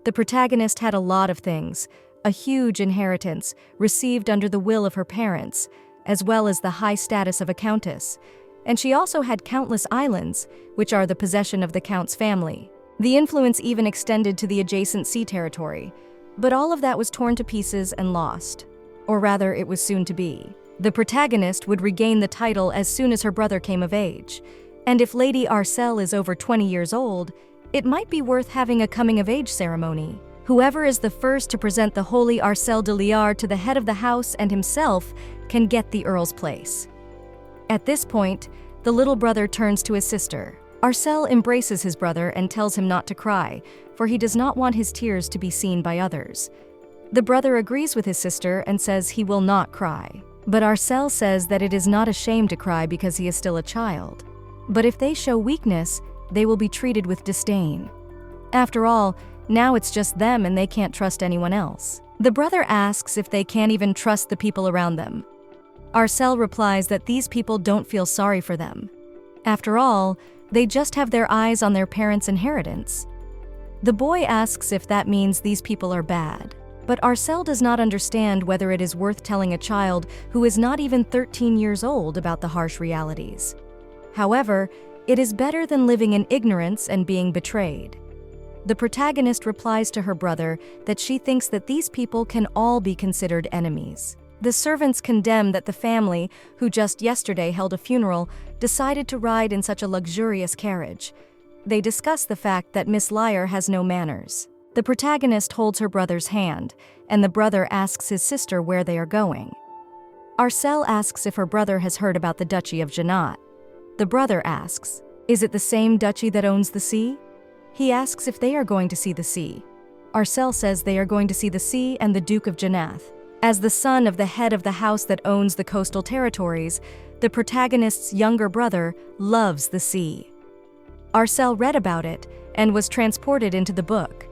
The protagonist had a lot of things, a huge inheritance received under the will of her parents, as well as the high status of a countess, and she also had countless islands, which are the possession of the count's family. The influence even extended to the adjacent sea territory, but all of that was torn to pieces and lost. Or rather, it was soon to be. The protagonist would regain the title as soon as her brother came of age, and if Lady Arcelle is over 20 years old, it might be worth having a coming-of-age ceremony. Whoever is the first to present the holy Arcelle de Liard to the head of the house and himself can get the Earl's place. At this point, the little brother turns to his sister. Arcelle embraces his brother and tells him not to cry, for he does not want his tears to be seen by others. The brother agrees with his sister and says he will not cry. But Arcelle says that it is not a shame to cry because he is still a child. But if they show weakness, they will be treated with disdain. After all, now it's just them and they can't trust anyone else. The brother asks if they can't even trust the people around them. Arcelle replies that these people don't feel sorry for them. After all, they just have their eyes on their parents' inheritance. The boy asks if that means these people are bad. But Arcelle does not understand whether it is worth telling a child who is not even 13 years old about the harsh realities. However, it is better than living in ignorance and being betrayed. The protagonist replies to her brother that she thinks that these people can all be considered enemies. The servants condemn that the family, who just yesterday held a funeral, decided to ride in such a luxurious carriage. They discuss the fact that Miss Liar has no manners. The protagonist holds her brother's hand, and the brother asks his sister where they are going. Arcelle asks if her brother has heard about the Duchy of Janat. The brother asks, "Is it the same duchy that owns the sea?" He asks if they are going to see the sea. Arcelle says they are going to see the sea and the Duke of Janath. As the son of the head of the house that owns the coastal territories, the protagonist's younger brother loves the sea. Arcelle read about it and was transported into the book.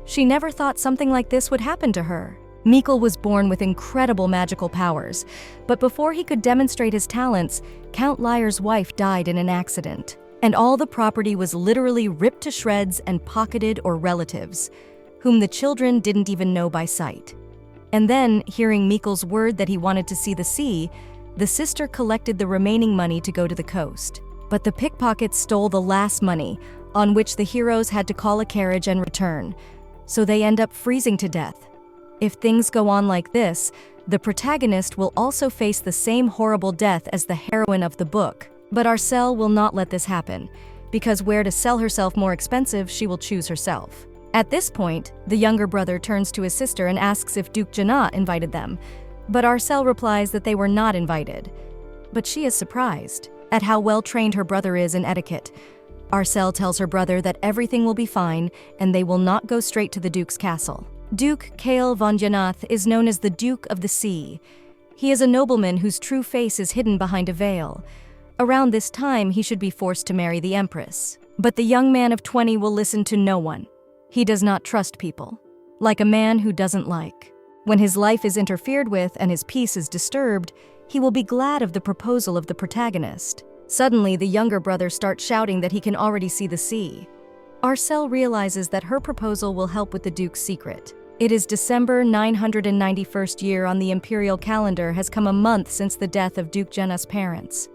She never thought something like this would happen to her. Mikel was born with incredible magical powers, but before he could demonstrate his talents, Count Liar's wife died in an accident, and all the property was literally ripped to shreds and pocketed or relatives, whom the children didn't even know by sight. And then, hearing Mikel's word that he wanted to see the sea, the sister collected the remaining money to go to the coast. But the pickpockets stole the last money, on which the heroes had to call a carriage and return, so they end up freezing to death. If things go on like this, the protagonist will also face the same horrible death as the heroine of the book. But Arcelle will not let this happen, because where to sell herself more expensive, she will choose herself. At this point, the younger brother turns to his sister and asks if Duke Janat invited them, but Arcelle replies that they were not invited. But she is surprised at how well-trained her brother is in etiquette. Arcelle tells her brother that everything will be fine and they will not go straight to the Duke's castle. Duke Kael von Janath is known as the Duke of the Sea. He is a nobleman whose true face is hidden behind a veil. Around this time, he should be forced to marry the Empress. But the young man of 20 will listen to no one. He does not trust people, like a man who doesn't like. When his life is interfered with and his peace is disturbed, he will be glad of the proposal of the protagonist. Suddenly, the younger brother starts shouting that he can already see the sea. Arcelle realizes that her proposal will help with the Duke's secret. It is December 991st year on the imperial calendar has come a month since the death of Duke Jenna's parents.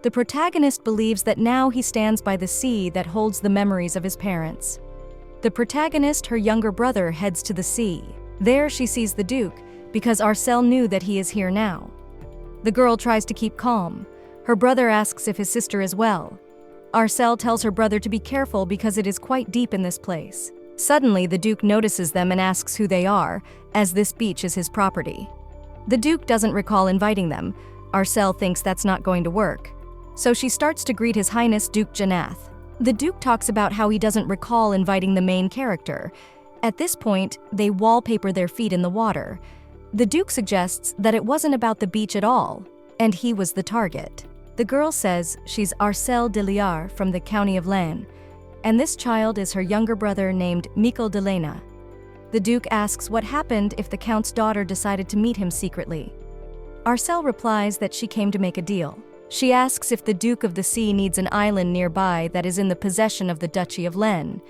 The protagonist believes that now he stands by the sea that holds the memories of his parents. The protagonist, her younger brother, heads to the sea. There she sees the Duke, because Arcelle knew that he is here now. The girl tries to keep calm. Her brother asks if his sister is well. Arcelle tells her brother to be careful because it is quite deep in this place. Suddenly, the Duke notices them and asks who they are, as this beach is his property. The Duke doesn't recall inviting them. Arcelle thinks that's not going to work. So she starts to greet His Highness Duke Janath. The Duke talks about how he doesn't recall inviting the main character. At this point, they wallpaper their feet in the water. The Duke suggests that it wasn't about the beach at all, and he was the target. The girl says she's Arcelle de Liard from the county of Laine, and this child is her younger brother named Mikel de Lena. The Duke asks what happened if the Count's daughter decided to meet him secretly. Arcelle replies that she came to make a deal. She asks if the Duke of the Sea needs an island nearby that is in the possession of the Duchy of Laine.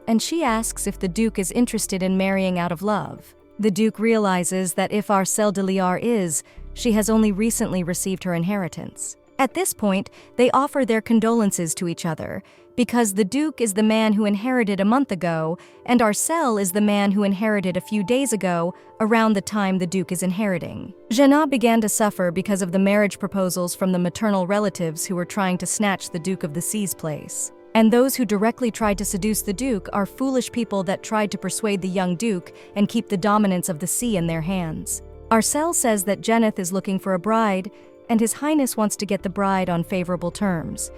and she asks if the Duke is interested in marrying out of love. The Duke realizes that if Arcel de Liar is, she has only recently received her inheritance. At this point, they offer their condolences to each other, because the Duke is the man who inherited a month ago, and Arcel is the man who inherited a few days ago, around the time the Duke is inheriting. Jana began to suffer because of the marriage proposals from the maternal relatives who were trying to snatch the Duke of the Sea's place. And those who directly tried to seduce the Duke are foolish people that tried to persuade the young Duke and keep the dominance of the sea in their hands. Arcel says that Geneth is looking for a bride, and His Highness wants to get the bride on favorable terms.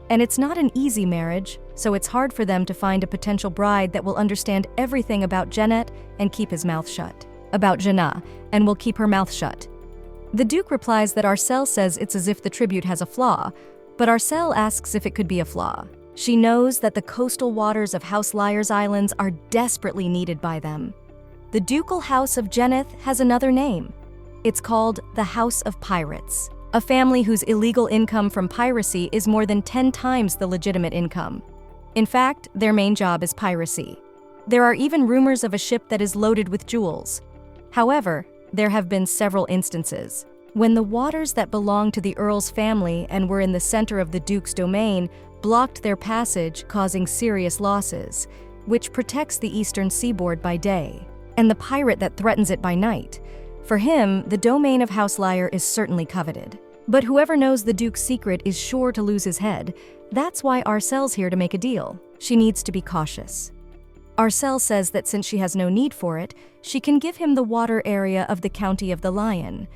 And it's not an easy marriage, so it's hard for them to find a potential bride that will understand everything about Geneth and keep his mouth shut. About Jana, and will keep her mouth shut. The Duke replies that Arcel says it's as if the tribute has a flaw, but Arcel asks if it could be a flaw. She knows that the coastal waters of House Liar's Islands are desperately needed by them. The ducal house of Geneth has another name. It's called the House of Pirates, a family whose illegal income from piracy is more than 10 times the legitimate income. In fact, their main job is piracy. There are even rumors of a ship that is loaded with jewels. However, there have been several instances when the waters that belonged to the Earl's family and were in the center of the Duke's domain blocked their passage, causing serious losses, which protects the eastern seaboard by day, and the pirate that threatens it by night. For him, the domain of House Liar is certainly coveted. But whoever knows the Duke's secret is sure to lose his head. That's why Arcel's here to make a deal. She needs to be cautious. Arcel says that since she has no need for it, she can give him the water area of the County of the Lion.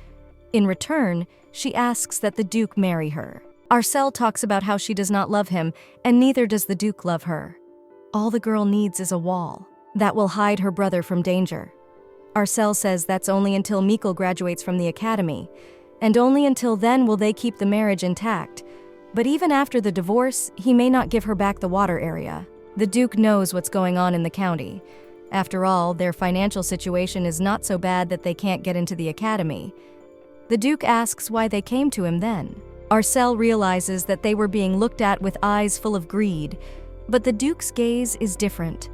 In return, she asks that the Duke marry her. Arcel talks about how she does not love him, and neither does the Duke love her. All the girl needs is a wall that will hide her brother from danger. Arcel says that's only until Mikel graduates from the academy, and only until then will they keep the marriage intact. But even after the divorce, he may not give her back the water area. The Duke knows what's going on in the county. After all, their financial situation is not so bad that they can't get into the academy. The Duke asks why they came to him then. Arcel realizes that they were being looked at with eyes full of greed, but the Duke's gaze is different.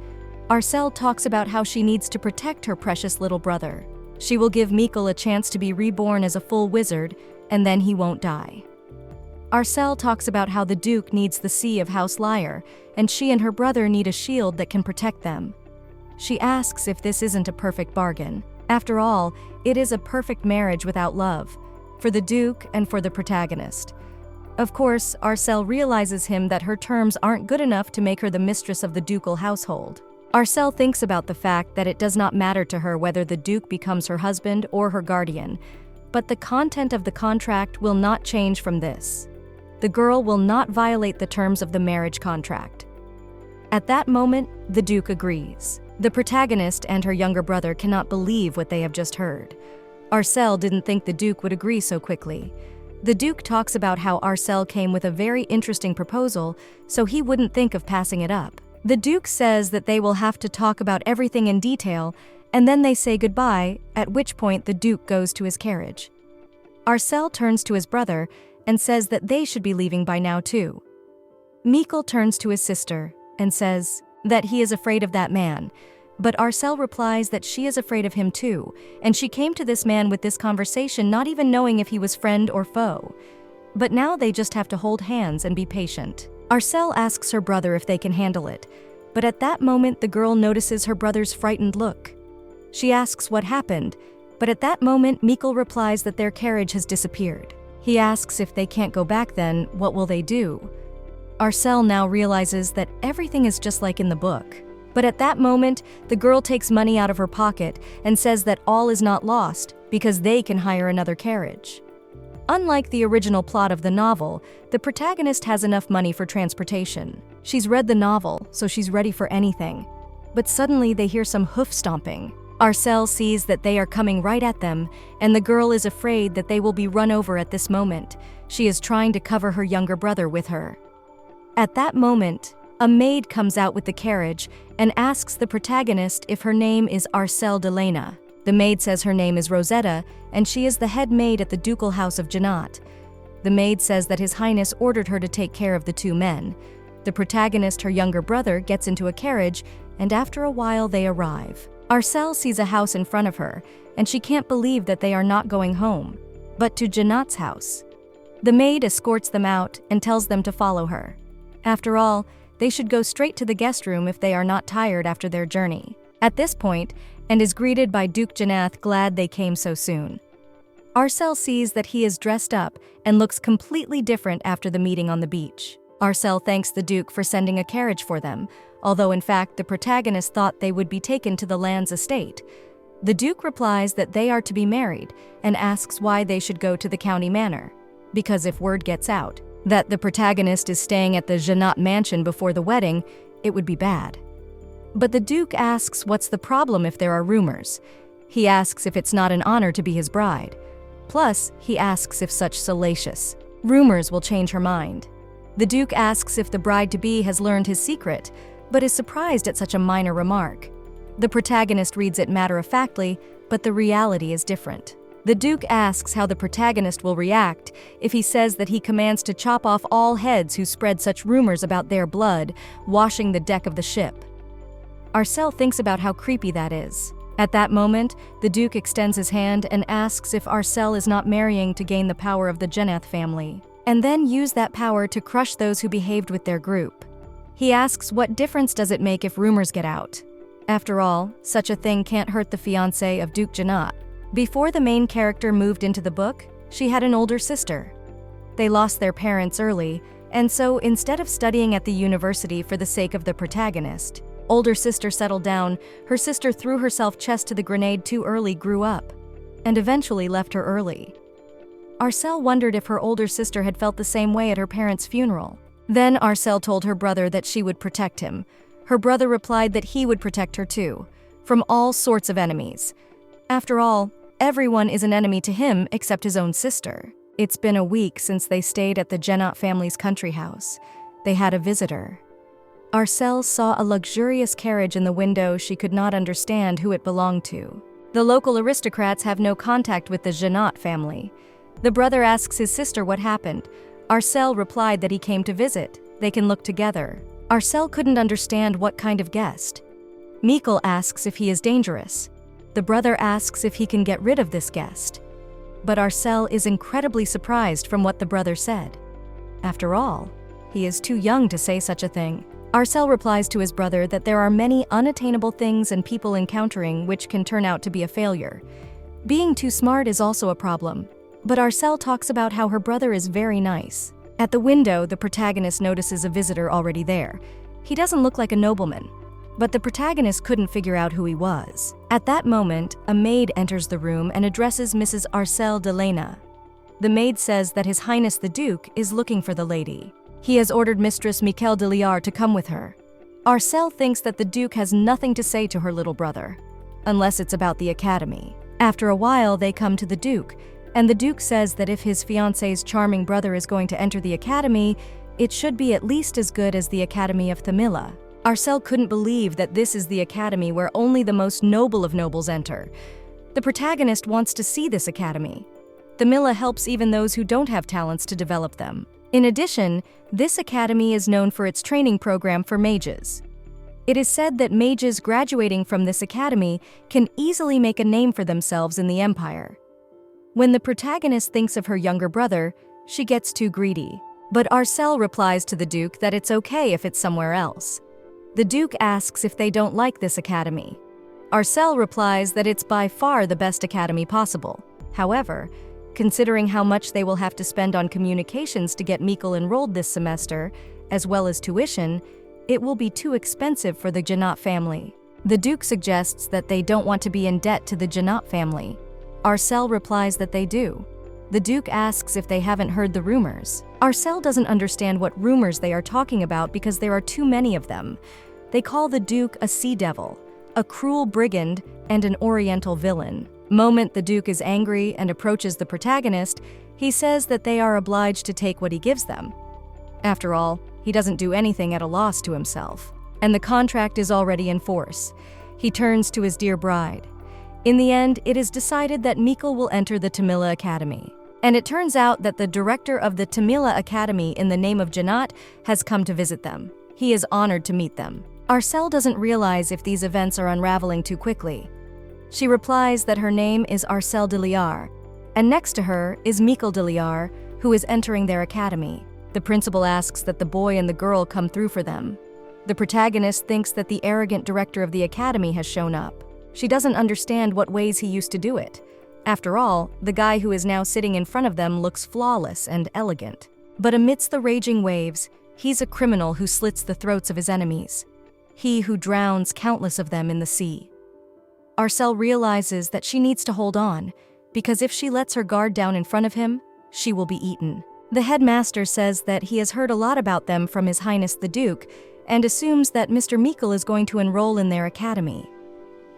Arcel talks about how she needs to protect her precious little brother. She will give Mikel a chance to be reborn as a full wizard, and then he won't die. Arcel talks about how the Duke needs the Sea of House Liar, and she and her brother need a shield that can protect them. She asks if this isn't a perfect bargain. After all, it is a perfect marriage without love, for the Duke and for the protagonist. Of course, Arcel realizes him that her terms aren't good enough to make her the mistress of the ducal household. Arcel thinks about the fact that it does not matter to her whether the Duke becomes her husband or her guardian, but the content of the contract will not change from this. The girl will not violate the terms of the marriage contract. At that moment, the Duke agrees. The protagonist and her younger brother cannot believe what they have just heard. Arcel didn't think the Duke would agree so quickly. The Duke talks about how Arcel came with a very interesting proposal, so he wouldn't think of passing it up. The Duke says that they will have to talk about everything in detail, and then they say goodbye, at which point the Duke goes to his carriage. Arcel turns to his brother and says that they should be leaving by now too. Mikel turns to his sister and says that he is afraid of that man, but Arcel replies that she is afraid of him too, and she came to this man with this conversation not even knowing if he was friend or foe. But now they just have to hold hands and be patient. Arcel asks her brother if they can handle it, but at that moment the girl notices her brother's frightened look. She asks what happened, but at that moment Mikel replies that their carriage has disappeared. He asks if they can't go back then, what will they do? Arcel now realizes that everything is just like in the book. But at that moment, the girl takes money out of her pocket and says that all is not lost because they can hire another carriage. Unlike the original plot of the novel, the protagonist has enough money for transportation. She's read the novel, so she's ready for anything. But suddenly they hear some hoof stomping. Arcel sees that they are coming right at them, and the girl is afraid that they will be run over at this moment. She is trying to cover her younger brother with her. At that moment, a maid comes out with the carriage and asks the protagonist if her name is Arcel de Lena. The maid says her name is Rosetta, and she is the head maid at the ducal house of Janat. The maid says that His Highness ordered her to take care of the two men. The protagonist, her younger brother, gets into a carriage, and after a while they arrive. Arcel sees a house in front of her, and she can't believe that they are not going home, but to Janat's house. The maid escorts them out and tells them to follow her. After all, they should go straight to the guest room if they are not tired after their journey. At this point, and is greeted by Duke Janath, glad they came so soon. Arcel sees that he is dressed up and looks completely different after the meeting on the beach. Arcel thanks the Duke for sending a carriage for them, although in fact the protagonist thought they would be taken to the land's estate. The Duke replies that they are to be married and asks why they should go to the county manor. Because if word gets out that the protagonist is staying at the Janat mansion before the wedding, it would be bad. But the Duke asks what's the problem if there are rumors. He asks if it's not an honor to be his bride. Plus, he asks if such salacious rumors will change her mind. The Duke asks if the bride-to-be has learned his secret, but is surprised at such a minor remark. The protagonist reads it matter-of-factly, but the reality is different. The Duke asks how the protagonist will react if he says that he commands to chop off all heads who spread such rumors about their blood, washing the deck of the ship. Arcel thinks about how creepy that is. At that moment, the Duke extends his hand and asks if Arcel is not marrying to gain the power of the Janath family, and then use that power to crush those who behaved with their group. He asks what difference does it make if rumors get out. After all, such a thing can't hurt the fiancé of Duke Janat. Before the main character moved into the book, she had an older sister. They lost their parents early, and so instead of studying at the university for the sake of the protagonist, older sister settled down. Her sister threw herself chest to the grenade too early, grew up, and eventually left her early. Arcel wondered if her older sister had felt the same way at her parents' funeral. Then Arcel told her brother that she would protect him. Her brother replied that he would protect her too, from all sorts of enemies. After all, everyone is an enemy to him except his own sister. It's been a week since they stayed at the Janat family's country house. They had a visitor. Arcel saw a luxurious carriage in the window. She could not understand who it belonged to. The local aristocrats have no contact with the Janat family. The brother asks his sister what happened. Arcel replied that he came to visit. They can look together. Arcel couldn't understand what kind of guest. Mikel asks if he is dangerous. The brother asks if he can get rid of this guest. But Arcel is incredibly surprised from what the brother said. After all, he is too young to say such a thing. Arcel replies to his brother that there are many unattainable things and people encountering which can turn out to be a failure. Being too smart is also a problem. But Arcel talks about how her brother is very nice. At the window, the protagonist notices a visitor already there. He doesn't look like a nobleman, but the protagonist couldn't figure out who he was. At that moment, a maid enters the room and addresses Mrs. Arcel de Lena. The maid says that His Highness the Duke is looking for the lady. He has ordered Mistress Mikel de Liar to come with her. Arcel thinks that the Duke has nothing to say to her little brother, unless it's about the academy. After a while, they come to the Duke, and the Duke says that if his fiancé's charming brother is going to enter the academy, it should be at least as good as the Academy of Thamila. Arcel couldn't believe that this is the academy where only the most noble of nobles enter. The protagonist wants to see this academy. Thamila helps even those who don't have talents to develop them. In addition, this academy is known for its training program for mages. It is said that mages graduating from this academy can easily make a name for themselves in the Empire. When the protagonist thinks of her younger brother, she gets too greedy. But Arcel replies to the Duke that it's okay if it's somewhere else. The Duke asks if they don't like this academy. Arcel replies that it's by far the best academy possible. However, considering how much they will have to spend on communications to get Mikel enrolled this semester, as well as tuition, it will be too expensive for the Janat family. The Duke suggests that they don't want to be in debt to the Janat family. Arcel replies that they do. The Duke asks if they haven't heard the rumors. Arcel doesn't understand what rumors they are talking about because there are too many of them. They call the Duke a sea devil, a cruel brigand, and an oriental villain. Moment the Duke is angry and approaches the protagonist, he says that they are obliged to take what he gives them. After all, he doesn't do anything at a loss to himself, and the contract is already in force. He turns to his dear bride. In the end, it is decided that Mikel will enter the Thamila Academy. And it turns out that the director of the Thamila Academy in the name of Janat has come to visit them. He is honored to meet them. Arcel doesn't realize if these events are unraveling too quickly. She replies that her name is Arcel de Liar, and next to her is Mikel de Liar, who is entering their academy. The principal asks that the boy and the girl come through for them. The protagonist thinks that the arrogant director of the academy has shown up. She doesn't understand what ways he used to do it. After all, the guy who is now sitting in front of them looks flawless and elegant. But amidst the raging waves, he's a criminal who slits the throats of his enemies. He who drowns countless of them in the sea. Arcel realizes that she needs to hold on, because if she lets her guard down in front of him, she will be eaten. The headmaster says that he has heard a lot about them from His Highness the Duke, and assumes that Mr. Mikel is going to enroll in their academy.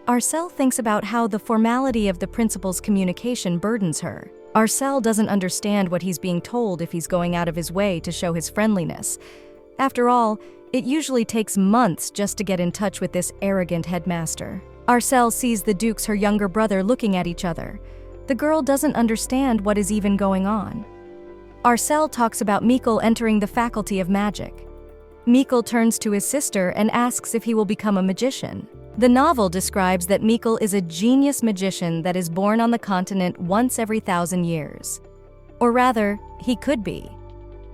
Arcel thinks about how the formality of the principal's communication burdens her. Arcel doesn't understand what he's being told if he's going out of his way to show his friendliness. After all, it usually takes months just to get in touch with this arrogant headmaster. Arcel sees the Dukes, her younger brother, looking at each other. The girl doesn't understand what is even going on. Arcel talks about Mikel entering the Faculty of Magic. Mikel turns to his sister and asks if he will become a magician. The novel describes that Mikel is a genius magician that is born on the continent once every 1,000 years. Or rather, he could be.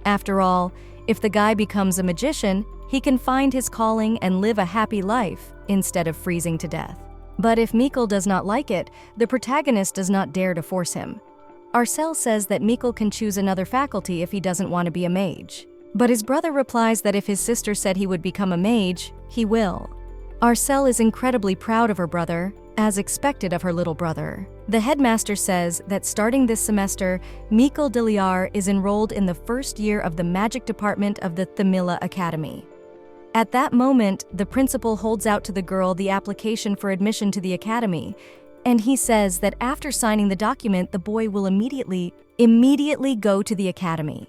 After all, if the guy becomes a magician, he can find his calling and live a happy life instead of freezing to death. But if Mikel does not like it, the protagonist does not dare to force him. Arcel says that Mikel can choose another faculty if he doesn't want to be a mage. But his brother replies that if his sister said he would become a mage, he will. Arcel is incredibly proud of her brother, as expected of her little brother. The headmaster says that starting this semester, Mikel de Liar is enrolled in the first year of the magic department of the Thamila Academy. At that moment, the principal holds out to the girl the application for admission to the academy, and he says that after signing the document, the boy will immediately go to the academy.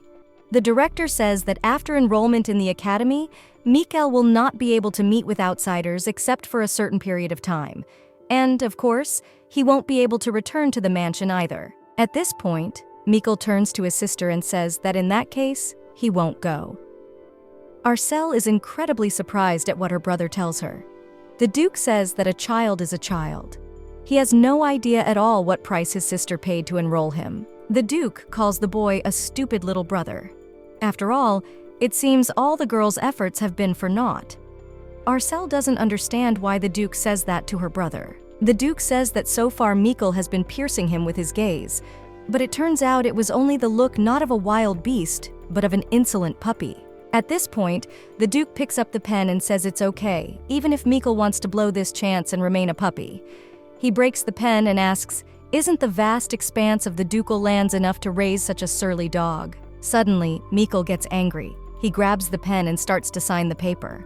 The director says that after enrollment in the academy, Mikel will not be able to meet with outsiders except for a certain period of time. And, of course, he won't be able to return to the mansion either. At this point, Mikel turns to his sister and says that in that case, he won't go. Arcel is incredibly surprised at what her brother tells her. The Duke says that a child is a child. He has no idea at all what price his sister paid to enroll him. The Duke calls the boy a stupid little brother. After all, it seems all the girl's efforts have been for naught. Arcel doesn't understand why the Duke says that to her brother. The Duke says that so far Mikel has been piercing him with his gaze, but it turns out it was only the look not of a wild beast, but of an insolent puppy. At this point, the Duke picks up the pen and says it's okay, even if Mikel wants to blow this chance and remain a puppy. He breaks the pen and asks, "Isn't the vast expanse of the ducal lands enough to raise such a surly dog?" Suddenly, Mikel gets angry. He grabs the pen and starts to sign the paper.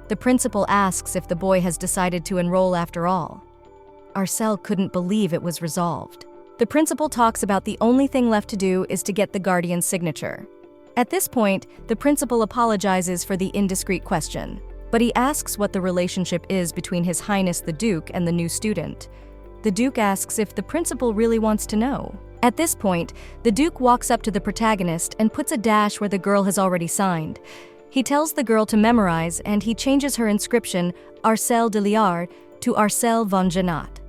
The principal asks if the boy has decided to enroll after all. Arcel couldn't believe it was resolved. The principal talks about the only thing left to do is to get the guardian's signature. At this point, the principal apologizes for the indiscreet question, but he asks what the relationship is between His Highness the Duke and the new student. The Duke asks if the principal really wants to know. At this point, the Duke walks up to the protagonist and puts a dash where the girl has already signed. He tells the girl to memorize, and he changes her inscription, Arcel de Liar, to Arcel von Janat.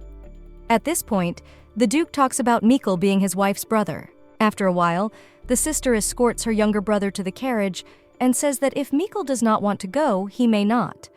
At this point, the Duke talks about Mikel being his wife's brother. After a while, the sister escorts her younger brother to the carriage and says that if Mikel does not want to go, he may not.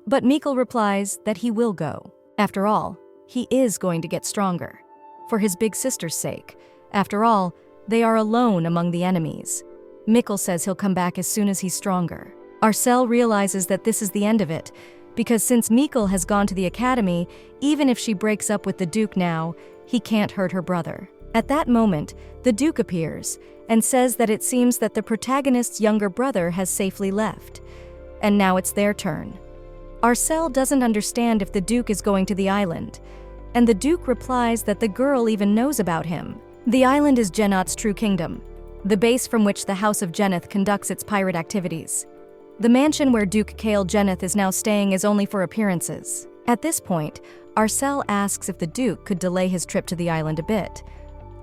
But Mikel replies that he will go. After all, he is going to get stronger. For his big sister's sake. After all, they are alone among the enemies. Mikel says he'll come back as soon as he's stronger. Arcel realizes that this is the end of it, because since Mikel has gone to the academy, even if she breaks up with the Duke now, he can't hurt her brother. At that moment, the Duke appears and says that it seems that the protagonist's younger brother has safely left. And now it's their turn. Arcel doesn't understand if the Duke is going to the island, and the Duke replies that the girl even knows about him. The island is Janat's true kingdom, the base from which the House of Geneth conducts its pirate activities. The mansion where Duke Cale Geneth is now staying is only for appearances. At this point, Arcel asks if the Duke could delay his trip to the island a bit.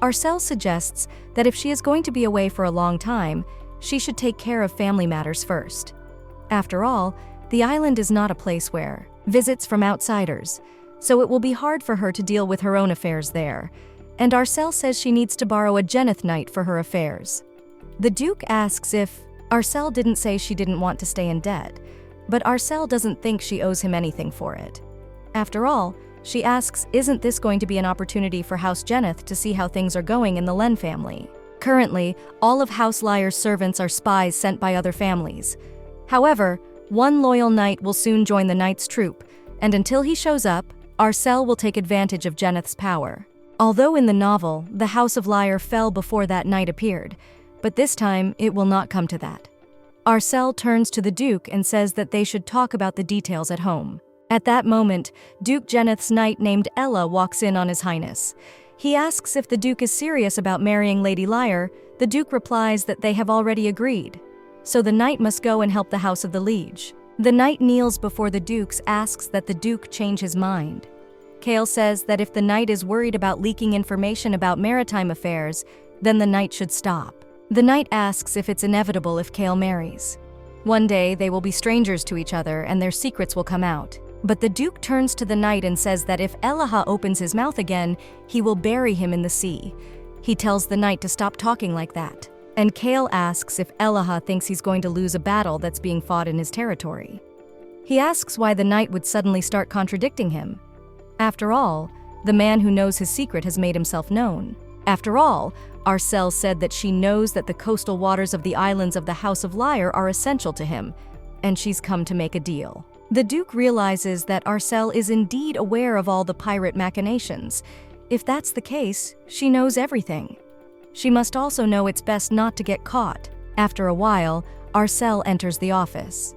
Arcel suggests that if she is going to be away for a long time, she should take care of family matters first. After all, the island is not a place where visits from outsiders, so it will be hard for her to deal with her own affairs there, and Arcel says she needs to borrow a Geneth knight for her affairs. The Duke asks if Arcel didn't say she didn't want to stay in debt, but Arcel doesn't think she owes him anything for it. After all, she asks, isn't this going to be an opportunity for House Geneth to see how things are going in the Len family? Currently, all of House Lyre's servants are spies sent by other families. However, one loyal knight will soon join the knight's troop, and until he shows up, Arcel will take advantage of Geneth's power. Although in the novel, the House of Lyre fell before that knight appeared, but this time it will not come to that. Arcel turns to the Duke and says that they should talk about the details at home. At that moment, Duke Geneth's knight named Ella walks in on His Highness. He asks if the Duke is serious about marrying Lady Lyre. The Duke replies that they have already agreed, so the knight must go and help the House of the Liege. The knight kneels before the Duke, asks that the Duke change his mind. Kale says that if the knight is worried about leaking information about maritime affairs, then the knight should stop. The knight asks if it's inevitable if Kale marries. One day they will be strangers to each other and their secrets will come out. But the Duke turns to the knight and says that if Elaha opens his mouth again, he will bury him in the sea. He tells the knight to stop talking like that. And Kale asks if Elaha thinks he's going to lose a battle that's being fought in his territory. He asks why the knight would suddenly start contradicting him. After all, the man who knows his secret has made himself known. After all, Arcel said that she knows that the coastal waters of the islands of the House of Lyre are essential to him, and she's come to make a deal. The Duke realizes that Arcel is indeed aware of all the pirate machinations. If that's the case, she knows everything. She must also know it's best not to get caught. After a while, Arcel enters the office.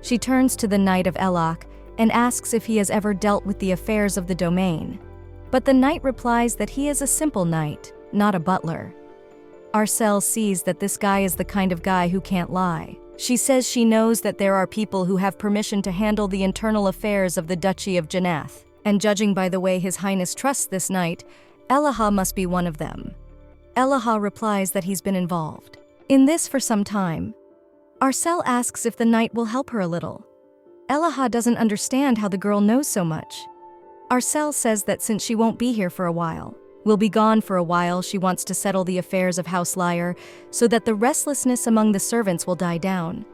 She turns to the Knight of Elach and asks if he has ever dealt with the affairs of the domain. But the knight replies that he is a simple knight, not a butler. Arcel sees that this guy is the kind of guy who can't lie. She says she knows that there are people who have permission to handle the internal affairs of the Duchy of Genath, and judging by the way His Highness trusts this knight, Elaha must be one of them. Elaha replies that he's been involved in this for some time. Arcel asks if the knight will help her a little. Elaha doesn't understand how the girl knows so much. Arcel says that since she won't be here for a while, will be gone for a while, she wants to settle the affairs of House Lyre so that the restlessness among the servants will die down.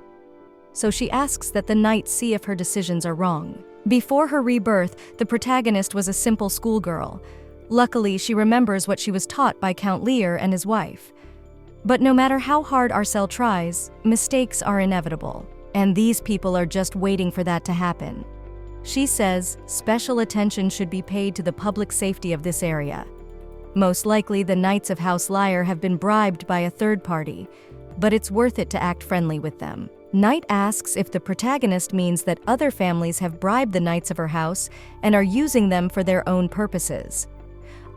So she asks that the knight see if her decisions are wrong. Before her rebirth, the protagonist was a simple schoolgirl. Luckily, she remembers what she was taught by Count Lear and his wife. But no matter how hard Arcel tries, mistakes are inevitable, and these people are just waiting for that to happen. She says special attention should be paid to the public safety of this area. Most likely, the Knights of House Lyre have been bribed by a third party, but it's worth it to act friendly with them. Knight asks if the protagonist means that other families have bribed the knights of her house and are using them for their own purposes.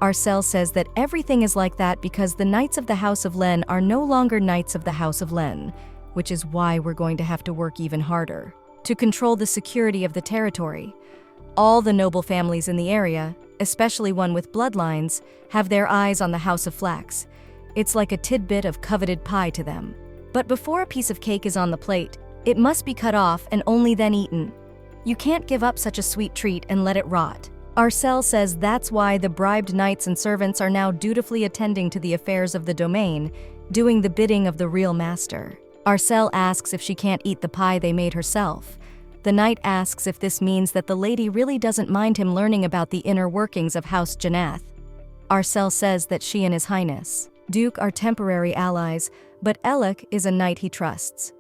Arcel says that everything is like that because the Knights of the House of Len are no longer Knights of the House of Len, which is why we're going to have to work even harder to control the security of the territory. All the noble families in the area, especially one with bloodlines, have their eyes on the House of Flax. It's like a tidbit of coveted pie to them. But before a piece of cake is on the plate, it must be cut off and only then eaten. You can't give up such a sweet treat and let it rot. Arcel says that's why the bribed knights and servants are now dutifully attending to the affairs of the domain, doing the bidding of the real master. Arcel asks if she can't eat the pie they made herself. The knight asks if this means that the lady really doesn't mind him learning about the inner workings of House Genath. Arcel says that she and His Highness Duke are temporary allies, but Elec is a knight he trusts.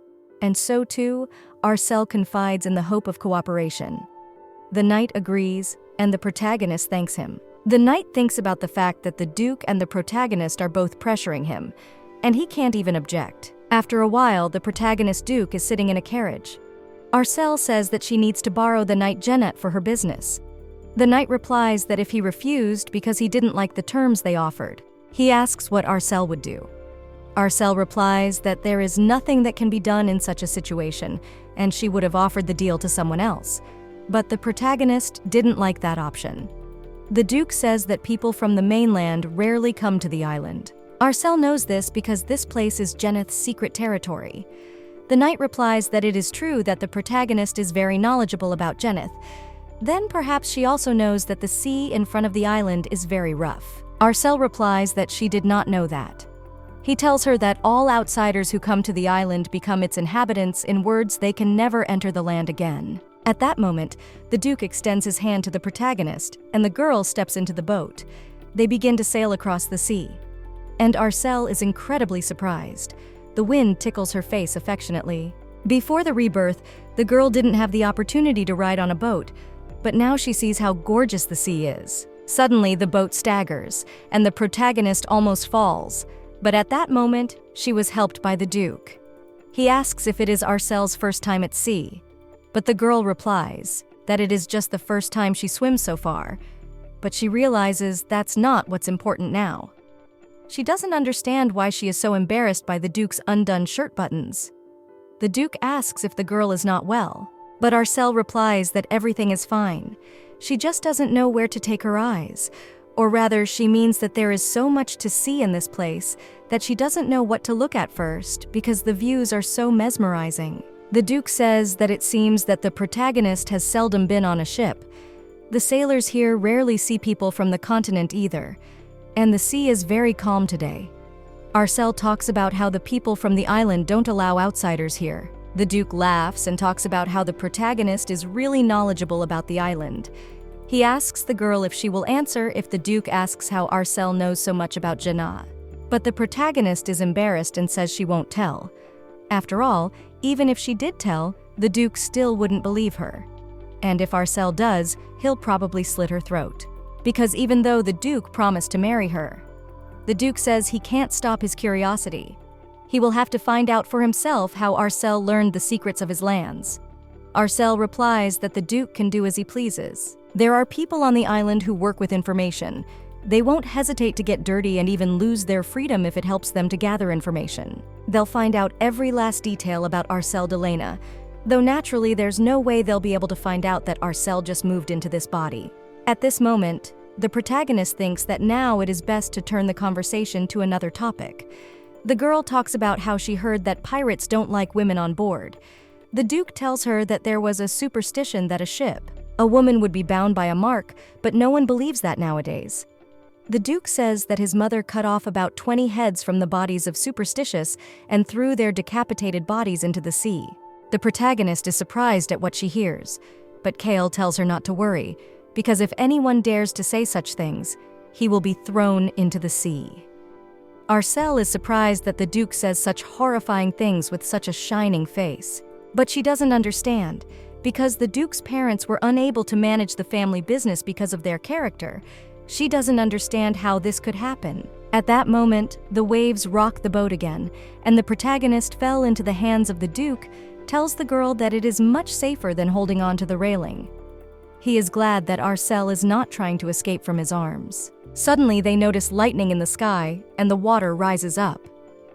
And so too, Arcel confides in the hope of cooperation. The knight agrees, and the protagonist thanks him. The knight thinks about the fact that the Duke and the protagonist are both pressuring him, and he can't even object. After a while, the protagonist Duke is sitting in a carriage. Arcel says that she needs to borrow the knight Genet for her business. The knight replies that if he refused because he didn't like the terms they offered. He asks what Arcel would do. Arcel replies that there is nothing that can be done in such a situation, and she would have offered the deal to someone else. But the protagonist didn't like that option. The Duke says that people from the mainland rarely come to the island. Arcel knows this because this place is Geneth's secret territory. The knight replies that it is true that the protagonist is very knowledgeable about Geneth. Then perhaps she also knows that the sea in front of the island is very rough. Arcel replies that she did not know that. He tells her that all outsiders who come to the island become its inhabitants, in words they can never enter the land again. At that moment, the Duke extends his hand to the protagonist, and the girl steps into the boat. They begin to sail across the sea. And Arcel is incredibly surprised. The wind tickles her face affectionately. Before the rebirth, the girl didn't have the opportunity to ride on a boat, but now she sees how gorgeous the sea is. Suddenly, the boat staggers, and the protagonist almost falls. But at that moment, she was helped by the Duke. He asks if it is Arcel's first time at sea, but the girl replies that it is just the first time she swims so far, but she realizes that's not what's important now. She doesn't understand why she is so embarrassed by the Duke's undone shirt buttons. The Duke asks if the girl is not well, but Arcel replies that everything is fine. She just doesn't know where to take her eyes. Or rather, she means that there is so much to see in this place that she doesn't know what to look at first because the views are so mesmerizing. The Duke says that it seems that the protagonist has seldom been on a ship. The sailors here rarely see people from the continent either, and the sea is very calm today. Arcel talks about how the people from the island don't allow outsiders here. The Duke laughs and talks about how the protagonist is really knowledgeable about the island. He asks the girl if she will answer if the Duke asks how Arcel knows so much about Geneth. But the protagonist is embarrassed and says she won't tell. After all, even if she did tell, the Duke still wouldn't believe her. And if Arcel does, he'll probably slit her throat. Because even though the Duke promised to marry her, the Duke says he can't stop his curiosity. He will have to find out for himself how Arcel learned the secrets of his lands. Arcel replies that the Duke can do as he pleases. There are people on the island who work with information. They won't hesitate to get dirty and even lose their freedom if it helps them to gather information. They'll find out every last detail about Arcel Delena, though naturally there's no way they'll be able to find out that Arcel just moved into this body. At this moment, the protagonist thinks that now it is best to turn the conversation to another topic. The girl talks about how she heard that pirates don't like women on board. The Duke tells her that there was a superstition that a woman would be bound by a mark, but no one believes that nowadays. The Duke says that his mother cut off about 20 heads from the bodies of superstitious and threw their decapitated bodies into the sea. The protagonist is surprised at what she hears, but Kale tells her not to worry, because if anyone dares to say such things, he will be thrown into the sea. Arcel is surprised that the Duke says such horrifying things with such a shining face. But she doesn't understand. Because the Duke's parents were unable to manage the family business because of their character, she doesn't understand how this could happen. At that moment, the waves rock the boat again, and the protagonist fell into the hands of the Duke, tells the girl that it is much safer than holding on to the railing. He is glad that Arcel is not trying to escape from his arms. Suddenly, they notice lightning in the sky, and the water rises up.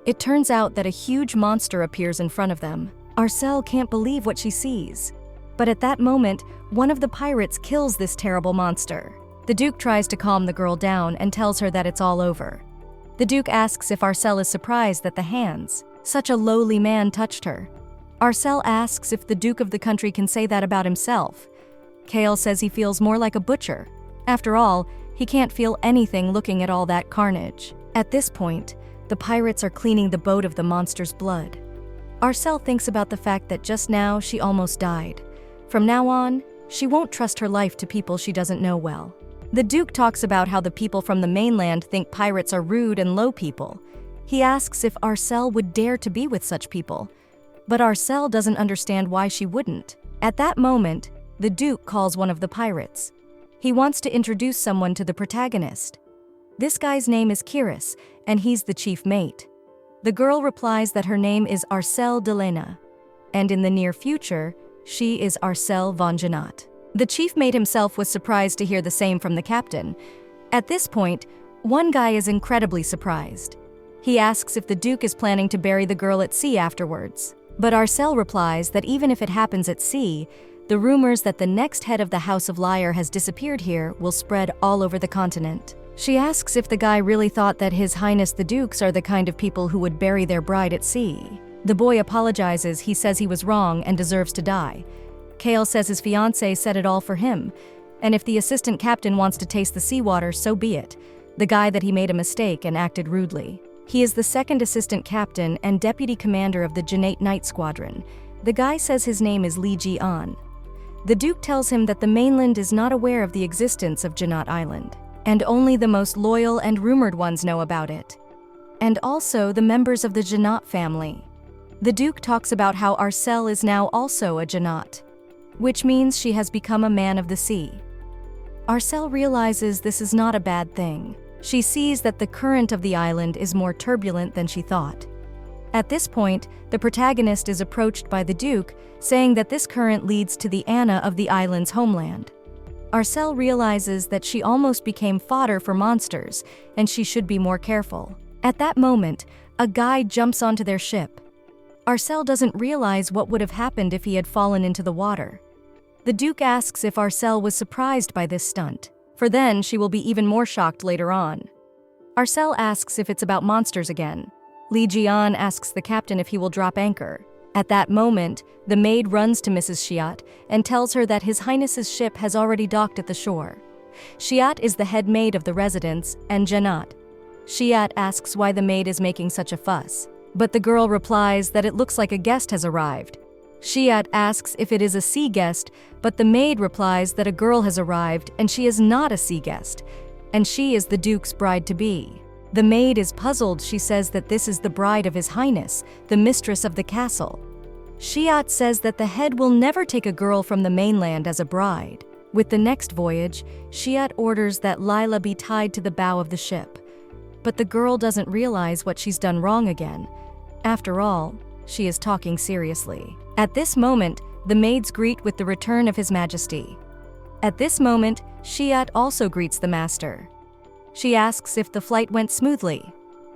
It turns out that a huge monster appears in front of them. Arcel can't believe what she sees. But at that moment, one of the pirates kills this terrible monster. The Duke tries to calm the girl down and tells her that it's all over. The Duke asks if Arcel is surprised that the hands, such a lowly man, touched her. Arcel asks if the Duke of the country can say that about himself. Kale says he feels more like a butcher. After all, he can't feel anything looking at all that carnage. At this point, the pirates are cleaning the boat of the monster's blood. Arcel thinks about the fact that just now she almost died. From now on, she won't trust her life to people she doesn't know well. The Duke talks about how the people from the mainland think pirates are rude and low people. He asks if Arcel would dare to be with such people, but Arcel doesn't understand why she wouldn't. At that moment, the Duke calls one of the pirates. He wants to introduce someone to the protagonist. This guy's name is Kiris, and he's the chief mate. The girl replies that her name is Arcel Delena, and in the near future, she is Arcel von Geneth. The chief mate himself was surprised to hear the same from the captain. At this point, one guy is incredibly surprised. He asks if the Duke is planning to bury the girl at sea afterwards. But Arcel replies that even if it happens at sea, the rumors that the next head of the House of Lyre has disappeared here will spread all over the continent. She asks if the guy really thought that His Highness the Dukes are the kind of people who would bury their bride at sea. The boy apologizes. He says he was wrong and deserves to die. Kale says his fiancée said it all for him, and if the assistant captain wants to taste the seawater, so be it. The guy that he made a mistake and acted rudely. He is the second assistant captain and deputy commander of the Janate Night Squadron. The guy says his name is Lee Ji-an. The Duke tells him that the mainland is not aware of the existence of Janat Island, and only the most loyal and rumored ones know about it. And also the members of the Janat family. The Duke talks about how Arcel is now also a Janat, which means she has become a man of the sea. Arcel realizes this is not a bad thing. She sees that the current of the island is more turbulent than she thought. At this point, the protagonist is approached by the Duke, saying that this current leads to the Anna of the island's homeland. Arcel realizes that she almost became fodder for monsters, and she should be more careful. At that moment, a guy jumps onto their ship. Arcel doesn't realize what would have happened if he had fallen into the water. The Duke asks if Arcel was surprised by this stunt, for then she will be even more shocked later on. Arcel asks if it's about monsters again. Lee Ji-an asks the captain if he will drop anchor. At that moment, the maid runs to Mrs. Shiat and tells her that His Highness's ship has already docked at the shore. Shiat is the head maid of the residence, and Janat. Shiat asks why the maid is making such a fuss, but the girl replies that it looks like a guest has arrived. Shiat asks if it is a sea guest, but the maid replies that a girl has arrived and she is not a sea guest, and she is the Duke's bride-to-be. The maid is puzzled. She says that this is the bride of His Highness, the mistress of the castle. Shiat says that the head will never take a girl from the mainland as a bride. With the next voyage, Shiat orders that Lila be tied to the bow of the ship. But the girl doesn't realize what she's done wrong again. After all, she is talking seriously. At this moment, the maids greet with the return of His Majesty. At this moment, Shiat also greets the master. She asks if the flight went smoothly.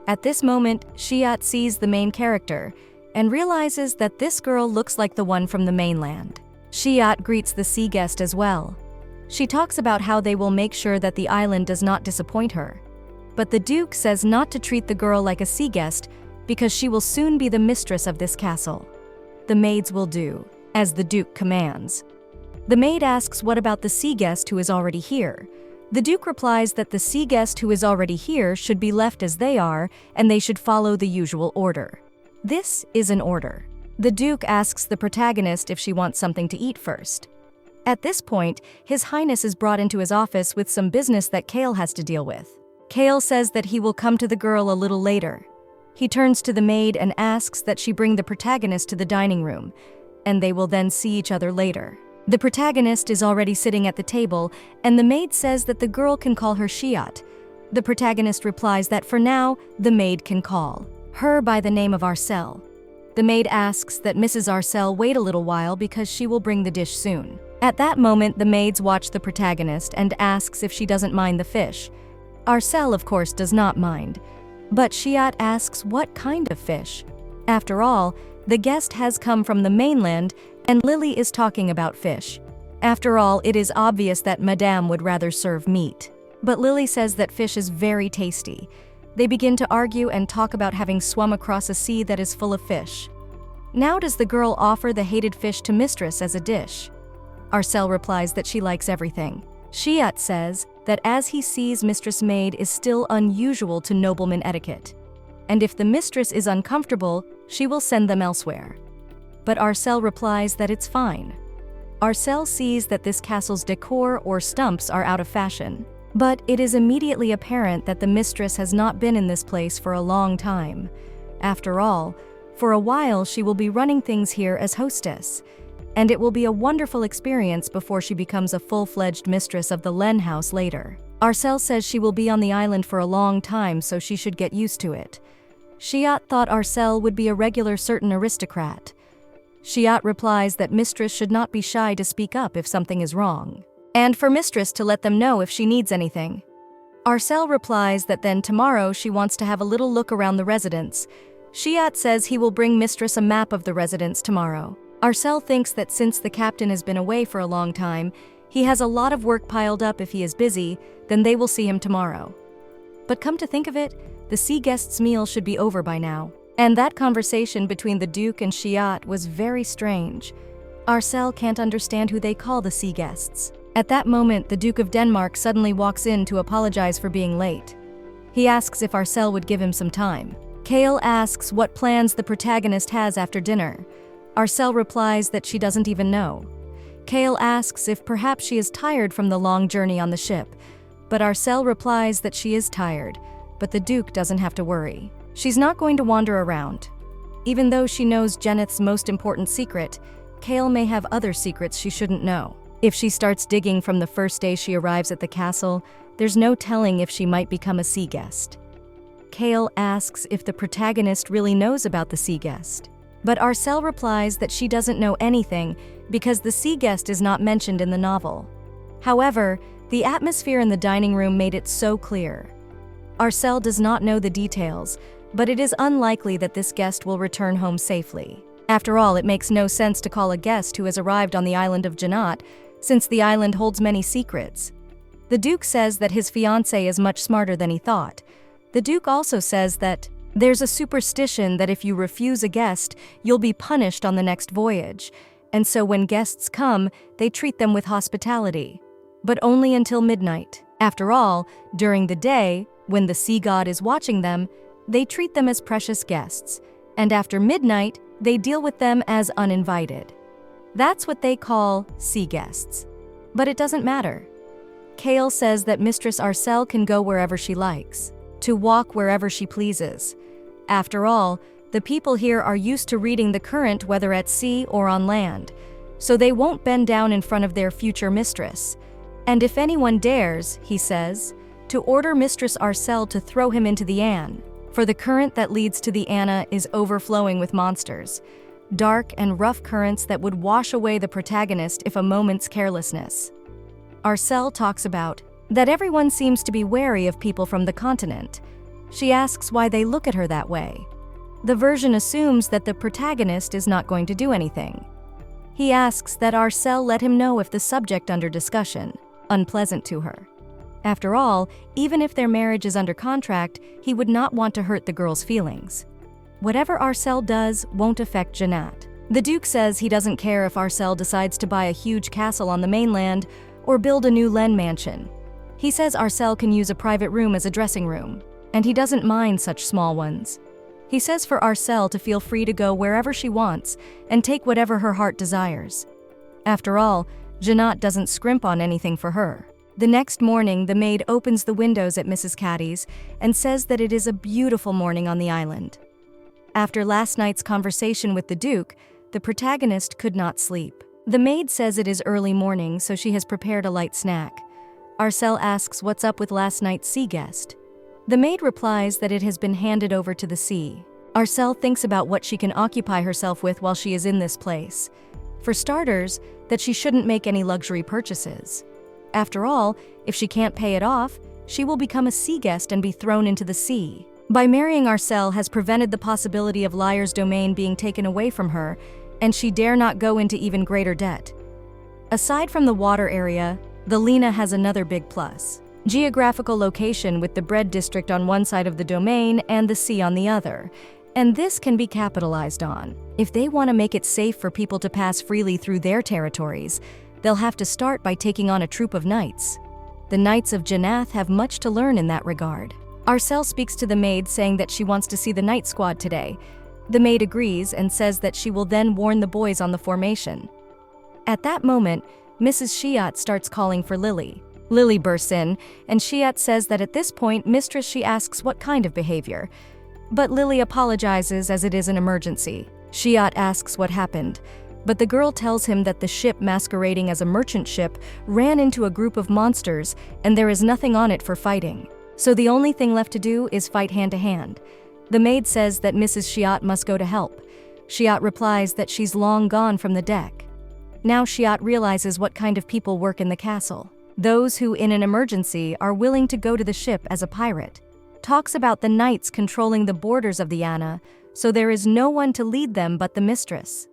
At this moment, Shiat sees the main character and realizes that this girl looks like the one from the mainland. Shiat greets the sea guest as well. She talks about how they will make sure that the island does not disappoint her. But the Duke says not to treat the girl like a sea guest because she will soon be the mistress of this castle. The maids will do as the Duke commands. The maid asks what about the sea guest who is already here. The Duke replies that the sea guest who is already here should be left as they are, and they should follow the usual order. This is an order. The Duke asks the protagonist if she wants something to eat first. At this point, His Highness is brought into his office with some business that Kale has to deal with. Kale says that he will come to the girl a little later. He turns to the maid and asks that she bring the protagonist to the dining room, and they will then see each other later. The protagonist is already sitting at the table, and the maid says that the girl can call her Shiat. The protagonist replies that for now, the maid can call her by the name of Arcel. The maid asks that Mrs. Arcel wait a little while because she will bring the dish soon. At that moment, the maids watch the protagonist and asks if she doesn't mind the fish. Arcel, of course, does not mind, but Shiat asks what kind of fish. After all, the guest has come from the mainland, and Lily is talking about fish. After all, it is obvious that Madame would rather serve meat. But Lily says that fish is very tasty. They begin to argue and talk about having swum across a sea that is full of fish. Now does the girl offer the hated fish to Mistress as a dish? Arcel replies that she likes everything. Shiat says that as he sees Mistress Maid is still unusual to nobleman etiquette, and if the mistress is uncomfortable, she will send them elsewhere. But Arcel replies that it's fine. Arcel sees that this castle's decor or stumps are out of fashion, but it is immediately apparent that the mistress has not been in this place for a long time. After all, for a while she will be running things here as hostess, and it will be a wonderful experience before she becomes a full-fledged mistress of the Len house later. Arcel says she will be on the island for a long time, so she should get used to it. Shiat thought Arcel would be a regular certain aristocrat. Shiat replies that Mistress should not be shy to speak up if something is wrong, and for Mistress to let them know if she needs anything. Arcel replies that then tomorrow she wants to have a little look around the residence. Shiat says he will bring Mistress a map of the residence tomorrow. Arcel thinks that since the captain has been away for a long time, he has a lot of work piled up. If he is busy, then they will see him tomorrow. But come to think of it, the sea guest's meal should be over by now. And that conversation between the Duke and Shiat was very strange. Arcel can't understand who they call the sea guests. At that moment, the Duke of Denmark suddenly walks in to apologize for being late. He asks if Arcel would give him some time. Kale asks what plans the protagonist has after dinner. Arcel replies that she doesn't even know. Kale asks if perhaps she is tired from the long journey on the ship, but Arcel replies that she is tired, but the Duke doesn't have to worry. She's not going to wander around. Even though she knows Jeneth's most important secret, Kale may have other secrets she shouldn't know. If she starts digging from the first day she arrives at the castle, there's no telling if she might become a sea guest. Kale asks if the protagonist really knows about the sea guest. But Arcel replies that she doesn't know anything because the sea guest is not mentioned in the novel. However, the atmosphere in the dining room made it so clear. Arcel does not know the details, but it is unlikely that this guest will return home safely. After all, it makes no sense to call a guest who has arrived on the island of Janat, since the island holds many secrets. The Duke says that his fiancée is much smarter than he thought. The Duke also says that there's a superstition that if you refuse a guest, you'll be punished on the next voyage, and so when guests come, they treat them with hospitality. But only until midnight. After all, during the day, when the sea god is watching them, they treat them as precious guests, and after midnight, they deal with them as uninvited. That's what they call sea guests. But it doesn't matter. Kale says that Mistress Arcel can go wherever she likes, to walk wherever she pleases. After all, the people here are used to reading the current whether at sea or on land, so they won't bend down in front of their future mistress. And if anyone dares, he says, to order Mistress Arcel to throw him into the Anne, for the current that leads to the Anna is overflowing with monsters, dark and rough currents that would wash away the protagonist if a moment's carelessness. Arcel talks about that everyone seems to be wary of people from the continent. She asks why they look at her that way. The version assumes that the protagonist is not going to do anything. He asks that Arcel let him know if the subject under discussion, unpleasant to her. After all, even if their marriage is under contract, he would not want to hurt the girl's feelings. Whatever Arcel does won't affect Janat. The Duke says he doesn't care if Arcel decides to buy a huge castle on the mainland or build a new Len mansion. He says Arcel can use a private room as a dressing room, and he doesn't mind such small ones. He says for Arcel to feel free to go wherever she wants and take whatever her heart desires. After all, Janat doesn't scrimp on anything for her. The next morning, the maid opens the windows at Mrs. Caddy's and says that it is a beautiful morning on the island. After last night's conversation with the Duke, the protagonist could not sleep. The maid says it is early morning, so she has prepared a light snack. Arcel asks what's up with last night's sea guest. The maid replies that it has been handed over to the sea. Arcel thinks about what she can occupy herself with while she is in this place. For starters, that she shouldn't make any luxury purchases. After all, if she can't pay it off, she will become a sea guest and be thrown into the sea. By marrying Arcel has prevented the possibility of Liar's domain being taken away from her, and she dare not go into even greater debt. Aside from the water area, the Lena has another big plus. Geographical location with the bread district on one side of the domain and the sea on the other. And this can be capitalized on. If they want to make it safe for people to pass freely through their territories, they'll have to start by taking on a troop of knights. The Knights of Janath have much to learn in that regard. Arcel speaks to the maid saying that she wants to see the Knight Squad today. The maid agrees and says that she will then warn the boys on the formation. At that moment, Mrs. Shiat starts calling for Lily. Lily bursts in, and Shiat says that at this point, Mistress she asks what kind of behavior. But Lily apologizes as it is an emergency. Shiat asks what happened, but the girl tells him that the ship masquerading as a merchant ship ran into a group of monsters and there is nothing on it for fighting. So the only thing left to do is fight hand to hand. The maid says that Mrs. Shiat must go to help. Shiat replies that she's long gone from the deck. Now Shiat realizes what kind of people work in the castle. Those who, in an emergency, are willing to go to the ship as a pirate. Talks about the knights controlling the borders of the Anna, so there is no one to lead them but the mistress.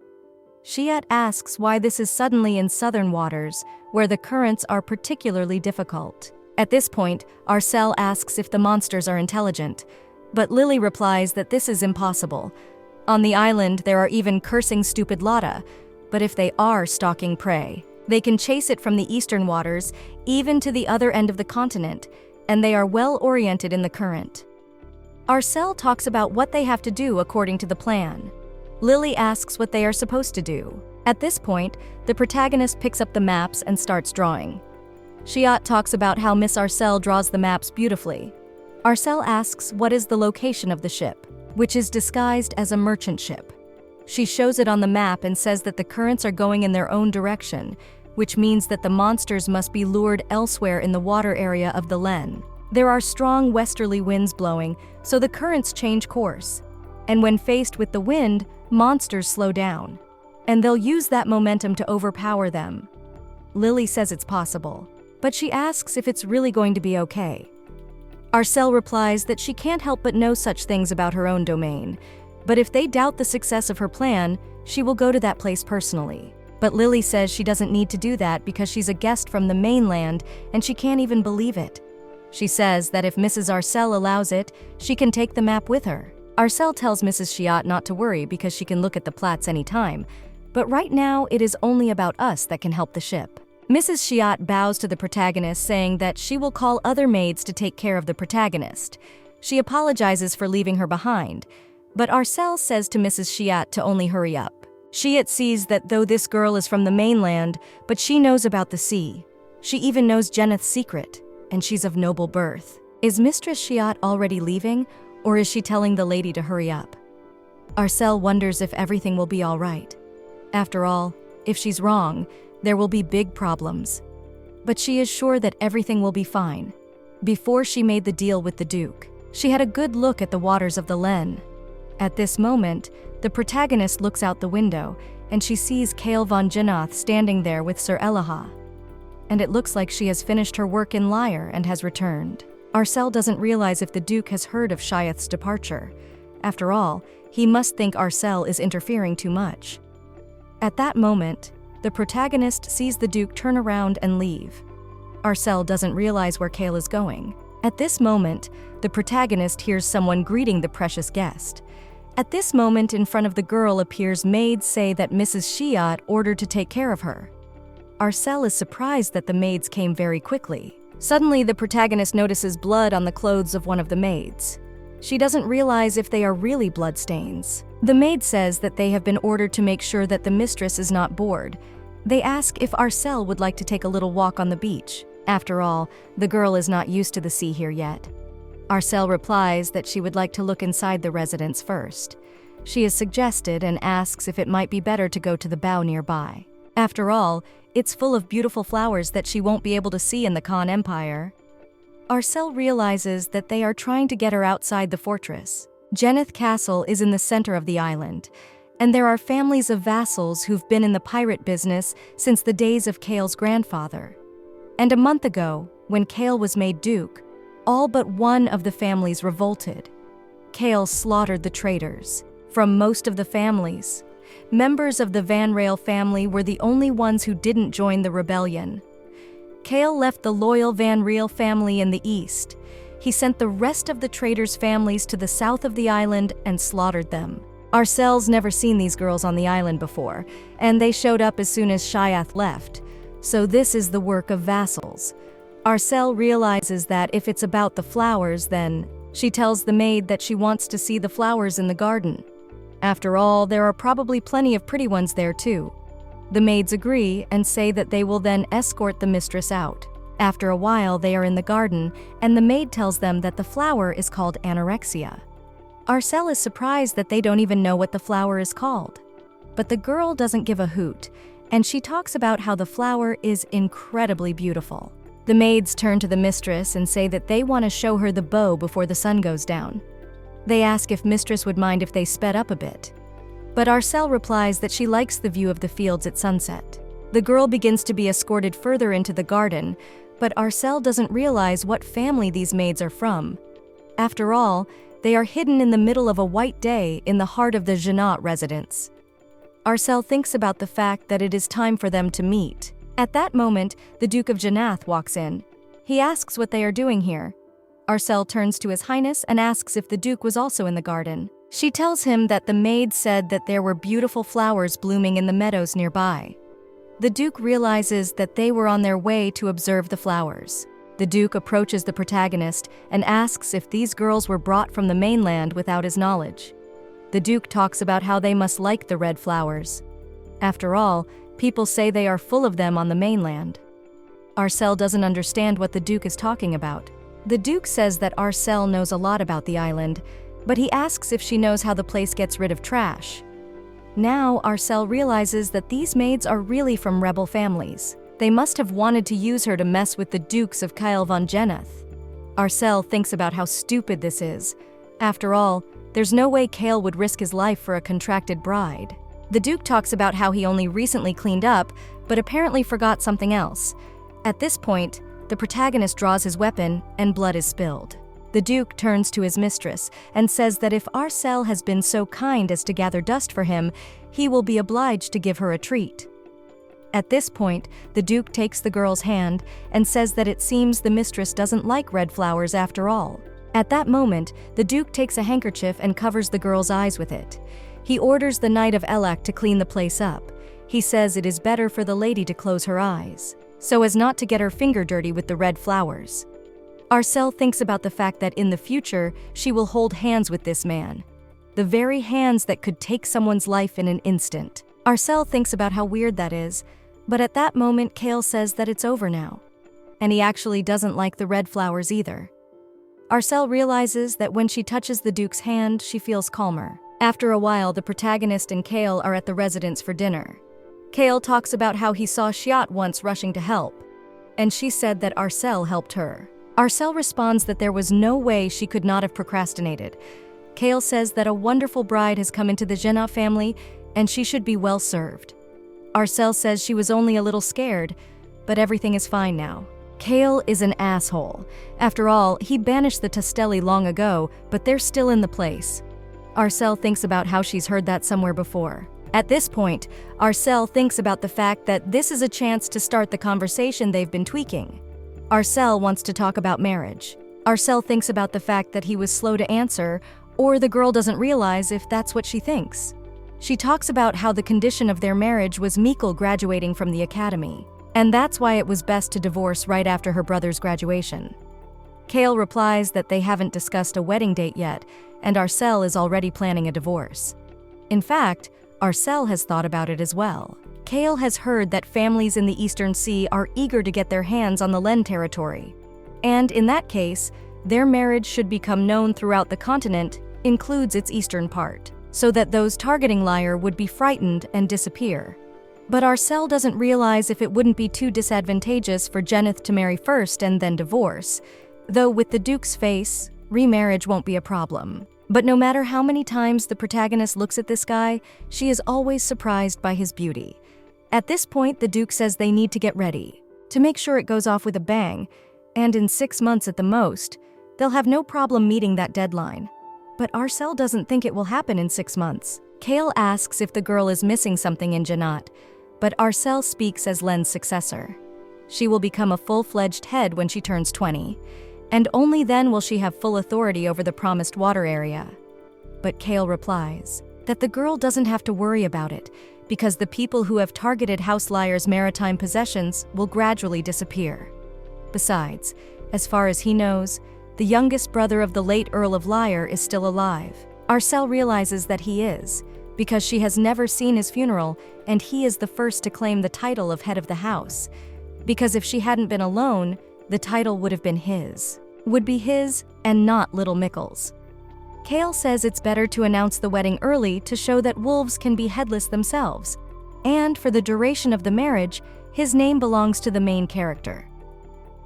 Shiat asks why this is suddenly in southern waters, where the currents are particularly difficult. At this point, Arcel asks if the monsters are intelligent. But Lily replies that this is impossible. On the island, there are even cursing stupid Lotta, but if they are stalking prey, they can chase it from the eastern waters, even to the other end of the continent, and they are well oriented in the current. Arcel talks about what they have to do according to the plan. Lily asks what they are supposed to do. At this point, the protagonist picks up the maps and starts drawing. Chiat talks about how Miss Arcel draws the maps beautifully. Arcel asks what is the location of the ship, which is disguised as a merchant ship. She shows it on the map and says that the currents are going in their own direction, which means that the monsters must be lured elsewhere in the water area of the Len. There are strong westerly winds blowing, so the currents change course. And when faced with the wind, monsters slow down. And they'll use that momentum to overpower them. Lily says it's possible, but she asks if it's really going to be okay. Arcel replies that she can't help but know such things about her own domain, but if they doubt the success of her plan, she will go to that place personally. But Lily says she doesn't need to do that because she's a guest from the mainland and she can't even believe it. She says that if Mrs. Arcel allows it, she can take the map with her. Arcel tells Mrs. Chiat not to worry because she can look at the plats anytime, but right now it is only about us that can help the ship. Mrs. Chiat bows to the protagonist, saying that she will call other maids to take care of the protagonist. She apologizes for leaving her behind, but Arcel says to Mrs. Chiat to only hurry up. Chiat sees that though this girl is from the mainland, but she knows about the sea. She even knows Jeneth's secret, and she's of noble birth. Is Mistress Chiat already leaving, or is she telling the lady to hurry up? Arcel wonders if everything will be all right. After all, if she's wrong, there will be big problems. But she is sure that everything will be fine. Before she made the deal with the Duke, she had a good look at the waters of the Len. At this moment, the protagonist looks out the window, and she sees Kale von Jenoth standing there with Sir Elaha. And it looks like she has finished her work in Lyre and has returned. Arcel doesn't realize if the Duke has heard of Chiath's departure. After all, he must think Arcel is interfering too much. At that moment, the protagonist sees the Duke turn around and leave. Arcel doesn't realize where Kale is going. At this moment, the protagonist hears someone greeting the precious guest. At this moment, in front of the girl appears maids say that Mrs. Chiat ordered to take care of her. Arcel is surprised that the maids came very quickly. Suddenly, the protagonist notices blood on the clothes of one of the maids. She doesn't realize if they are really bloodstains. The maid says that they have been ordered to make sure that the mistress is not bored. They ask if Arcel would like to take a little walk on the beach. After all, the girl is not used to the sea here yet. Arcel replies that she would like to look inside the residence first. She is suggested and asks if it might be better to go to the bow nearby. After all, it's full of beautiful flowers that she won't be able to see in the Khan Empire. Arcel realizes that they are trying to get her outside the fortress. Jeneth Castle is in the center of the island, and there are families of vassals who've been in the pirate business since the days of Kale's grandfather. And a month ago, when Kale was made duke, all but one of the families revolted. Kale slaughtered the traitors. From most of the families, members of the Van Rail family were the only ones who didn't join the rebellion. Kale left the loyal Van Riel family in the east. He sent the rest of the traitors' families to the south of the island and slaughtered them. Arcel's never seen these girls on the island before, and they showed up as soon as Chiath left. So this is the work of vassals. Arcel realizes that if it's about the flowers, then she tells the maid that she wants to see the flowers in the garden. After all, there are probably plenty of pretty ones there too. The maids agree and say that they will then escort the mistress out. After a while, they are in the garden, and the maid tells them that the flower is called anorexia. Arcel is surprised that they don't even know what the flower is called. But the girl doesn't give a hoot, and she talks about how the flower is incredibly beautiful. The maids turn to the mistress and say that they want to show her the bow before the sun goes down. They ask if mistress would mind if they sped up a bit. But Arcel replies that she likes the view of the fields at sunset. The girl begins to be escorted further into the garden, but Arcel doesn't realize what family these maids are from. After all, they are hidden in the middle of a white day in the heart of the Jenoth residence. Arcel thinks about the fact that it is time for them to meet. At that moment, the Duke of Jenoth walks in. He asks what they are doing here. Arcel turns to His Highness and asks if the Duke was also in the garden. She tells him that the maid said that there were beautiful flowers blooming in the meadows nearby. The Duke realizes that they were on their way to observe the flowers. The Duke approaches the protagonist and asks if these girls were brought from the mainland without his knowledge. The Duke talks about how they must like the red flowers. After all, people say they are full of them on the mainland. Arcel doesn't understand what the Duke is talking about. The Duke says that Arcel knows a lot about the island, but he asks if she knows how the place gets rid of trash. Now Arcel realizes that these maids are really from rebel families. They must have wanted to use her to mess with the Dukes of Kyle von Geneth. Arcel thinks about how stupid this is. After all, there's no way Kale would risk his life for a contracted bride. The Duke talks about how he only recently cleaned up, but apparently forgot something else. At this point, the protagonist draws his weapon and blood is spilled. The Duke turns to his mistress and says that if Arcel has been so kind as to gather dust for him, he will be obliged to give her a treat. At this point, the Duke takes the girl's hand and says that it seems the mistress doesn't like red flowers after all. At that moment, the Duke takes a handkerchief and covers the girl's eyes with it. He orders the Knight of Elak to clean the place up. He says it is better for the lady to close her eyes, so as not to get her finger dirty with the red flowers. Arcel thinks about the fact that in the future, she will hold hands with this man. The very hands that could take someone's life in an instant. Arcel thinks about how weird that is, but at that moment Kale says that it's over now. And he actually doesn't like the red flowers either. Arcel realizes that when she touches the Duke's hand, she feels calmer. After a while, the protagonist and Kale are at the residence for dinner. Kale talks about how he saw Shiat once rushing to help, and she said that Arcel helped her. Arcel responds that there was no way she could not have procrastinated. Kale says that a wonderful bride has come into the Genat family, and she should be well served. Arcel says she was only a little scared, but everything is fine now. Kale is an asshole. After all, he banished the Tastelli long ago, but they're still in the place. Arcel thinks about how she's heard that somewhere before. At this point, Arcel thinks about the fact that this is a chance to start the conversation they've been tweaking. Arcel wants to talk about marriage. Arcel thinks about the fact that he was slow to answer, or the girl doesn't realize if that's what she thinks. She talks about how the condition of their marriage was Mikel graduating from the academy, and that's why it was best to divorce right after her brother's graduation. Kale replies that they haven't discussed a wedding date yet, and Arcel is already planning a divorce. In fact, Arcel has thought about it as well. Kale has heard that families in the Eastern Sea are eager to get their hands on the Len territory. And in that case, their marriage should become known throughout the continent, includes its eastern part, so that those targeting Lyre would be frightened and disappear. But Arcel doesn't realize if it wouldn't be too disadvantageous for Geneth to marry first and then divorce, though with the Duke's face, remarriage won't be a problem. But no matter how many times the protagonist looks at this guy, she is always surprised by his beauty. At this point, the Duke says they need to get ready, to make sure it goes off with a bang, and in 6 months at the most, they'll have no problem meeting that deadline. But Arcel doesn't think it will happen in 6 months. Kale asks if the girl is missing something in Genat, but Arcel speaks as Len's successor. She will become a full-fledged head when she turns 20, and only then will she have full authority over the promised water area. But Kale replies that the girl doesn't have to worry about it, because the people who have targeted House Lyre's maritime possessions will gradually disappear. Besides, as far as he knows, the youngest brother of the late Earl of Lyre is still alive. Arcel realizes that he is, because she has never seen his funeral, and he is the first to claim the title of head of the house. Because if she hadn't been alone, the title would have been his. Would be his, and not little Mikel's. Kale says it's better to announce the wedding early to show that wolves can be headless themselves. And for the duration of the marriage, his name belongs to the main character.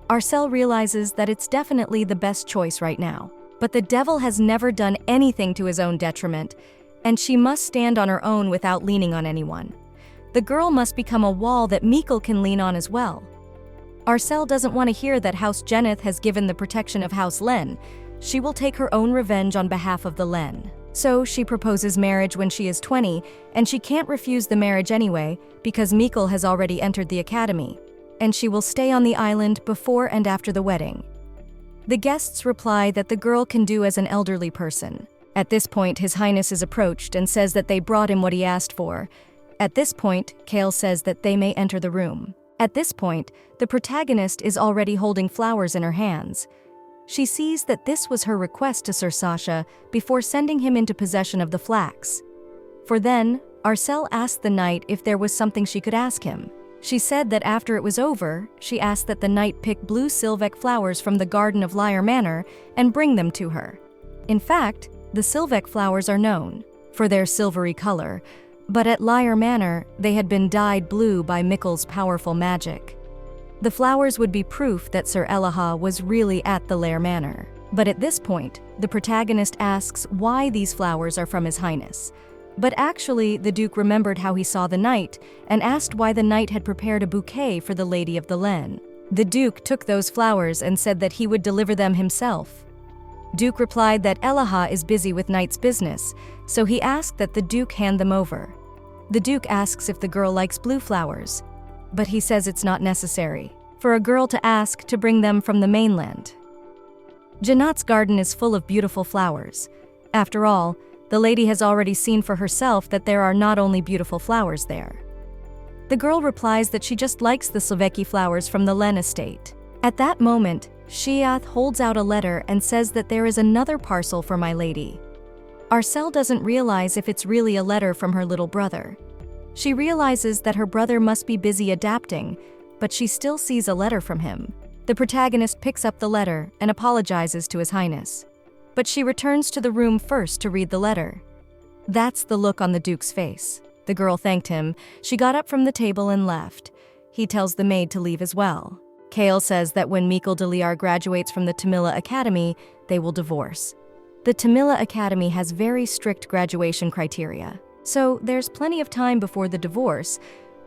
Arcel realizes that it's definitely the best choice right now. But the devil has never done anything to his own detriment, and she must stand on her own without leaning on anyone. The girl must become a wall that Mikel can lean on as well. Arcel doesn't want to hear that House Geneth has given the protection of House Len. She will take her own revenge on behalf of the Len. So she proposes marriage when she is 20, and she can't refuse the marriage anyway because Mikel has already entered the academy, and she will stay on the island before and after the wedding. The guests reply that the girl can do as an elderly person. At this point, His Highness is approached and says that they brought him what he asked for. At this point, Kale says that they may enter the room. At this point, the protagonist is already holding flowers in her hands. She sees that this was her request to Sir Sasha before sending him into possession of the flax. For then, Arcel asked the knight if there was something she could ask him. She said that after it was over, she asked that the knight pick blue Silvek flowers from the garden of Lyre Manor and bring them to her. In fact, the Silvek flowers are known for their silvery color, but at Lyre Manor, they had been dyed blue by Mikel's powerful magic. The flowers would be proof that Sir Elaha was really at the Lyre Manor. But at this point, the protagonist asks why these flowers are from His Highness. But actually, the Duke remembered how he saw the knight and asked why the knight had prepared a bouquet for the Lady of the Len. The Duke took those flowers and said that he would deliver them himself. Duke replied that Elaha is busy with knight's business, so he asked that the Duke hand them over. The Duke asks if the girl likes blue flowers, but he says it's not necessary for a girl to ask to bring them from the mainland. Janat's garden is full of beautiful flowers. After all, the lady has already seen for herself that there are not only beautiful flowers there. The girl replies that she just likes the Silveki flowers from the Len estate. At that moment, Shiath holds out a letter and says that there is another parcel for my lady. Arcel doesn't realize if it's really a letter from her little brother. She realizes that her brother must be busy adapting, but she still sees a letter from him. The protagonist picks up the letter and apologizes to His Highness. But she returns to the room first to read the letter. That's the look on the Duke's face. The girl thanked him. She got up from the table and left. He tells the maid to leave as well. Kale says that when Mikel Deliar graduates from the Tamila Academy, they will divorce. The Tamila Academy has very strict graduation criteria, so there's plenty of time before the divorce,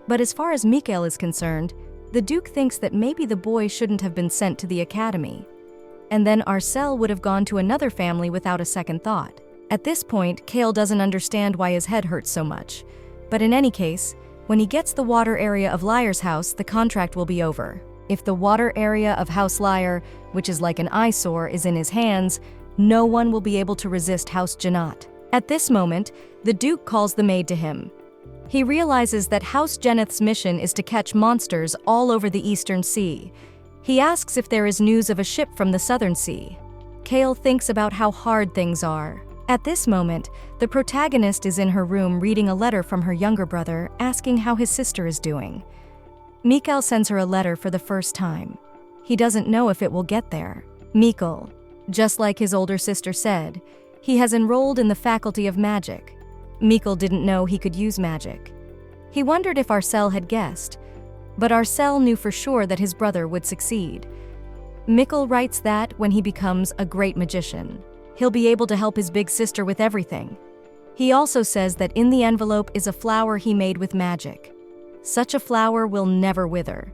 but as far as Mikel is concerned, the Duke thinks that maybe the boy shouldn't have been sent to the academy. And then Arcel would have gone to another family without a second thought. At this point, Kale doesn't understand why his head hurts so much. But in any case, when he gets the water area of Lyre's house, the contract will be over. If the water area of House Lyre, which is like an eyesore, is in his hands, no one will be able to resist House Janat. At this moment, the Duke calls the maid to him. He realizes that House Jeneth's mission is to catch monsters all over the Eastern Sea. He asks if there is news of a ship from the Southern Sea. Kale thinks about how hard things are. At this moment, the protagonist is in her room reading a letter from her younger brother asking how his sister is doing. Mikel sends her a letter for the first time. He doesn't know if it will get there. Mikel, just like his older sister said, he has enrolled in the Faculty of Magic. Mikel didn't know he could use magic. He wondered if Arcel had guessed, but Arcel knew for sure that his brother would succeed. Mikel writes that when he becomes a great magician, he'll be able to help his big sister with everything. He also says that in the envelope is a flower he made with magic. Such a flower will never wither.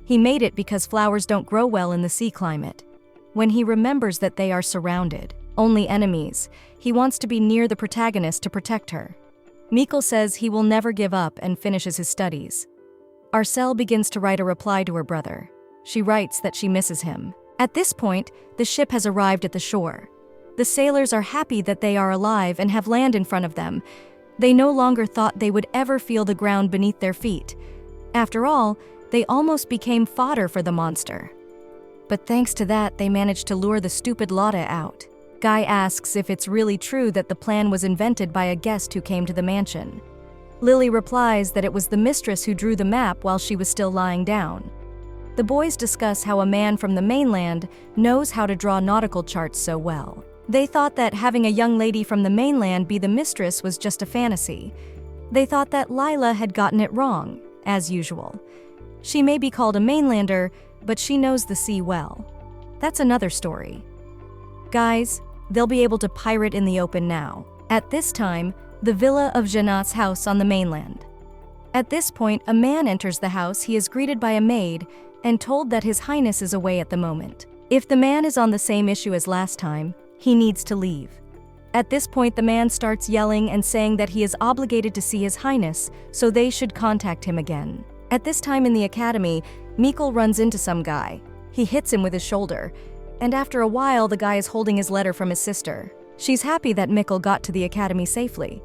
He made it because flowers don't grow well in the sea climate. When he remembers that they are surrounded, only enemies, he wants to be near the protagonist to protect her. Mikel says he will never give up and finishes his studies. Arcel begins to write a reply to her brother. She writes that she misses him. At this point, the ship has arrived at the shore. The sailors are happy that they are alive and have land in front of them. They no longer thought they would ever feel the ground beneath their feet. After all, they almost became fodder for the monster. But thanks to that, they managed to lure the stupid Lotta out. Guy asks if it's really true that the plan was invented by a guest who came to the mansion. Lily replies that it was the mistress who drew the map while she was still lying down. The boys discuss how a man from the mainland knows how to draw nautical charts so well. They thought that having a young lady from the mainland be the mistress was just a fantasy. They thought that Lila had gotten it wrong, as usual. She may be called a mainlander, but she knows the sea well. That's another story. Guys, they'll be able to pirate in the open now. At this time, the villa of Janat's house on the mainland. At this point, a man enters the house. He is greeted by a maid and told that His Highness is away at the moment. If the man is on the same issue as last time, he needs to leave. At this point, the man starts yelling and saying that he is obligated to see His Highness, so they should contact him again. At this time in the academy, Mikel runs into some guy. He hits him with his shoulder. and after a while the guy is holding his letter from his sister. She's happy that Mikel got to the academy safely.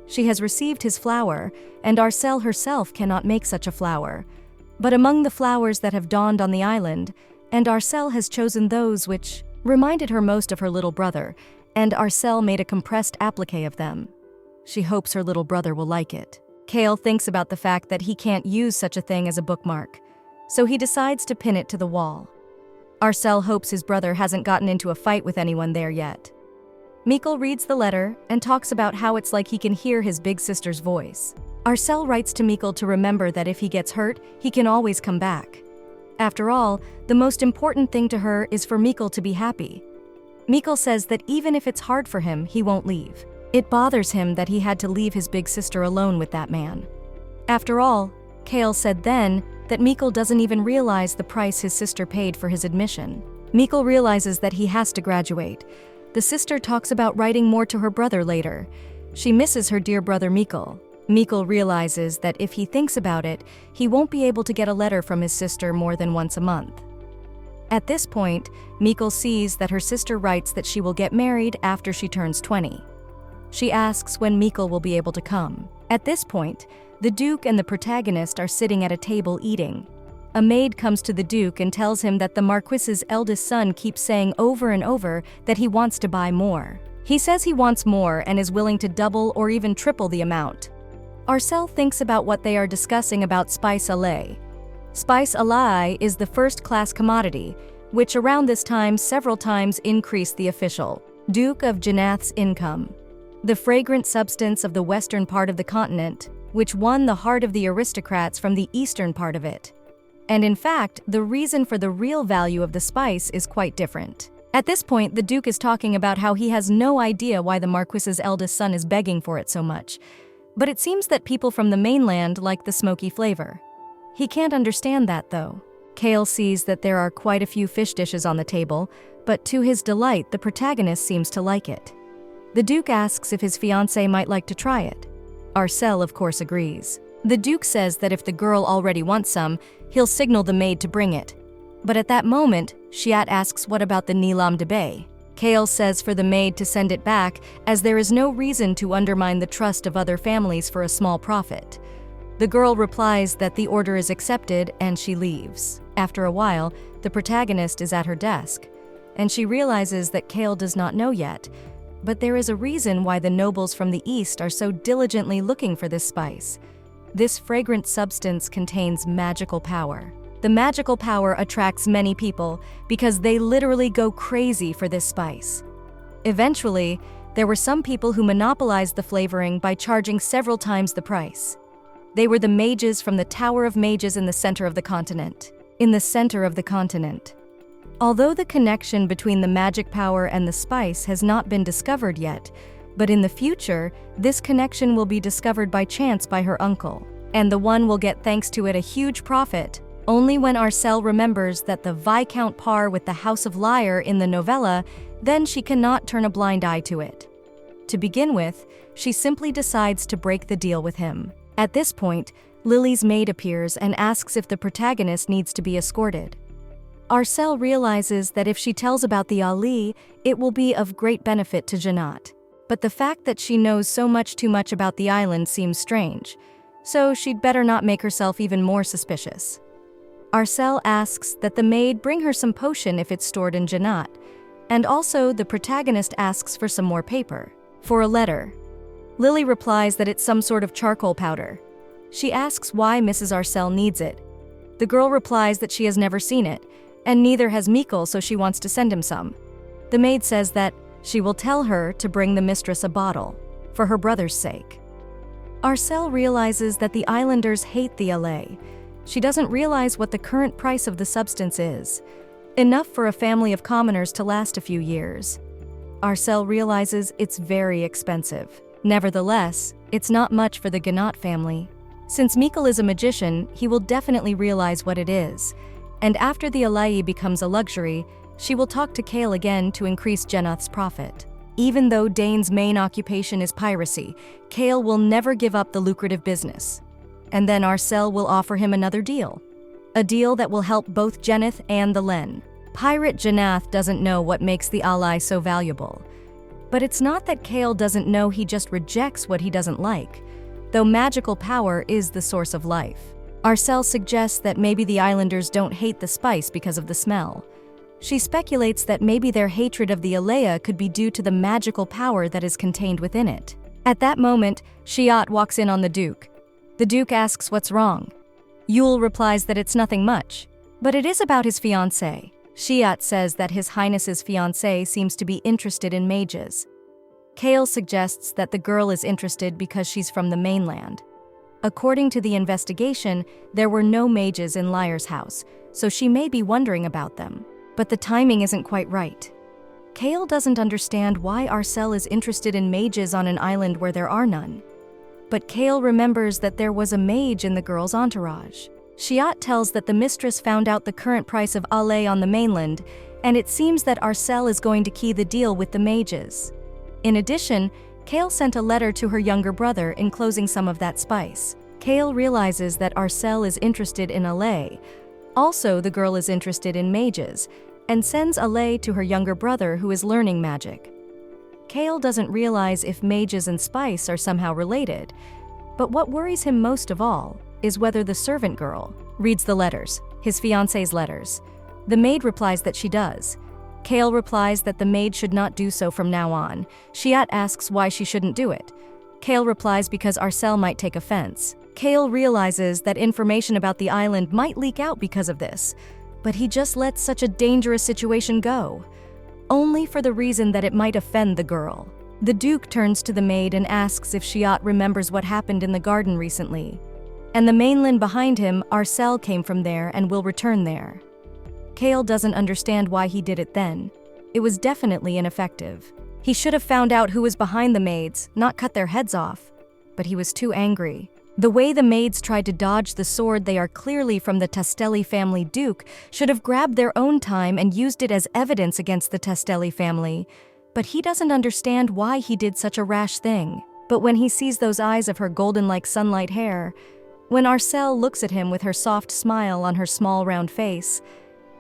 She has received his flower, and Arcel herself cannot make such a flower. But among the flowers that have dawned on the island, and Arcel has chosen those which reminded her most of her little brother, and Arcel made a compressed applique of them. She hopes her little brother will like it. Kale thinks about the fact that he can't use such a thing as a bookmark, so he decides to pin it to the wall. Arcel hopes his brother hasn't gotten into a fight with anyone there yet. Mikel reads the letter and talks about how it's like he can hear his big sister's voice. Arcel writes to Mikel to remember that if he gets hurt, he can always come back. After all, the most important thing to her is for Mikel to be happy. Mikel says that even if it's hard for him, he won't leave. It bothers him that he had to leave his big sister alone with that man. After all, Kale said then that Mikel doesn't even realize the price his sister paid for his admission. Mikel realizes that he has to graduate. The sister talks about writing more to her brother later. She misses her dear brother Mikel. Mikel realizes that if he thinks about it, he won't be able to get a letter from his sister more than once a month. At this point, Mikel sees that her sister writes that she will get married after she turns 20. She asks when Mikel will be able to come. At this point, the Duke and the protagonist are sitting at a table eating. A maid comes to the Duke and tells him that the Marquis's eldest son keeps saying over and over that he wants to buy more. He says he wants more and is willing to double or even triple the amount. Arcel thinks about what they are discussing about spice alay. Spice alay is the first-class commodity, which around this time several times increased the official Duke of Janath's income. The fragrant substance of the western part of the continent, which won the heart of the aristocrats from the eastern part of it. And in fact, the reason for the real value of the spice is quite different. At this point, the Duke is talking about how he has no idea why the Marquis's eldest son is begging for it so much. But it seems that people from the mainland like the smoky flavor. He can't understand that, though. Kale sees that there are quite a few fish dishes on the table, but to his delight, the protagonist seems to like it. The Duke asks if his fiancée might like to try it. Arcel, of course, agrees. The Duke says that if the girl already wants some, he'll signal the maid to bring it. But at that moment, Shiat asks what about the Nilam de Bay. Kale says for the maid to send it back, as there is no reason to undermine the trust of other families for a small profit. The girl replies that the order is accepted and she leaves. After a while, the protagonist is at her desk, and she realizes that Kale does not know yet, but there is a reason why the nobles from the east are so diligently looking for this spice. This fragrant substance contains magical power. The magical power attracts many people because they literally go crazy for this spice. Eventually, there were some people who monopolized the flavoring by charging several times the price. They were the mages from the Tower of Mages in the center of the continent. In the center of the continent. Although the connection between the magic power and the spice has not been discovered yet, but in the future, this connection will be discovered by chance by her uncle, and the one will get thanks to it a huge profit. Only when Arcel remembers that the Viscount par with the House of Lyre in the novella, then she cannot turn a blind eye to it. To begin with, she simply decides to break the deal with him. At this point, Lily's maid appears and asks if the protagonist needs to be escorted. Arcel realizes that if she tells about the Ali, it will be of great benefit to Janat. But the fact that she knows so much too much about the island seems strange, so she'd better not make herself even more suspicious. Arcel asks that the maid bring her some potion if it's stored in Janat, and also the protagonist asks for some more paper. For a letter. Lily replies that it's some sort of charcoal powder. She asks why Mrs. Arcel needs it. The girl replies that she has never seen it, and neither has Mikel, so she wants to send him some. The maid says that she will tell her to bring the mistress a bottle, for her brother's sake. Arcel realizes that the islanders hate the LA. She doesn't realize what the current price of the substance is. Enough for a family of commoners to last a few years. Arcel realizes it's very expensive. Nevertheless, it's not much for the Ganat family. Since Mikel is a magician, he will definitely realize what it is. And after the Alai becomes a luxury, she will talk to Kale again to increase Janath's profit. Even though Dane's main occupation is piracy, Kale will never give up the lucrative business. And then Arcel will offer him another deal. A deal that will help both Janath and the Len. Pirate Janath doesn't know what makes the ally so valuable. But it's not that Kale doesn't know, he just rejects what he doesn't like, though magical power is the source of life. Arcel suggests that maybe the islanders don't hate the spice because of the smell. She speculates that maybe their hatred of the Alea could be due to the magical power that is contained within it. At that moment, Shiat walks in on the Duke. The Duke asks what's wrong. Yule replies that it's nothing much, but it is about his fiancée. Shiat says that His Highness's fiancée seems to be interested in mages. Kale suggests that the girl is interested because she's from the mainland. According to the investigation, there were no mages in Lyre's house, so she may be wondering about them. But the timing isn't quite right. Kale doesn't understand why Arcel is interested in mages on an island where there are none. But Kale remembers that there was a mage in the girl's entourage. Shiat tells that the mistress found out the current price of Ale on the mainland, and it seems that Arcel is going to key the deal with the mages. In addition, Kale sent a letter to her younger brother enclosing some of that spice. Kale realizes that Arcel is interested in Ale. Also, the girl is interested in mages, and sends Ale to her younger brother who is learning magic. Kale doesn't realize if mages and spice are somehow related, but what worries him most of all is whether the servant girl reads the letters, his fiancé's letters. The maid replies that she does. Kale replies that the maid should not do so from now on. Shiat asks why she shouldn't do it. Kale replies because Arcel might take offense. Kale realizes that information about the island might leak out because of this, but he just lets such a dangerous situation go, only for the reason that it might offend the girl. The Duke turns to the maid and asks if Shiat remembers what happened in the garden recently. And the mainland behind him, Arcel came from there and will return there. Kale doesn't understand why he did it then. It was definitely ineffective. He should have found out who was behind the maids, not cut their heads off. But he was too angry. The way the maids tried to dodge the sword they are clearly from the Tastelli family. Duke should have grabbed their own time and used it as evidence against the Tastelli family. But he doesn't understand why he did such a rash thing. But when he sees those eyes of her golden like sunlight hair, when Arcel looks at him with her soft smile on her small round face,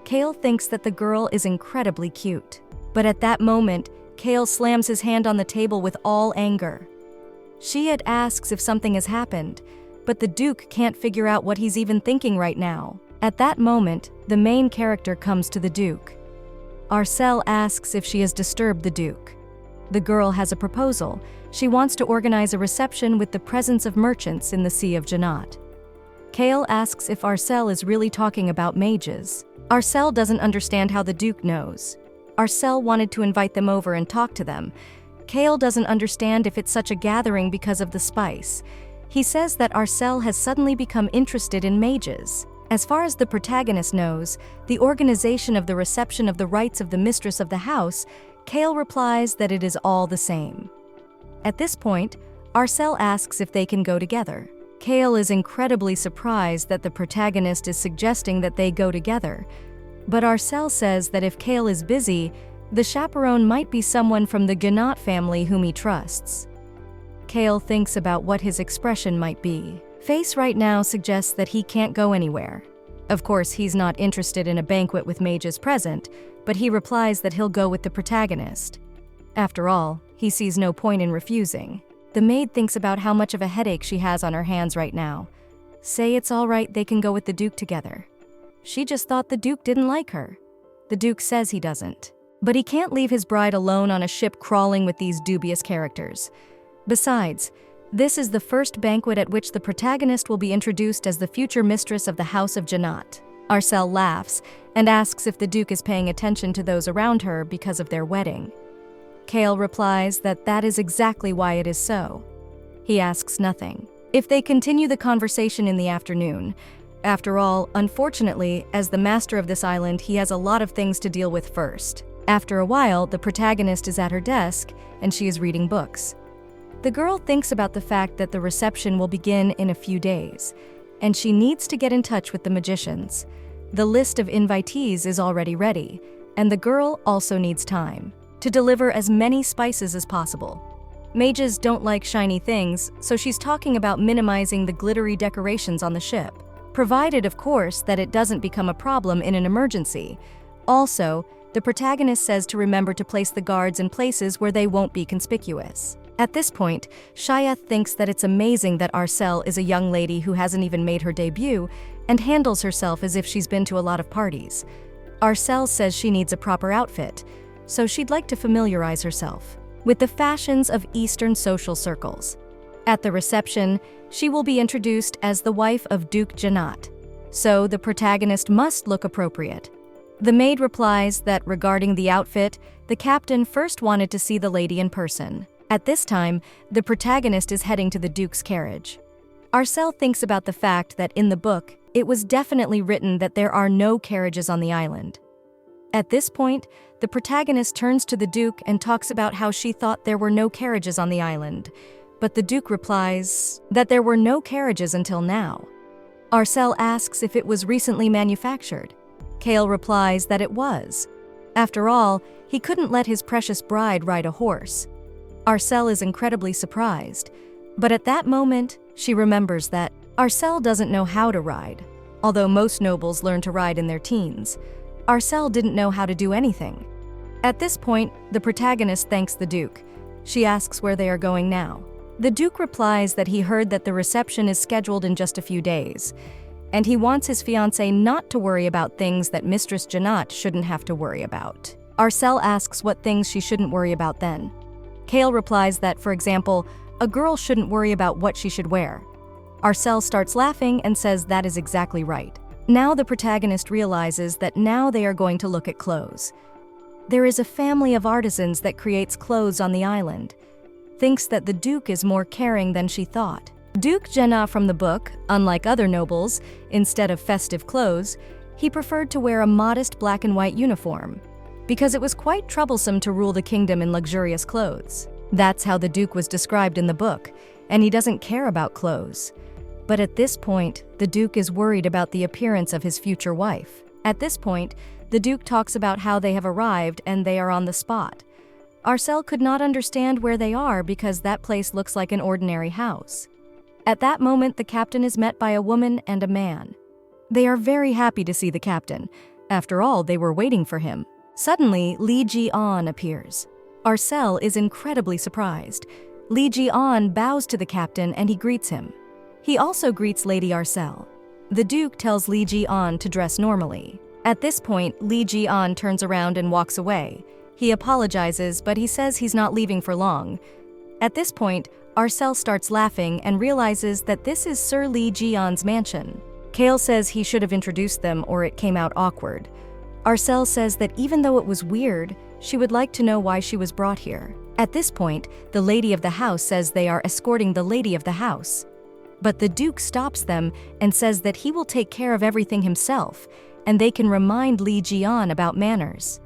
Kale thinks that the girl is incredibly cute. But at that moment, Kale slams his hand on the table with all anger. Shiat asks if something has happened, but the Duke can't figure out what he's even thinking right now. At that moment, the main character comes to the Duke. Arcel asks if she has disturbed the Duke. The girl has a proposal. She wants to organize a reception with the presence of merchants in the Sea of Jannat. Kale asks if Arcel is really talking about mages. Arcel doesn't understand how the Duke knows. Arcel wanted to invite them over and talk to them. Kale doesn't understand if it's such a gathering because of the spice. He says that Arcel has suddenly become interested in mages. As far as the protagonist knows, the organization of the reception of the rights of the mistress of the house, Kale replies that it is all the same. At this point, Arcel asks if they can go together. Kale is incredibly surprised that the protagonist is suggesting that they go together, but Arcel says that if Kale is busy, the chaperone might be someone from the Jannat family whom he trusts. Kale thinks about what his expression might be. Face right now suggests that he can't go anywhere. Of course, he's not interested in a banquet with mages present, but he replies that he'll go with the protagonist. After all, he sees no point in refusing. The maid thinks about how much of a headache she has on her hands right now. Say it's all right, they can go with the Duke together. She just thought the Duke didn't like her. The Duke says he doesn't. But he can't leave his bride alone on a ship crawling with these dubious characters. Besides, this is the first banquet at which the protagonist will be introduced as the future mistress of the House of Jannat. Arcel laughs and asks if the Duke is paying attention to those around her because of their wedding. Kale replies that that is exactly why it is so. He asks nothing. If they continue the conversation in the afternoon. After all, unfortunately, as the master of this island, he has a lot of things to deal with first. After a while, the protagonist is at her desk and she is reading books. The girl thinks about the fact that the reception will begin in a few days, and she needs to get in touch with the magicians. The list of invitees is already ready, and the girl also needs time to deliver as many spices as possible. Mages don't like shiny things, so she's talking about minimizing the glittery decorations on the ship, provided, of course, that it doesn't become a problem in an emergency. Also, the protagonist says to remember to place the guards in places where they won't be conspicuous. At this point, Shia thinks that it's amazing that Arcel is a young lady who hasn't even made her debut and handles herself as if she's been to a lot of parties. Arcel says she needs a proper outfit, so she'd like to familiarize herself with the fashions of Eastern social circles. At the reception, she will be introduced as the wife of Duke Janat, so the protagonist must look appropriate. The maid replies that regarding the outfit, the captain first wanted to see the lady in person. At this time, the protagonist is heading to the Duke's carriage. Arcel thinks about the fact that in the book, it was definitely written that there are no carriages on the island. At this point, the protagonist turns to the Duke and talks about how she thought there were no carriages on the island, but the Duke replies that there were no carriages until now. Arcel asks if it was recently manufactured. Kale replies that it was. After all, he couldn't let his precious bride ride a horse. Arcel is incredibly surprised, but at that moment, she remembers that Arcel doesn't know how to ride. Although most nobles learn to ride in their teens, Arcel didn't know how to do anything. At this point, the protagonist thanks the Duke. She asks where they are going now. The Duke replies that he heard that the reception is scheduled in just a few days, and he wants his fiancée not to worry about things that Mistress Janat shouldn't have to worry about. Arcel asks what things she shouldn't worry about then. Kale replies that, for example, a girl shouldn't worry about what she should wear. Arcel starts laughing and says that is exactly right. Now the protagonist realizes that now they are going to look at clothes. There is a family of artisans that creates clothes on the island. Thinks that the Duke is more caring than she thought. Duke Jenna from the book, unlike other nobles, instead of festive clothes, he preferred to wear a modest black and white uniform, because it was quite troublesome to rule the kingdom in luxurious clothes. That's how the Duke was described in the book, and he doesn't care about clothes. But at this point, the Duke is worried about the appearance of his future wife. At this point, the Duke talks about how they have arrived and they are on the spot. Arcel could not understand where they are because that place looks like an ordinary house. At that moment, the captain is met by a woman and a man. They are very happy to see the captain. After all, they were waiting for him. Suddenly, Li Ji-an appears. Arcel is incredibly surprised. Li Ji-an bows to the captain and he greets him. He also greets Lady Arcel. The Duke tells Li Ji-an to dress normally. At this point, Li Ji-an turns around and walks away. He apologizes, but he says he's not leaving for long. At this point, Arcel starts laughing and realizes that this is Sir Li Ji-an's mansion. Kale says he should have introduced them or it came out awkward. Arcel says that even though it was weird, she would like to know why she was brought here. At this point, the lady of the house says they are escorting the lady of the house. But the Duke stops them and says that he will take care of everything himself, and they can remind Li Ji-an about manners.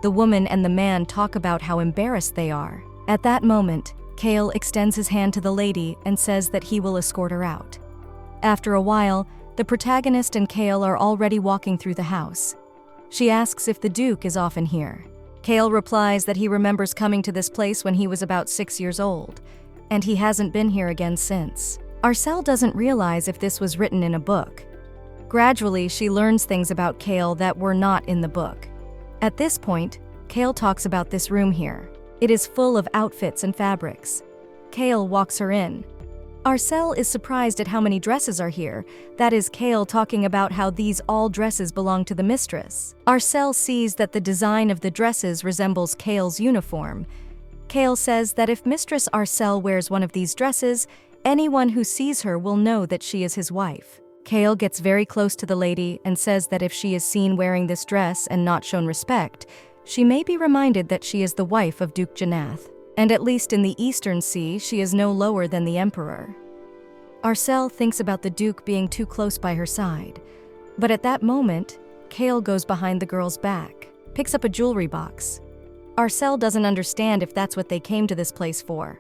The woman and the man talk about how embarrassed they are. At that moment, Kale extends his hand to the lady and says that he will escort her out. After a while, the protagonist and Kale are already walking through the house. She asks if the Duke is often here. Kale replies that he remembers coming to this place when he was about 6 years old, and he hasn't been here again since. Arcel doesn't realize if this was written in a book. Gradually, she learns things about Kale that were not in the book. At this point, Kale talks about this room here. It is full of outfits and fabrics. Kale walks her in. Arcel is surprised at how many dresses are here. That is Kale talking about how these all dresses belong to the mistress. Arcel sees that the design of the dresses resembles Kale's uniform. Kale says that if Mistress Arcel wears one of these dresses, anyone who sees her will know that she is his wife. Kale gets very close to the lady and says that if she is seen wearing this dress and not shown respect, she may be reminded that she is the wife of Duke Janath, and at least in the Eastern Sea, she is no lower than the Emperor. Arcel thinks about the Duke being too close by her side, but at that moment, Kale goes behind the girl's back, picks up a jewelry box. Arcel doesn't understand if that's what they came to this place for.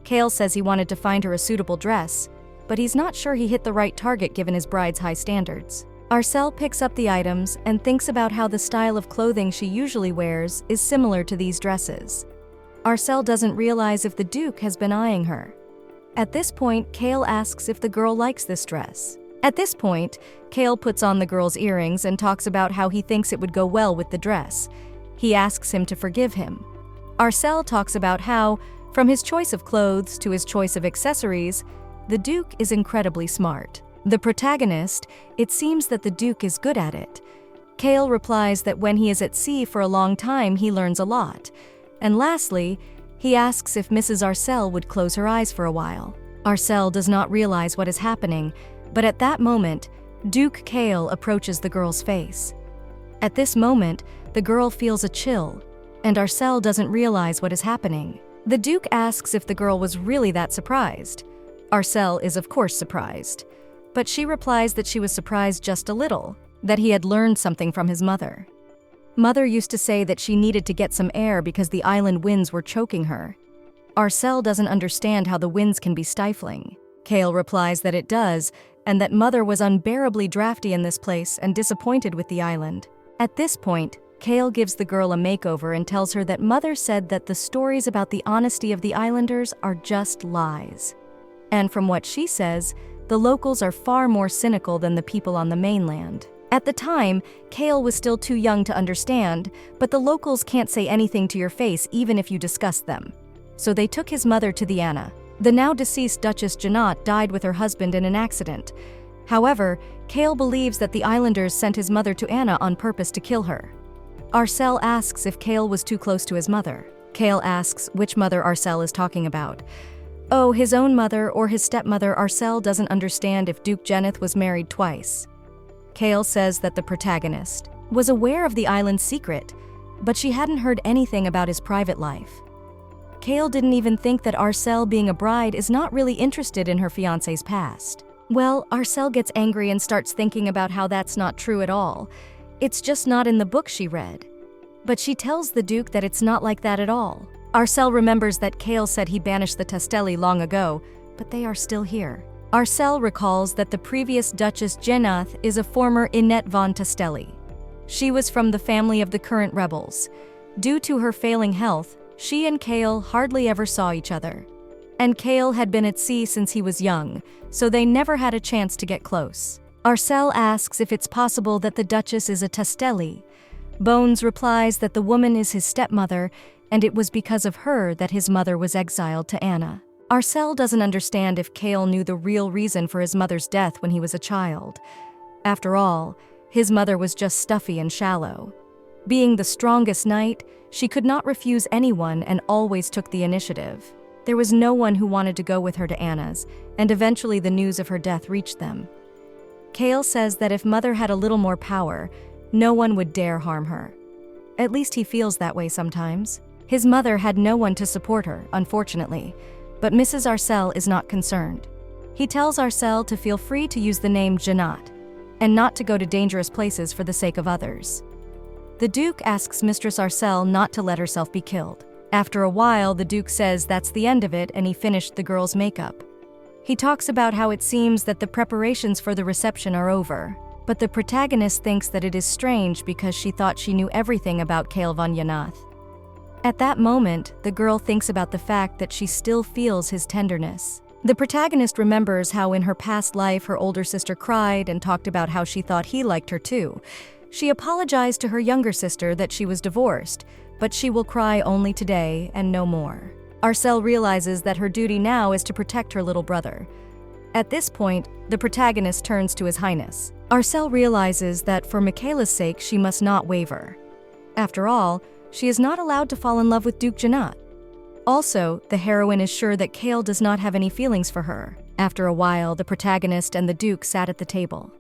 Kale says he wanted to find her a suitable dress, but he's not sure he hit the right target given his bride's high standards. Arcel picks up the items and thinks about how the style of clothing she usually wears is similar to these dresses. Arcel doesn't realize if the Duke has been eyeing her. At this point, Kale asks if the girl likes this dress. At this point, Kale puts on the girl's earrings and talks about how he thinks it would go well with the dress. He asks him to forgive him. Arcel talks about how, from his choice of clothes to his choice of accessories, the Duke is incredibly smart. The protagonist, it seems that the Duke is good at it. Kale replies that when he is at sea for a long time, he learns a lot. And lastly, he asks if Mrs. Arcel would close her eyes for a while. Arcel does not realize what is happening, but at that moment, Duke Kale approaches the girl's face. At this moment, the girl feels a chill, and Arcel doesn't realize what is happening. The Duke asks if the girl was really that surprised. Arcel is of course surprised, but she replies that she was surprised just a little, that he had learned something from his mother. Mother used to say that she needed to get some air because the island winds were choking her. Arcel doesn't understand how the winds can be stifling. Kale replies that it does, and that Mother was unbearably drafty in this place and disappointed with the island. At this point, Kale gives the girl a makeover and tells her that Mother said that the stories about the honesty of the islanders are just lies. And from what she says, the locals are far more cynical than the people on the mainland. At the time, Kale was still too young to understand, but the locals can't say anything to your face even if you discuss them. So they took his mother to the Anna. The now-deceased Duchess Janat died with her husband in an accident. However, Kale believes that the islanders sent his mother to Anna on purpose to kill her. Arcel asks if Kale was too close to his mother. Kale asks which mother Arcel is talking about. Oh, his own mother or his stepmother. Arcel doesn't understand if Duke Geneth was married twice. Kale says that the protagonist was aware of the island's secret, but she hadn't heard anything about his private life. Kale didn't even think that Arcel, being a bride, is not really interested in her fiancé's past. Well, Arcel gets angry and starts thinking about how that's not true at all. It's just not in the book she read. But she tells the Duke that it's not like that at all. Arcel remembers that Kale said he banished the Tastelli long ago, but they are still here. Arcel recalls that the previous Duchess Geneth is a former Inette von Tastelli. She was from the family of the current rebels. Due to her failing health, she and Kale hardly ever saw each other. And Kale had been at sea since he was young, so they never had a chance to get close. Arcel asks if it's possible that the Duchess is a Tastelli. Bones replies that the woman is his stepmother, and it was because of her that his mother was exiled to Anna. Arcel doesn't understand if Kale knew the real reason for his mother's death when he was a child. After all, his mother was just stuffy and shallow. Being the strongest knight, she could not refuse anyone and always took the initiative. There was no one who wanted to go with her to Anna's, and eventually the news of her death reached them. Kale says that if Mother had a little more power, no one would dare harm her. At least he feels that way sometimes. His mother had no one to support her, unfortunately, but Mrs. Arcel is not concerned. He tells Arcel to feel free to use the name Janat, and not to go to dangerous places for the sake of others. The Duke asks Mistress Arcel not to let herself be killed. After a while, the Duke says that's the end of it and he finished the girl's makeup. He talks about how it seems that the preparations for the reception are over, but the protagonist thinks that it is strange because she thought she knew everything about Kale von Yanath. At that moment, the girl thinks about the fact that she still feels his tenderness. The protagonist remembers how in her past life her older sister cried and talked about how she thought he liked her too. She apologized to her younger sister that she was divorced, but she will cry only today and no more. Arcel realizes that her duty now is to protect her little brother. At this point, the protagonist turns to His Highness. Arcel realizes that for Michaela's sake she must not waver. After all, she is not allowed to fall in love with Duke Janat. Also, the heroine is sure that Kale does not have any feelings for her. After a while, the protagonist and the Duke sat at the table.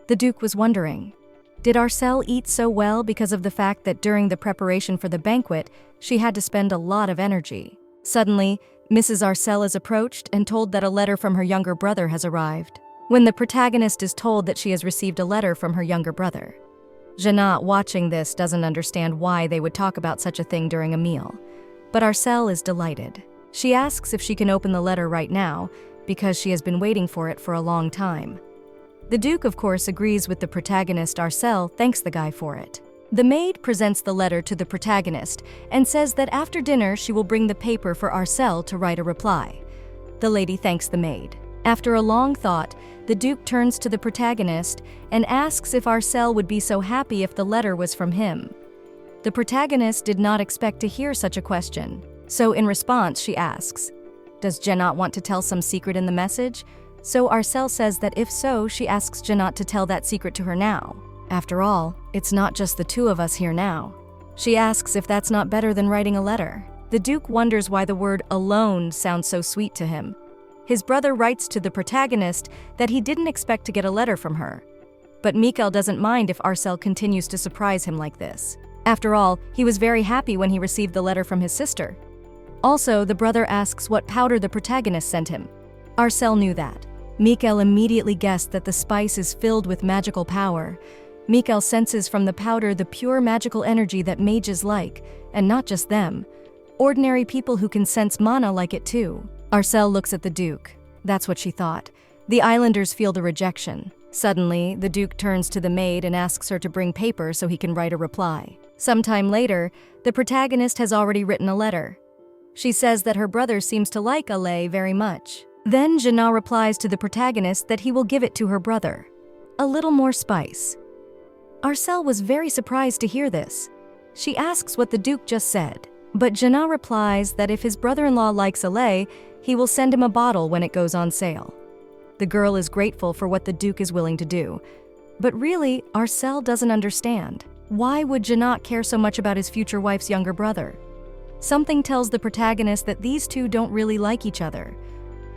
The Duke was wondering, did Arcel eat so well because of the fact that during the preparation for the banquet, she had to spend a lot of energy? Suddenly, Mrs. Arcel is approached and told that a letter from her younger brother has arrived. When the protagonist is told that she has received a letter from her younger brother, Janat, watching this, doesn't understand why they would talk about such a thing during a meal. But Arcel is delighted. She asks if she can open the letter right now, because she has been waiting for it for a long time. The Duke, of course, agrees with the protagonist. Arcel thanks the guy for it. The maid presents the letter to the protagonist and says that after dinner she will bring the paper for Arcel to write a reply. The lady thanks the maid. After a long thought, the Duke turns to the protagonist and asks if Arcel would be so happy if the letter was from him. The protagonist did not expect to hear such a question, so in response she asks, "Does Janat want to tell some secret in the message?" So Arcel says that if so, she asks Janat to tell that secret to her now. After all, it's not just the two of us here now. She asks if that's not better than writing a letter. The Duke wonders why the word alone sounds so sweet to him. His brother writes to the protagonist that he didn't expect to get a letter from her. But Mikel doesn't mind if Arcel continues to surprise him like this. After all, he was very happy when he received the letter from his sister. Also, the brother asks what powder the protagonist sent him. Arcel knew that. Mikel immediately guessed that the spice is filled with magical power. Mikel senses from the powder the pure magical energy that mages like, and not just them. Ordinary people who can sense mana like it too. Arcel looks at the Duke. That's what she thought. The islanders feel the rejection. Suddenly, the Duke turns to the maid and asks her to bring paper so he can write a reply. Sometime later, the protagonist has already written a letter. She says that her brother seems to like Ale very much. Then Janat replies to the protagonist that he will give it to her brother. A little more spice. Arcel was very surprised to hear this. She asks what the Duke just said, but Janat replies that if his brother-in-law likes Ale, he will send him a bottle when it goes on sale. The girl is grateful for what the Duke is willing to do. But really, Arcel doesn't understand. Why would Janat care so much about his future wife's younger brother? Something tells the protagonist that these two don't really like each other.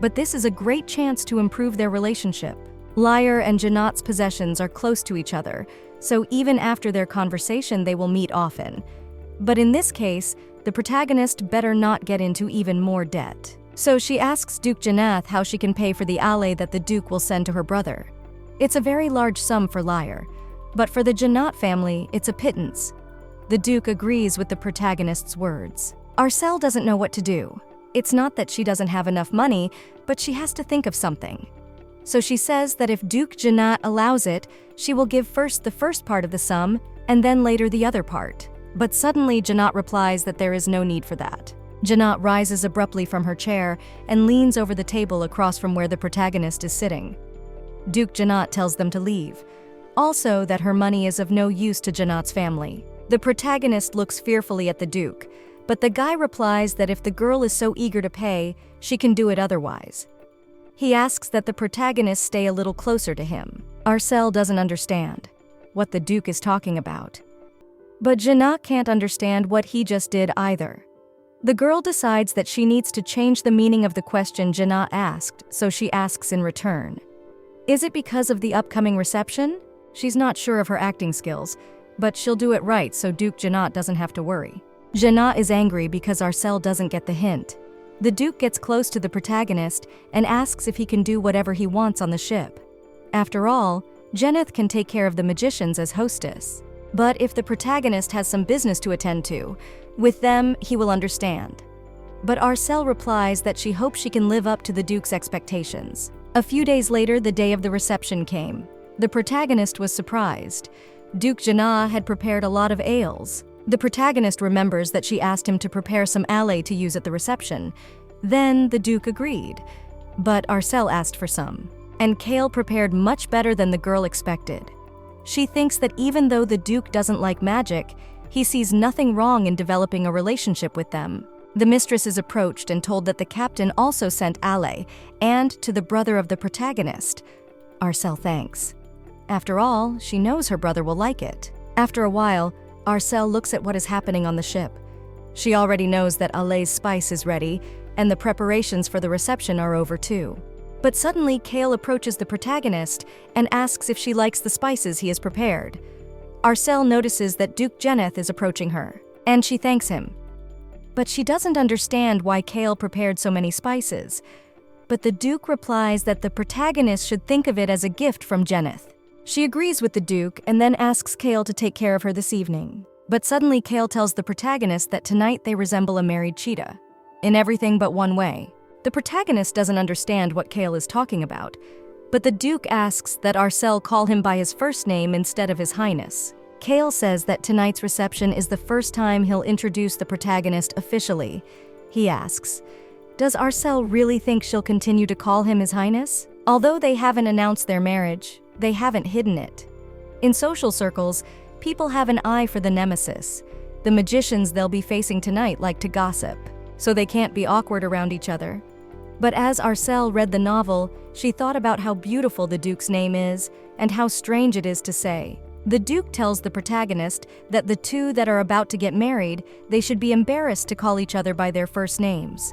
But this is a great chance to improve their relationship. Lyre and Janat's possessions are close to each other, so even after their conversation they will meet often. But in this case, the protagonist better not get into even more debt. So she asks Duke Janat how she can pay for the ale that the Duke will send to her brother. It's a very large sum for Lyre, but for the Janat family, it's a pittance. The Duke agrees with the protagonist's words. Arcel doesn't know what to do. It's not that she doesn't have enough money, but she has to think of something. So she says that if Duke Janat allows it, she will give first the first part of the sum, and then later the other part. But suddenly Janat replies that there is no need for that. Janat rises abruptly from her chair and leans over the table across from where the protagonist is sitting. Duke Janat tells them to leave. Also that her money is of no use to Janat's family. The protagonist looks fearfully at the Duke, but the guy replies that if the girl is so eager to pay, she can do it otherwise. He asks that the protagonist stay a little closer to him. Arcel doesn't understand what the Duke is talking about. But Janat can't understand what he just did either. The girl decides that she needs to change the meaning of the question Janat asked, so she asks in return. Is it because of the upcoming reception? She's not sure of her acting skills, but she'll do it right so Duke Janat doesn't have to worry. Janat is angry because Arcel doesn't get the hint. The Duke gets close to the protagonist and asks if he can do whatever he wants on the ship. After all, Janeth can take care of the magicians as hostess. But if the protagonist has some business to attend to, with them, he will understand. But Arcel replies that she hopes she can live up to the Duke's expectations. A few days later, the day of the reception came. The protagonist was surprised. Duke Janat had prepared a lot of ales. The protagonist remembers that she asked him to prepare some ale to use at the reception. Then the Duke agreed, but Arcel asked for some. And Kale prepared much better than the girl expected. She thinks that even though the Duke doesn't like magic, he sees nothing wrong in developing a relationship with them. The mistress is approached and told that the captain also sent ale, and to the brother of the protagonist. Arcel thanks. After all, she knows her brother will like it. After a while, Arcel looks at what is happening on the ship. She already knows that Ale's spice is ready, and the preparations for the reception are over too. But suddenly, Kale approaches the protagonist and asks if she likes the spices he has prepared. Arcel notices that Duke Janeth is approaching her, and she thanks him. But she doesn't understand why Kale prepared so many spices. But the Duke replies that the protagonist should think of it as a gift from Janeth. She agrees with the Duke and then asks Kale to take care of her this evening. But suddenly Kale tells the protagonist that tonight they resemble a married cheetah. In everything but one way. The protagonist doesn't understand what Kale is talking about, but the Duke asks that Arcel call him by his first name instead of His Highness. Kale says that tonight's reception is the first time he'll introduce the protagonist officially. He asks, Does Arcel really think she'll continue to call him His Highness? Although they haven't announced their marriage, they haven't hidden it. In social circles, people have an eye for the nemesis. The magicians they'll be facing tonight like to gossip, so they can't be awkward around each other. But as Arcel read the novel, she thought about how beautiful the Duke's name is and how strange it is to say. The Duke tells the protagonist that the two that are about to get married, they should be embarrassed to call each other by their first names.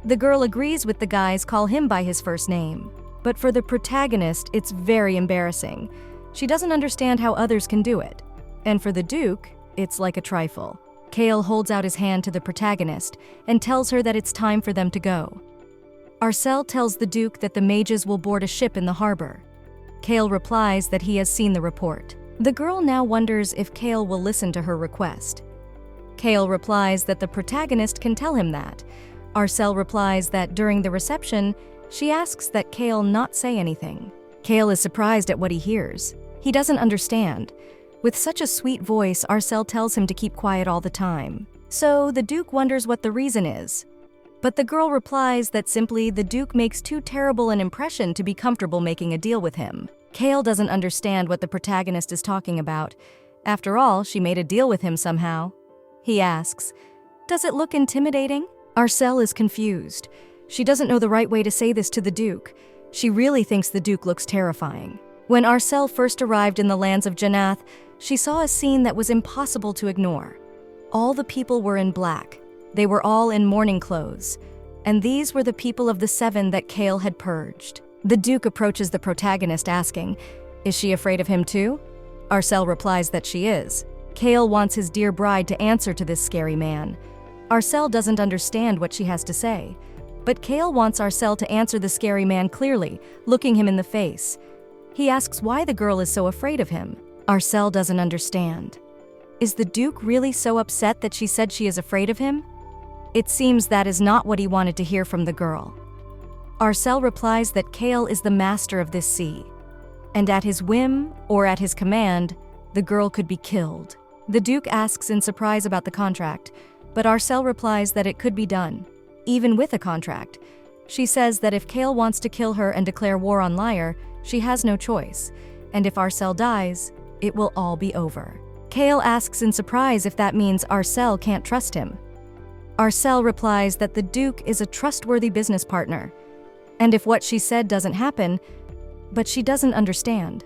The girl agrees with the guys call him by his first name. But for the protagonist, it's very embarrassing. She doesn't understand how others can do it. And for the Duke, it's like a trifle. Kale holds out his hand to the protagonist and tells her that it's time for them to go. Arcel tells the Duke that the mages will board a ship in the harbor. Kale replies that he has seen the report. The girl now wonders if Kale will listen to her request. Kale replies that the protagonist can tell him that. Arcel replies that during the reception, she asks that Kale not say anything. Kale is surprised at what he hears. He doesn't understand. With such a sweet voice, Arcel tells him to keep quiet all the time. So the Duke wonders what the reason is. But the girl replies that simply the Duke makes too terrible an impression to be comfortable making a deal with him. Kale doesn't understand what the protagonist is talking about. After all, she made a deal with him somehow. He asks, "Does it look intimidating?" Arcel is confused. She doesn't know the right way to say this to the Duke. She really thinks the Duke looks terrifying. When Arcel first arrived in the lands of Janath, she saw a scene that was impossible to ignore. All the people were in black. They were all in mourning clothes. And these were the people of the 7 that Kale had purged. The Duke approaches the protagonist asking, "Is she afraid of him too?" Arcel replies that she is. Kale wants his dear bride to answer to this scary man. Arcel doesn't understand what she has to say. But Kale wants Arcel to answer the scary man clearly, looking him in the face. He asks why the girl is so afraid of him. Arcel doesn't understand. Is the Duke really so upset that she said she is afraid of him? It seems that is not what he wanted to hear from the girl. Arcel replies that Kale is the master of this sea, and at his whim, or at his command, the girl could be killed. The Duke asks in surprise about the contract, but Arcel replies that it could be done, even with a contract. She says that if Kale wants to kill her and declare war on Lyre, she has no choice, and if Arcel dies, it will all be over. Kale asks in surprise if that means Arcel can't trust him. Arcel replies that the Duke is a trustworthy business partner, and if what she said doesn't happen, but she doesn't understand.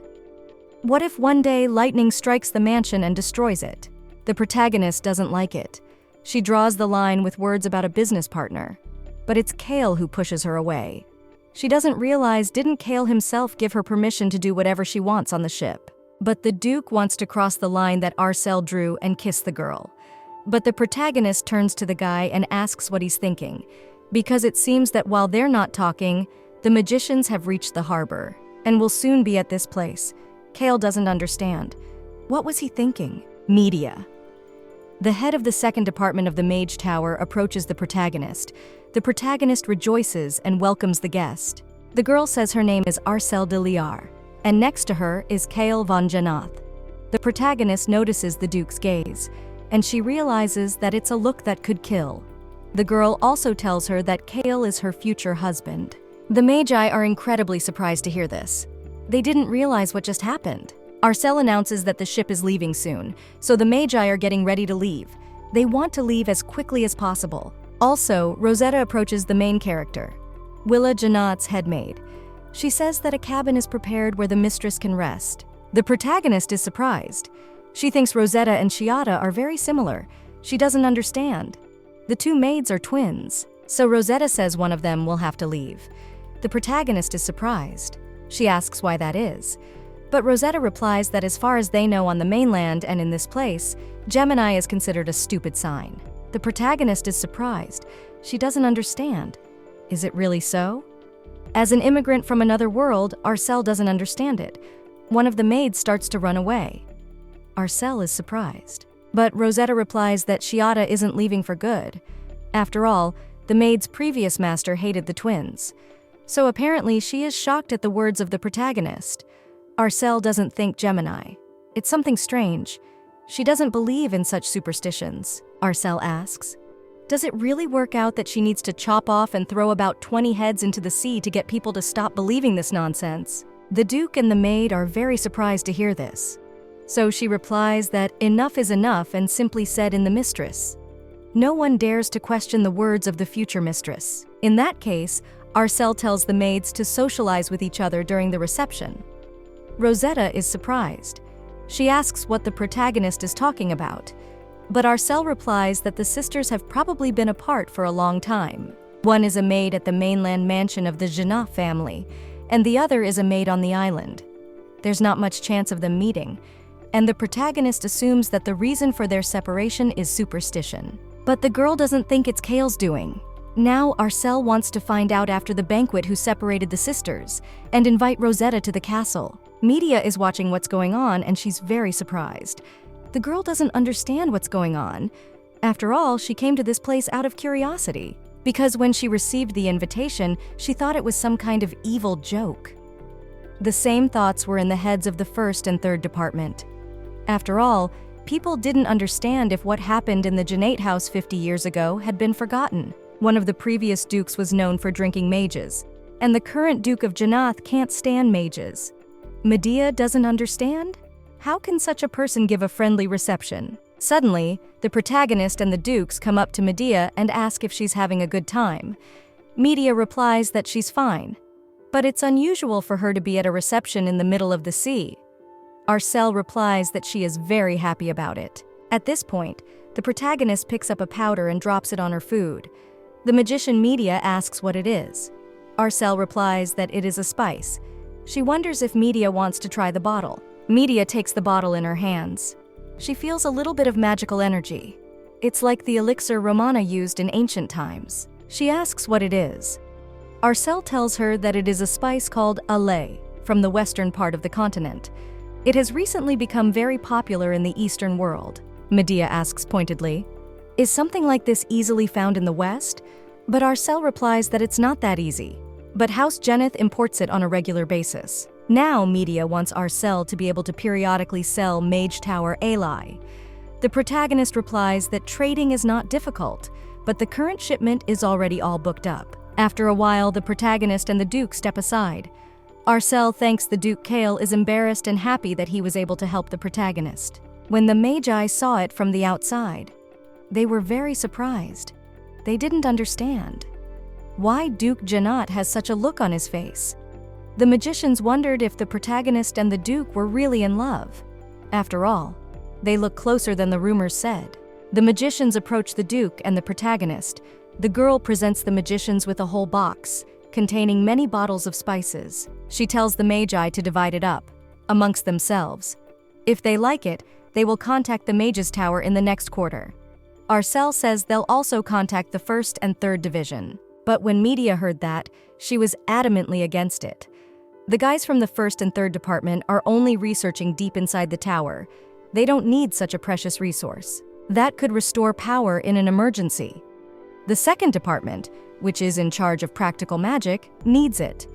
What if one day lightning strikes the mansion and destroys it? The protagonist doesn't like it. She draws the line with words about a business partner, but it's Kale who pushes her away. She doesn't realize didn't Kale himself give her permission to do whatever she wants on the ship? But the Duke wants to cross the line that Arcel drew and kiss the girl. But the protagonist turns to the guy and asks what he's thinking, because it seems that while they're not talking, the magicians have reached the harbor and will soon be at this place. Kale doesn't understand. What was he thinking? Media. The head of the second department of the Mage Tower approaches the protagonist. The protagonist rejoices and welcomes the guest. The girl says her name is Arcel de Liar, and next to her is Kale von Janath. The protagonist notices the Duke's gaze, and she realizes that it's a look that could kill. The girl also tells her that Kale is her future husband. The Magi are incredibly surprised to hear this. They didn't realize what just happened. Arcel announces that the ship is leaving soon, so the Magi are getting ready to leave. They want to leave as quickly as possible. Also, Rosetta approaches the main character, Willa Janath's head maid. She says that a cabin is prepared where the mistress can rest. The protagonist is surprised. She thinks Rosetta and Chiata are very similar. She doesn't understand. The two maids are twins, so Rosetta says one of them will have to leave. The protagonist is surprised. She asks why that is. But Rosetta replies that as far as they know on the mainland and in this place, Gemini is considered a stupid sign. The protagonist is surprised. She doesn't understand. Is it really so? As an immigrant from another world, Arcel doesn't understand it. One of the maids starts to run away. Arcel is surprised. But Rosetta replies that Chiata isn't leaving for good. After all, the maid's previous master hated the twins. So apparently she is shocked at the words of the protagonist. Arcel doesn't think Gemini. It's something strange. She doesn't believe in such superstitions, Arcel asks. Does it really work out that she needs to chop off and throw about 20 heads into the sea to get people to stop believing this nonsense? The Duke and the maid are very surprised to hear this. So she replies that enough is enough and simply said in the mistress. No one dares to question the words of the future mistress. In that case, Arcel tells the maids to socialize with each other during the reception. Rosetta is surprised. She asks what the protagonist is talking about, but Arcel replies that the sisters have probably been apart for a long time. One is a maid at the mainland mansion of the Janat family, and the other is a maid on the island. There's not much chance of them meeting, and the protagonist assumes that the reason for their separation is superstition. But the girl doesn't think it's Kale's doing. Now Arcel wants to find out after the banquet who separated the sisters, and invite Rosetta to the castle. Media is watching what's going on, and she's very surprised. The girl doesn't understand what's going on. After all, she came to this place out of curiosity, because when she received the invitation, she thought it was some kind of evil joke. The same thoughts were in the heads of the first and third department. After all, people didn't understand if what happened in the Janate house 50 years ago had been forgotten. One of the previous dukes was known for drinking mages, and the current Duke of Janath can't stand mages. Medea doesn't understand? How can such a person give a friendly reception? Suddenly, the protagonist and the dukes come up to Medea and ask if she's having a good time. Medea replies that she's fine, but it's unusual for her to be at a reception in the middle of the sea. Arcel replies that she is very happy about it. At this point, the protagonist picks up a powder and drops it on her food. The magician Medea asks what it is. Arcel replies that it is a spice. She wonders if Medea wants to try the bottle. Medea takes the bottle in her hands. She feels a little bit of magical energy. It's like the elixir Romana used in ancient times. She asks what it is. Arcel tells her that it is a spice called alay, from the western part of the continent. It has recently become very popular in the Eastern world. Medea asks pointedly, "Is something like this easily found in the West?" But Arcel replies that it's not that easy. But House Geneth imports it on a regular basis. Now Medea wants Arcel to be able to periodically sell Mage Tower alay. The protagonist replies that trading is not difficult, but the current shipment is already all booked up. After a while, the protagonist and the Duke step aside. Arcel thanks the Duke Kale is embarrassed and happy that he was able to help the protagonist. When the Magi saw it from the outside, they were very surprised. They didn't understand why Duke Janat has such a look on his face. The magicians wondered if the protagonist and the Duke were really in love. After all, they look closer than the rumors said. The magicians approach the Duke and the protagonist. The girl presents the magicians with a whole box, containing many bottles of spices. She tells the Magi to divide it up, amongst themselves. If they like it, they will contact the Mages Tower in the next quarter. Arcel says they'll also contact the first and third division. But when Medea heard that, she was adamantly against it. The guys from the first and third department are only researching deep inside the tower. They don't need such a precious resource. That could restore power in an emergency. The second department, which is in charge of practical magic, needs it.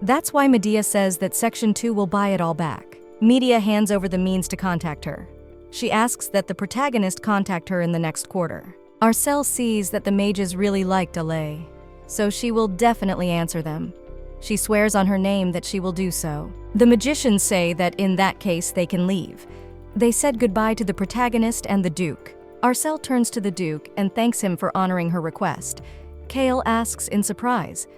That's why Medea says that Section 2 will buy it all back. Medea hands over the means to contact her. She asks that the protagonist contact her in the next quarter. Arcel sees that the mages really like alay, so she will definitely answer them. She swears on her name that she will do so. The magicians say that in that case they can leave. They said goodbye to the protagonist and the Duke. Arcel turns to the Duke and thanks him for honoring her request. Kale asks in surprise,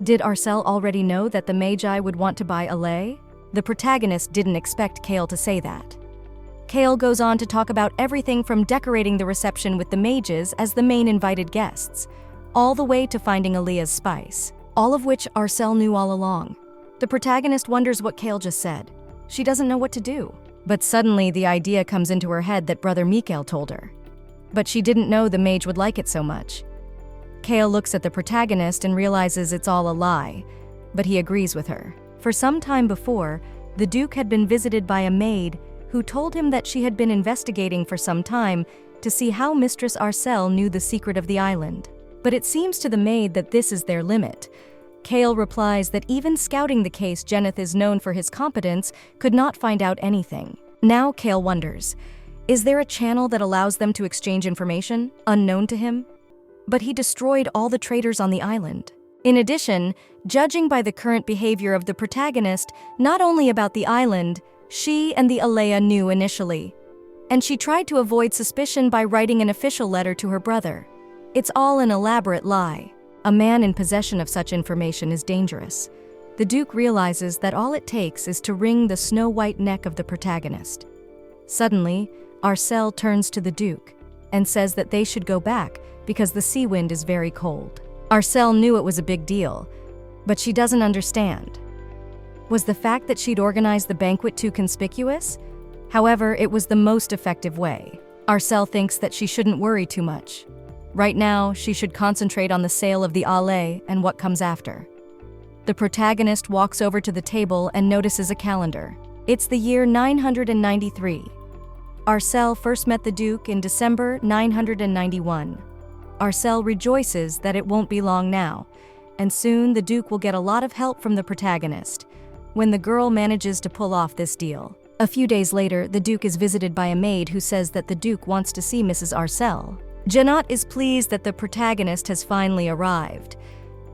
did Arcel already know that the Magi would want to buy alay? The protagonist didn't expect Kale to say that. Kale goes on to talk about everything from decorating the reception with the mages as the main invited guests, all the way to finding Aaliyah's spice, all of which Arcel knew all along. The protagonist wonders what Kale just said. She doesn't know what to do. But suddenly the idea comes into her head that brother Mikel told her. But she didn't know the mage would like it so much. Kale looks at the protagonist and realizes it's all a lie, but he agrees with her. For some time before, the Duke had been visited by a maid who told him that she had been investigating for some time to see how Mistress Arcel knew the secret of the island. But it seems to the maid that this is their limit. Kale replies that even scouting the case Geneth is known for his competence could not find out anything. Now Kale wonders, is there a channel that allows them to exchange information, unknown to him? but he destroyed all the traders on the island. In addition, judging by the current behavior of the protagonist, not only about the island, she and the Alea knew initially. And she tried to avoid suspicion by writing an official letter to her brother. It's all an elaborate lie. A man in possession of such information is dangerous. The Duke realizes that all it takes is to wring the snow-white neck of the protagonist. Suddenly, Arcel turns to the Duke and says that they should go back because the sea wind is very cold. Arcel knew it was a big deal, but she doesn't understand. Was the fact that she'd organized the banquet too conspicuous? However, it was the most effective way. Arcel thinks that she shouldn't worry too much. Right now, she should concentrate on the sale of the Ale and what comes after. The protagonist walks over to the table and notices a calendar. It's the year 993. Arcel first met the Duke in December 991. Arcel rejoices that it won't be long now, and soon the Duke will get a lot of help from the protagonist, when the girl manages to pull off this deal. A few days later, the Duke is visited by a maid who says that the Duke wants to see Mrs. Arcel. Janot is pleased that the protagonist has finally arrived.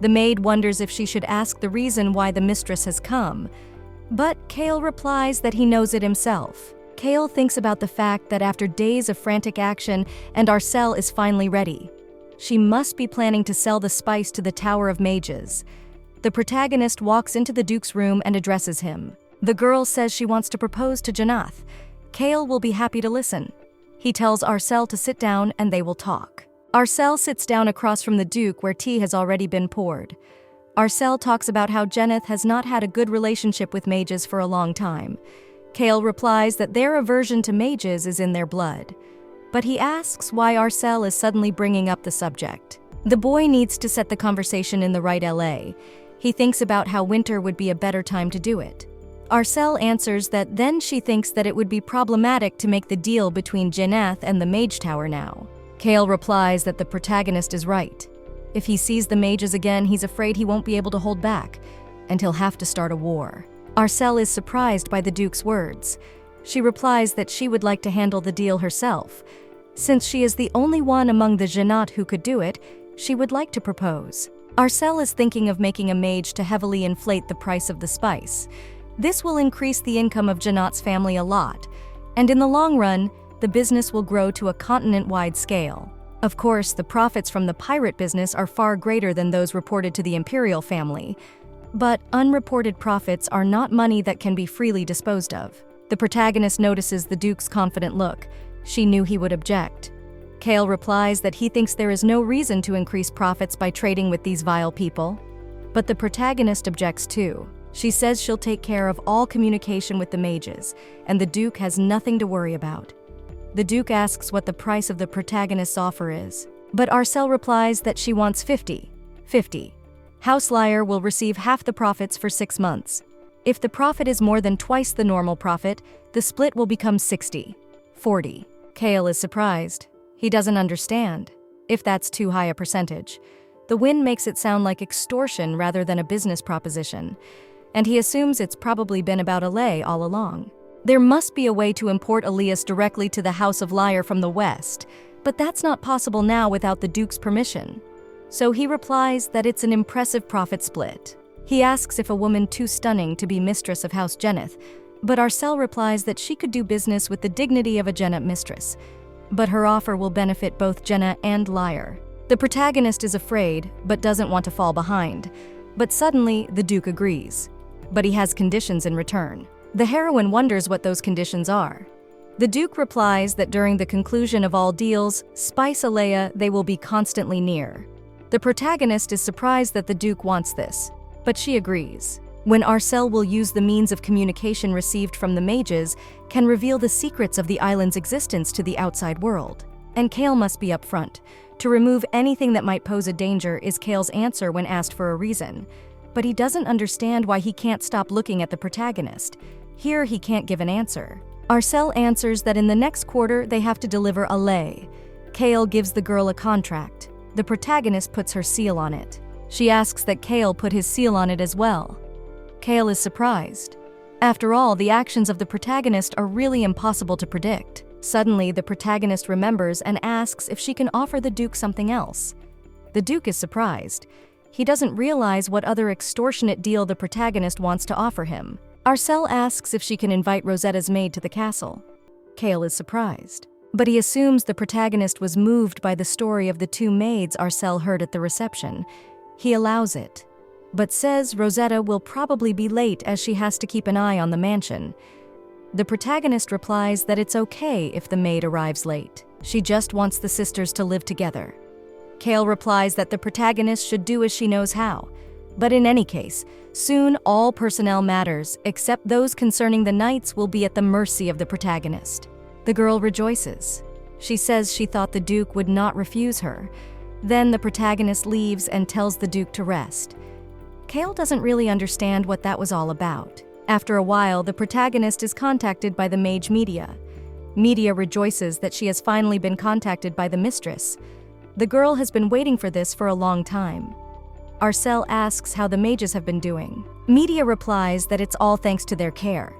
The maid wonders if she should ask the reason why the mistress has come, but Kale replies that he knows it himself. Kale thinks about the fact that after days of frantic action, and Arcel is finally ready. She must be planning to sell the spice to the Tower of Mages. The protagonist walks into the Duke's room and addresses him. The girl says she wants to propose to Janath. Kale will be happy to listen. He tells Arcel to sit down and they will talk. Arcel sits down across from the Duke where tea has already been poured. Arcel talks about how Janath has not had a good relationship with mages for a long time. Kale replies that their aversion to mages is in their blood. But he asks why Arcel is suddenly bringing up the subject. The boy needs to set the conversation in the right LA. He thinks about how winter would be a better time to do it. Arcel answers that then she thinks that it would be problematic to make the deal between Janath and the Mage Tower now. Kale replies that the protagonist is right. If he sees the mages again, he's afraid he won't be able to hold back, and he'll have to start a war. Arcel is surprised by the Duke's words. She replies that she would like to handle the deal herself. Since she is the only one among the Janat who could do it, she would like to propose. Arcel is thinking of making a mage to heavily inflate the price of the spice. This will increase the income of Janat's family a lot, and in the long run, the business will grow to a continent-wide scale. Of course, the profits from the pirate business are far greater than those reported to the imperial family, but unreported profits are not money that can be freely disposed of. The protagonist notices the Duke's confident look. She knew he would object. Kale replies that he thinks there is no reason to increase profits by trading with these vile people. But the protagonist objects too. She says she'll take care of all communication with the mages, and the Duke has nothing to worry about. The Duke asks what the price of the protagonist's offer is, but Arcel replies that she wants 50. House Liar will receive half the profits for 6 months. If the profit is more than twice the normal profit, the split will become 60-40. Kale is surprised. He doesn't understand. If that's too high a percentage. The wind makes it sound like extortion rather than a business proposition, and he assumes it's probably been about Alea all along. There must be a way to import Elias directly to the House of Liar from the west, but that's not possible now without the Duke's permission. So he replies that it's an impressive profit split. He asks if a woman too stunning to be mistress of House Jenneth, but Arcel replies that she could do business with the dignity of a Jenneth mistress, but her offer will benefit both Jenna and Liar. The protagonist is afraid, but doesn't want to fall behind. But suddenly, the Duke agrees. But he has conditions in return. The heroine wonders what those conditions are. The Duke replies that during the conclusion of all deals, Spice Alea, they will be constantly near. The protagonist is surprised that the Duke wants this, but she agrees. When Arcel will use the means of communication received from the mages, can reveal the secrets of the island's existence to the outside world. And Kale must be upfront. To remove anything that might pose a danger is Kale's answer when asked for a reason. But he doesn't understand why he can't stop looking at the protagonist. Here he can't give an answer. Arcel answers that in the next quarter they have to deliver a lay. Kale gives the girl a contract. The protagonist puts her seal on it. She asks that Kale put his seal on it as well. Kale is surprised. After all, the actions of the protagonist are really impossible to predict. Suddenly, the protagonist remembers and asks if she can offer the Duke something else. The Duke is surprised. He doesn't realize what other extortionate deal the protagonist wants to offer him. Arcel asks if she can invite Rosetta's maid to the castle. Kale is surprised, but he assumes the protagonist was moved by the story of the two maids Arcel heard at the reception. He allows it, but says Rosetta will probably be late as she has to keep an eye on the mansion. The protagonist replies that it's okay if the maid arrives late. She just wants the sisters to live together. Kale replies that the protagonist should do as she knows how. But in any case, soon all personnel matters, except those concerning the knights, will be at the mercy of the protagonist. The girl rejoices. She says she thought the Duke would not refuse her. Then the protagonist leaves and tells the Duke to rest. Kale doesn't really understand what that was all about. After a while, the protagonist is contacted by the mage Media. Media rejoices that she has finally been contacted by the mistress. The girl has been waiting for this for a long time. Arcel asks how the mages have been doing. Media replies that it's all thanks to their care.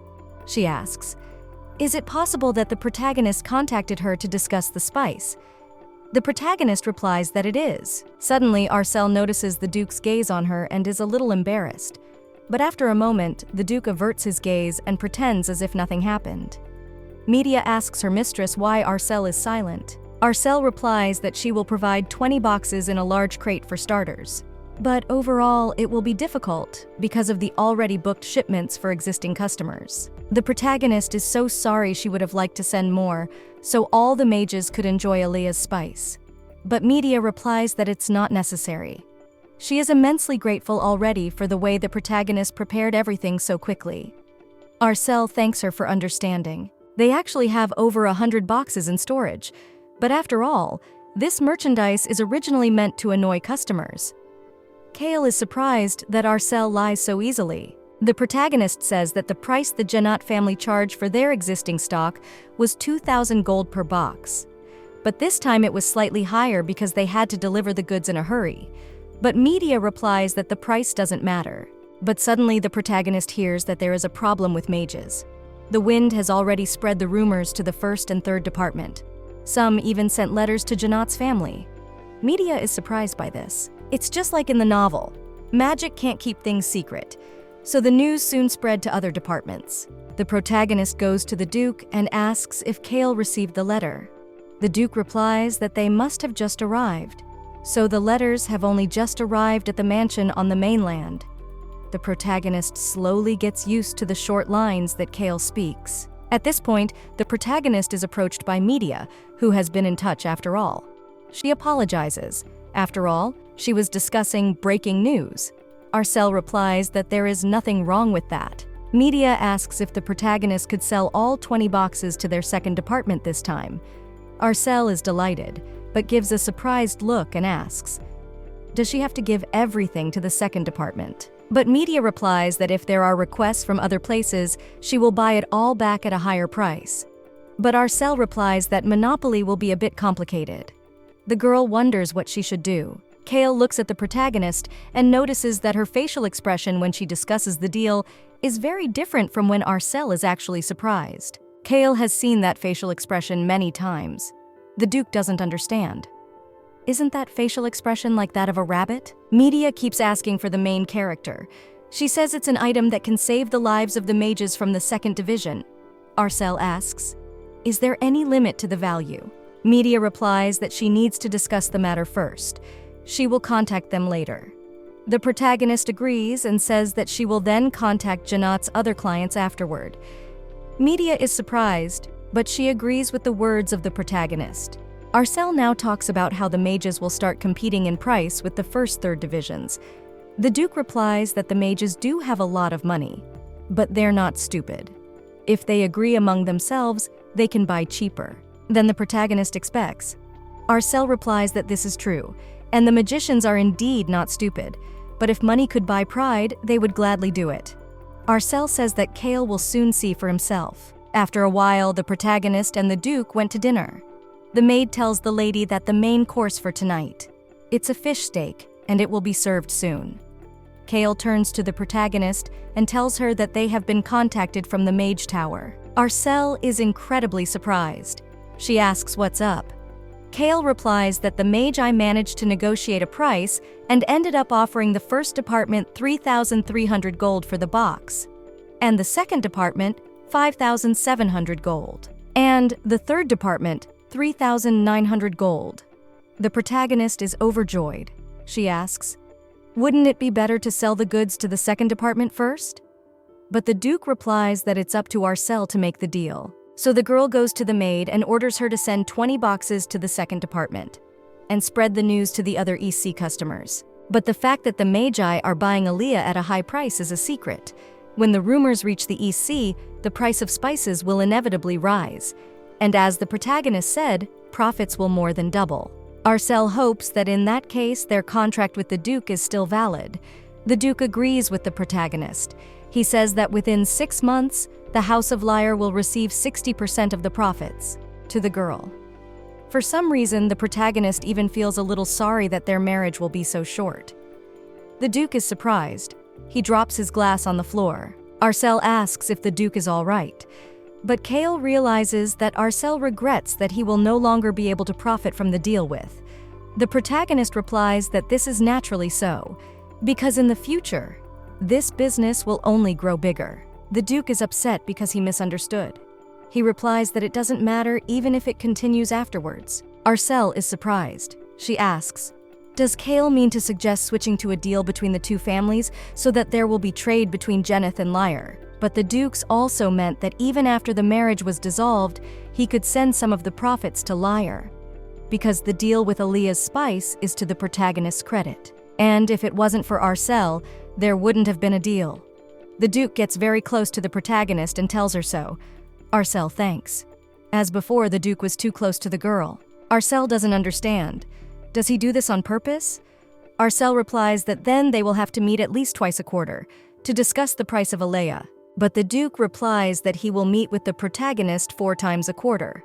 She asks, is it possible that the protagonist contacted her to discuss the spice? The protagonist replies that it is. Suddenly, Arcel notices the Duke's gaze on her and is a little embarrassed. But after a moment, the Duke averts his gaze and pretends as if nothing happened. Media asks her mistress why Arcel is silent. Arcel replies that she will provide 20 boxes in a large crate for starters. But overall, it will be difficult because of the already booked shipments for existing customers. The protagonist is so sorry she would have liked to send more, so all the mages could enjoy Aaliyah's spice. But Media replies that it's not necessary. She is immensely grateful already for the way the protagonist prepared everything so quickly. Arcel thanks her for understanding. They actually have over 100 boxes in storage. But after all, this merchandise is originally meant to annoy customers. Kale is surprised that Arcel lies so easily. The protagonist says that the price the Janat family charged for their existing stock was 2,000 gold per box. But this time it was slightly higher because they had to deliver the goods in a hurry. But Media replies that the price doesn't matter. But suddenly the protagonist hears that there is a problem with mages. The wind has already spread the rumors to the first and third department. Some even sent letters to Janat's family. Media is surprised by this. It's just like in the novel. Magic can't keep things secret. So the news soon spread to other departments. The protagonist goes to the Duke and asks if Kale received the letter. The Duke replies that they must have just arrived. So the letters have only just arrived at the mansion on the mainland. The protagonist slowly gets used to the short lines that Kale speaks. At this point, the protagonist is approached by Media, who has been in touch after all. She apologizes. After all, she was discussing breaking news. Arcel replies that there is nothing wrong with that. Media asks if the protagonist could sell all 20 boxes to their second department this time. Arcel is delighted, but gives a surprised look and asks, does she have to give everything to the second department? But Media replies that if there are requests from other places, she will buy it all back at a higher price. But Arcel replies that monopoly will be a bit complicated. The girl wonders what she should do. Kale looks at the protagonist and notices that her facial expression when she discusses the deal is very different from when Arcel is actually surprised. Kale has seen that facial expression many times. The Duke doesn't understand. Isn't that facial expression like that of a rabbit? Media keeps asking for the main character. She says it's an item that can save the lives of the mages from the second division. Arcel asks, is there any limit to the value? Media replies that she needs to discuss the matter first. She will contact them later. The protagonist agrees and says that she will then contact Janat's other clients afterward. Media is surprised, but she agrees with the words of the protagonist. Arcel now talks about how the mages will start competing in price with the first third divisions. The Duke replies that the mages do have a lot of money, but they're not stupid. If they agree among themselves, they can buy cheaper than the protagonist expects. Arcel replies that this is true, and the magicians are indeed not stupid, but if money could buy pride, they would gladly do it. Arcel says that Kale will soon see for himself. After a while, the protagonist and the Duke went to dinner. The maid tells the lady that the main course for tonight. It's a fish steak, and it will be served soon. Kale turns to the protagonist and tells her that they have been contacted from the Mage Tower. Arcel is incredibly surprised. She asks what's up. Kale replies that the Magi managed to negotiate a price and ended up offering the first department 3,300 gold for the box, and the second department 5,700 gold, and the third department 3,900 gold. The protagonist is overjoyed. She asks, "Wouldn't it be better to sell the goods to the second department first?" But the Duke replies that it's up to Arcel to make the deal. So the girl goes to the maid and orders her to send 20 boxes to the second department and spread the news to the other EC customers. But the fact that the Magi are buying Aaliyah at a high price is a secret. When the rumors reach the EC, the price of spices will inevitably rise. And as the protagonist said, profits will more than double. Arcel hopes that in that case their contract with the Duke is still valid. The Duke agrees with the protagonist. He says that within 6 months, the House of Lyre will receive 60% of the profits to the girl. For some reason, the protagonist even feels a little sorry that their marriage will be so short. The Duke is surprised. He drops his glass on the floor. Arcel asks if the Duke is all right. But Kale realizes that Arcel regrets that he will no longer be able to profit from the deal with. The protagonist replies that this is naturally so, because in the future, this business will only grow bigger. The Duke is upset because he misunderstood. He replies that it doesn't matter even if it continues afterwards. Arcel is surprised. She asks, "Does Kale mean to suggest switching to a deal between the two families so that there will be trade between Geneth and Lyre?" But the Duke's also meant that even after the marriage was dissolved, he could send some of the profits to Lyre, because the deal with Aaliyah's spice is to the protagonist's credit. And if it wasn't for Arcel, there wouldn't have been a deal. The Duke gets very close to the protagonist and tells her so. Arcel thanks. As before, the Duke was too close to the girl. Arcel doesn't understand. Does he do this on purpose? Arcel replies that then they will have to meet at least twice a quarter to discuss the price of Aaliyah. But the Duke replies that he will meet with the protagonist 4 times a quarter.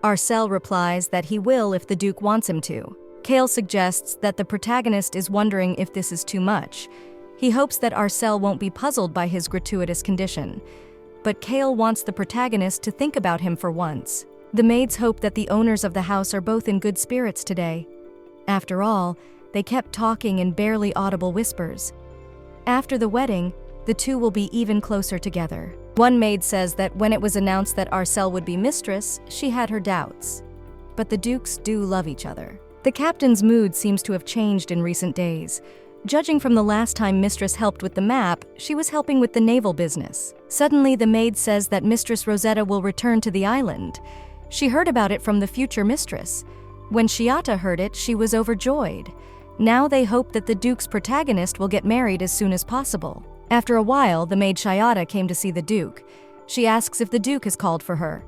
Arcel replies that he will if the Duke wants him to. Kale suggests that the protagonist is wondering if this is too much. He hopes that Arcel won't be puzzled by his gratuitous condition. But Kale wants the protagonist to think about him for once. The maids hope that the owners of the house are both in good spirits today. After all, they kept talking in barely audible whispers. After the wedding, the two will be even closer together. One maid says that when it was announced that Arcel would be mistress, she had her doubts. But the Dukes do love each other. The captain's mood seems to have changed in recent days. Judging from the last time Mistress helped with the map, she was helping with the naval business. Suddenly, the maid says that Mistress Rosetta will return to the island. She heard about it from the future mistress. When Shiata heard it, she was overjoyed. Now they hope that the Duke's protagonist will get married as soon as possible. After a while, the maid Shiata came to see the Duke. She asks if the Duke has called for her.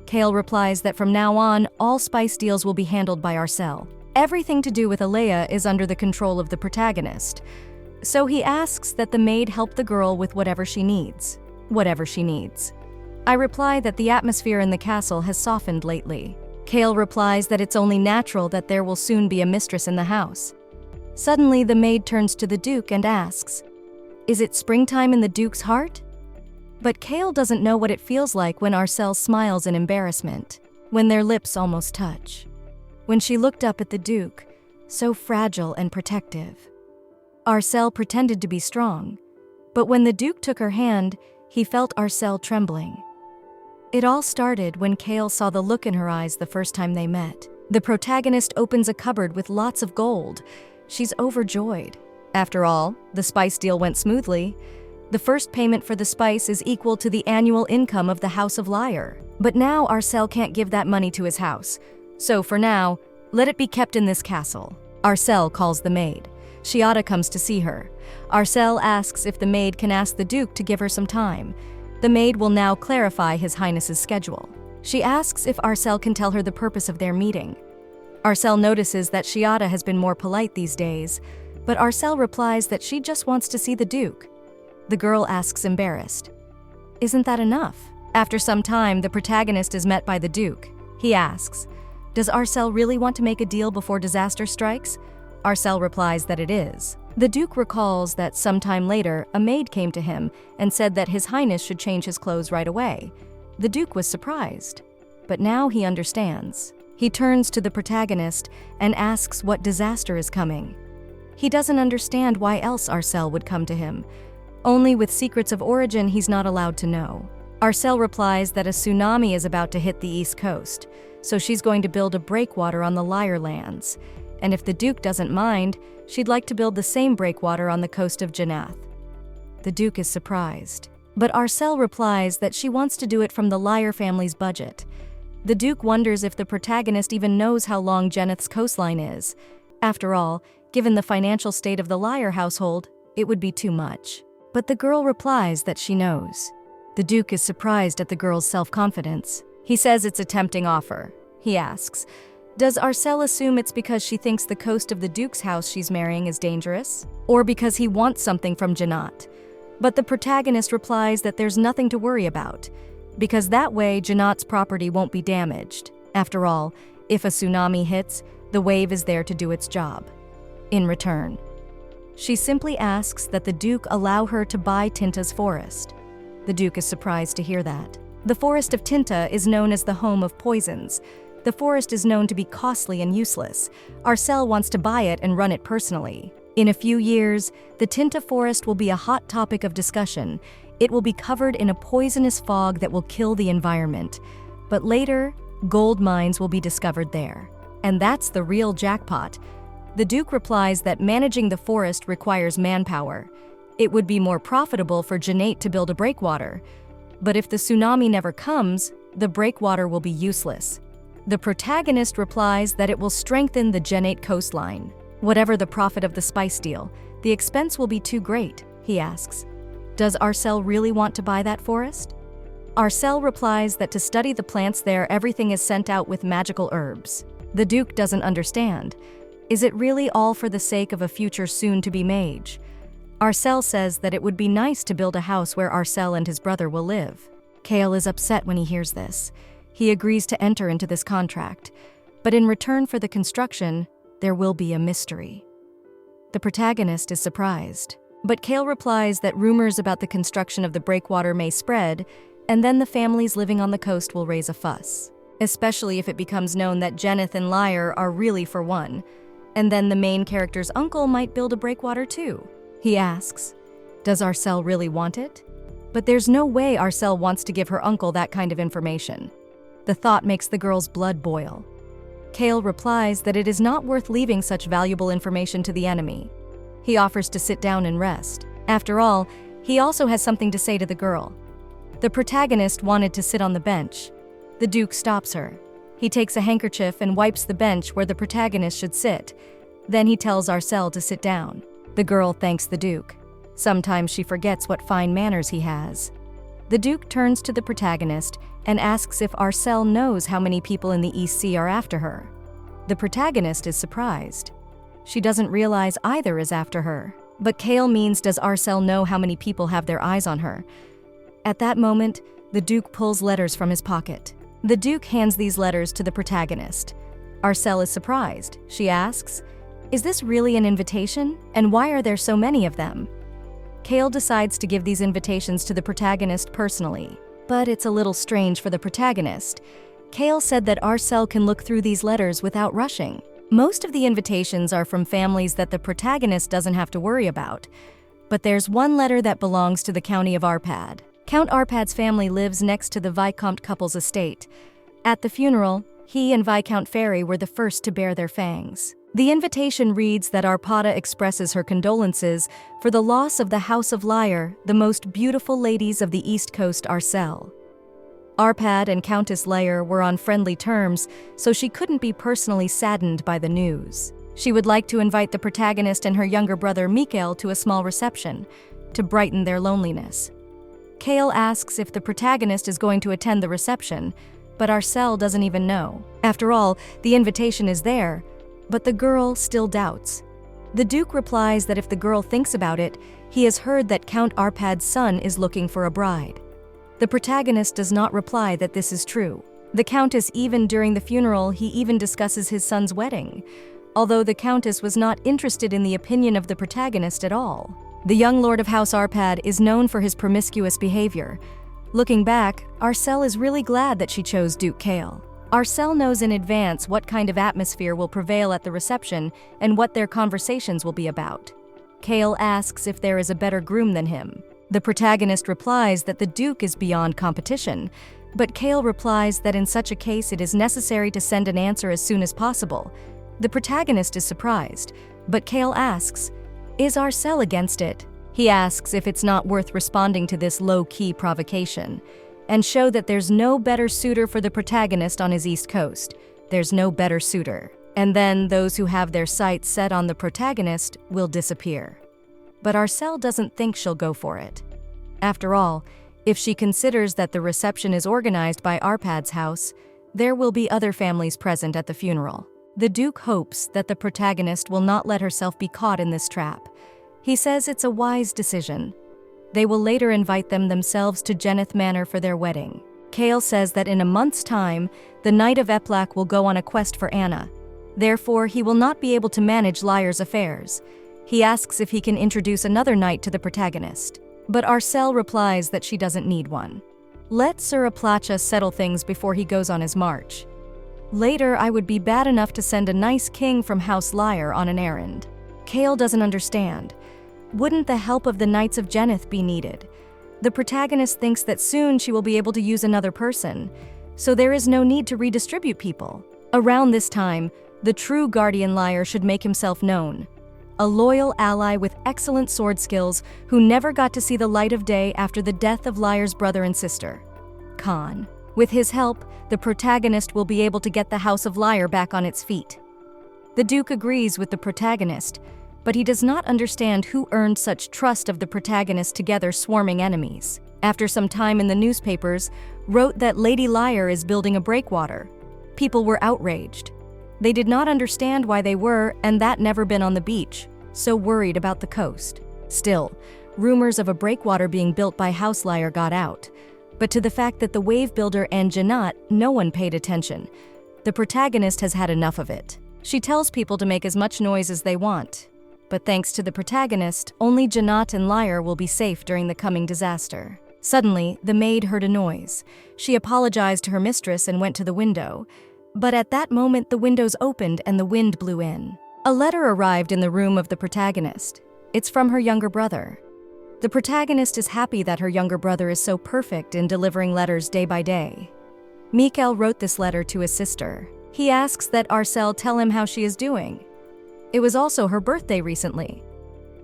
Kale replies that from now on, all spice deals will be handled by Arcel. Everything to do with Aaliyah is under the control of the protagonist. So he asks that the maid help the girl with whatever she needs. Whatever she needs. I reply that the atmosphere in the castle has softened lately. Kale replies that it's only natural that there will soon be a mistress in the house. Suddenly, the maid turns to the Duke and asks, "Is it springtime in the Duke's heart?" But Kale doesn't know what it feels like when Arcel smiles in embarrassment, when their lips almost touch. When she looked up at the Duke, so fragile and protective. Arcel pretended to be strong, but when the Duke took her hand, he felt Arcel trembling. It all started when Kale saw the look in her eyes the first time they met. The protagonist opens a cupboard with lots of gold. She's overjoyed. After all, the spice deal went smoothly. The first payment for the spice is equal to the annual income of the House of Lyre. But now Arcel can't give that money to his house. So for now, let it be kept in this castle. Arcel calls the maid. Shiata comes to see her. Arcel asks if the maid can ask the Duke to give her some time. The maid will now clarify His Highness's schedule. She asks if Arcel can tell her the purpose of their meeting. Arcel notices that Shiata has been more polite these days, but Arcel replies that she just wants to see the Duke. The girl asks embarrassed, "Isn't that enough?" After some time, the protagonist is met by the Duke. He asks, "Does Arcel really want to make a deal before disaster strikes?" Arcel replies that it is. The Duke recalls that sometime later, a maid came to him and said that His Highness should change his clothes right away. The Duke was surprised, but now he understands. He turns to the protagonist and asks what disaster is coming. He doesn't understand why else Arcel would come to him. Only with secrets of origin he's not allowed to know. Arcel replies that a tsunami is about to hit the East Coast, so she's going to build a breakwater on the Lyre lands. And if the Duke doesn't mind, she'd like to build the same breakwater on the coast of Janath. The Duke is surprised, but Arcel replies that she wants to do it from the Lyre family's budget. The Duke wonders if the protagonist even knows how long Janath's coastline is. After all, given the financial state of the Lyre household, it would be too much. But the girl replies that she knows. The Duke is surprised at the girl's self-confidence. He says it's a tempting offer. He asks, does Arcel assume it's because she thinks the coast of the Duke's house she's marrying is dangerous? Or because he wants something from Janath? But the protagonist replies that there's nothing to worry about, because that way Janath's property won't be damaged. After all, if a tsunami hits, the wave is there to do its job. In return, she simply asks that the Duke allow her to buy Tinta's forest. The Duke is surprised to hear that. The forest of Tinta is known as the home of poisons. The forest is known to be costly and useless. Arcel wants to buy it and run it personally. In a few years, the Tinta forest will be a hot topic of discussion. It will be covered in a poisonous fog that will kill the environment. But later, gold mines will be discovered there. And that's the real jackpot. The Duke replies that managing the forest requires manpower. It would be more profitable for Janath to build a breakwater. But if the tsunami never comes, the breakwater will be useless. The protagonist replies that it will strengthen the Janath coastline. Whatever the profit of the spice deal, the expense will be too great, he asks. Does Arcel really want to buy that forest? Arcel replies that to study the plants there, everything is sent out with magical herbs. The Duke doesn't understand. Is it really all for the sake of a future soon-to-be mage? Arcel says that it would be nice to build a house where Arcel and his brother will live. Kale is upset when he hears this. He agrees to enter into this contract, but in return for the construction, there will be a mystery. The protagonist is surprised, but Kale replies that rumors about the construction of the breakwater may spread, and then the families living on the coast will raise a fuss, especially if it becomes known that Janath and Lyre are really for one. And then the main character's uncle might build a breakwater too. He asks, does Arcel really want it? But there's no way Arcel wants to give her uncle that kind of information. The thought makes the girl's blood boil. Kale replies that it is not worth leaving such valuable information to the enemy. He offers to sit down and rest. After all, he also has something to say to the girl. The protagonist wanted to sit on the bench. The Duke stops her. He takes a handkerchief and wipes the bench where the protagonist should sit. Then he tells Arcel to sit down. The girl thanks the Duke. Sometimes she forgets what fine manners he has. The Duke turns to the protagonist and asks if Arcel knows how many people in the East Sea are after her. The protagonist is surprised. She doesn't realize either is after her. But Kale means, does Arcel know how many people have their eyes on her? At that moment, the Duke pulls letters from his pocket. The Duke hands these letters to the protagonist. Arcel is surprised. She asks, is this really an invitation? And why are there so many of them? Kale decides to give these invitations to the protagonist personally. But it's a little strange for the protagonist. Kale said that Arcel can look through these letters without rushing. Most of the invitations are from families that the protagonist doesn't have to worry about. But there's one letter that belongs to the county of Arpad. Count Arpad's family lives next to the Viscount couple's estate. At the funeral, he and Viscount Fairy were the first to bare their fangs. The invitation reads that Arpada expresses her condolences for the loss of the House of Lyre, the most beautiful ladies of the East Coast Arcel. Arpad and Countess Lyre were on friendly terms, so she couldn't be personally saddened by the news. She would like to invite the protagonist and her younger brother Mikel to a small reception, to brighten their loneliness. Kale asks if the protagonist is going to attend the reception, but Arcel doesn't even know. After all, the invitation is there, but the girl still doubts. The Duke replies that if the girl thinks about it, he has heard that Count Arpad's son is looking for a bride. The protagonist does not reply that this is true. The Countess, even during the funeral, he even discusses his son's wedding, although the Countess was not interested in the opinion of the protagonist at all. The young lord of House Arpad is known for his promiscuous behavior. Looking back, Arcel is really glad that she chose Duke Kale. Arcel knows in advance what kind of atmosphere will prevail at the reception and what their conversations will be about. Kale asks if there is a better groom than him. The protagonist replies that the Duke is beyond competition, but Kale replies that in such a case it is necessary to send an answer as soon as possible. The protagonist is surprised, but Kale asks, "Is Arcel against it?" He asks if it's not worth responding to this low-key provocation, and show that there's no better suitor for the protagonist on his East Coast. There's no better suitor. And then those who have their sights set on the protagonist will disappear. But Arcel doesn't think she'll go for it. After all, if she considers that the reception is organized by Arpad's house, there will be other families present at the funeral. The Duke hopes that the protagonist will not let herself be caught in this trap. He says it's a wise decision. They will later invite them themselves to Geneth Manor for their wedding. Kale says that in a month's time, the Knight of Eplak will go on a quest for Anna. Therefore, he will not be able to manage Lyre's affairs. He asks if he can introduce another knight to the protagonist. But Arcel replies that she doesn't need one. Let Sir Aplacha settle things before he goes on his march. Later, I would be bad enough to send a nice king from House Lyre on an errand. Kale doesn't understand. Wouldn't the help of the Knights of Geneth be needed? The protagonist thinks that soon she will be able to use another person, so there is no need to redistribute people. Around this time, the true Guardian Lyre should make himself known. A loyal ally with excellent sword skills who never got to see the light of day after the death of Lyre's brother and sister. Khan. With his help, the protagonist will be able to get the House of Lyre back on its feet. The Duke agrees with the protagonist, but he does not understand who earned such trust of the protagonist together swarming enemies. After some time in the newspapers, wrote that Lady Lyre is building a breakwater. People were outraged. They did not understand why they were, and that never been on the beach, so worried about the coast. Still, rumors of a breakwater being built by House Lyre got out. But to the fact that the wave builder and Janat, no one paid attention. The protagonist has had enough of it. She tells people to make as much noise as they want. But thanks to the protagonist, only Janat and Lyre will be safe during the coming disaster. Suddenly, the maid heard a noise. She apologized to her mistress and went to the window. But at that moment, the windows opened and the wind blew in. A letter arrived in the room of the protagonist. It's from her younger brother. The protagonist is happy that her younger brother is so perfect in delivering letters day by day. Mikel wrote this letter to his sister. He asks that Arcel tell him how she is doing. It was also her birthday recently.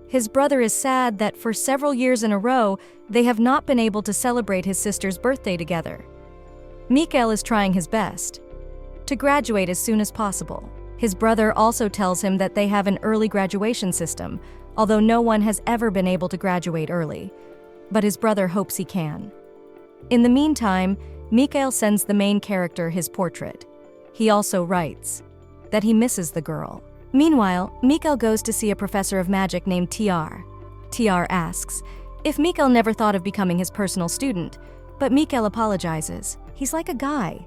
His brother is sad that for several years in a row, they have not been able to celebrate his sister's birthday together. Mikel is trying his best to graduate as soon as possible. His brother also tells him that they have an early graduation system, although no one has ever been able to graduate early. But his brother hopes he can. In the meantime, Mikel sends the main character his portrait. He also writes that he misses the girl. Meanwhile, Mikel goes to see a professor of magic named TR. TR asks if Mikel never thought of becoming his personal student, but Mikel apologizes. He's like a guy.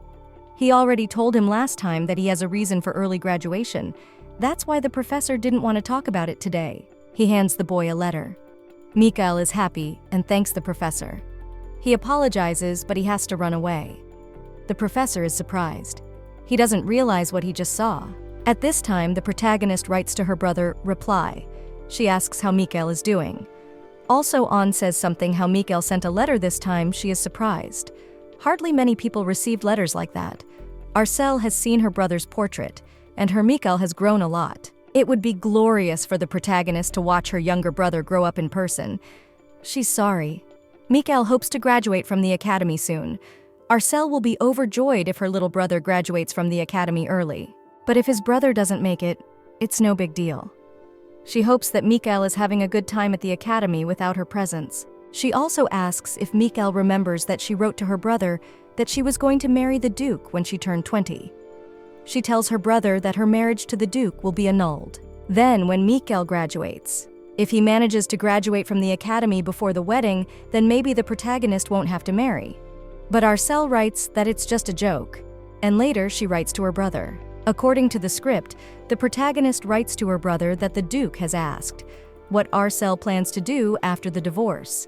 He already told him last time that he has a reason for early graduation. That's why the professor didn't want to talk about it today. He hands the boy a letter. Mikel is happy and thanks the professor. He apologizes, but he has to run away. The professor is surprised. He doesn't realize what he just saw. At this time, the protagonist writes to her brother, reply. She asks how Mikel is doing. Also, An says something how Mikel sent a letter this time. She is surprised. Hardly many people received letters like that. Arcel has seen her brother's portrait, and her Mikel has grown a lot. It would be glorious for the protagonist to watch her younger brother grow up in person. She's sorry. Mikel hopes to graduate from the academy soon. Arcel will be overjoyed if her little brother graduates from the academy early. But if his brother doesn't make it, it's no big deal. She hopes that Mikel is having a good time at the academy without her presence. She also asks if Mikel remembers that she wrote to her brother that she was going to marry the Duke when she turned 20. She tells her brother that her marriage to the Duke will be annulled. Then, when Mikel graduates, if he manages to graduate from the academy before the wedding, then maybe the protagonist won't have to marry. But Arcel writes that it's just a joke, and later she writes to her brother. According to the script, the protagonist writes to her brother that the Duke has asked what Arcel plans to do after the divorce.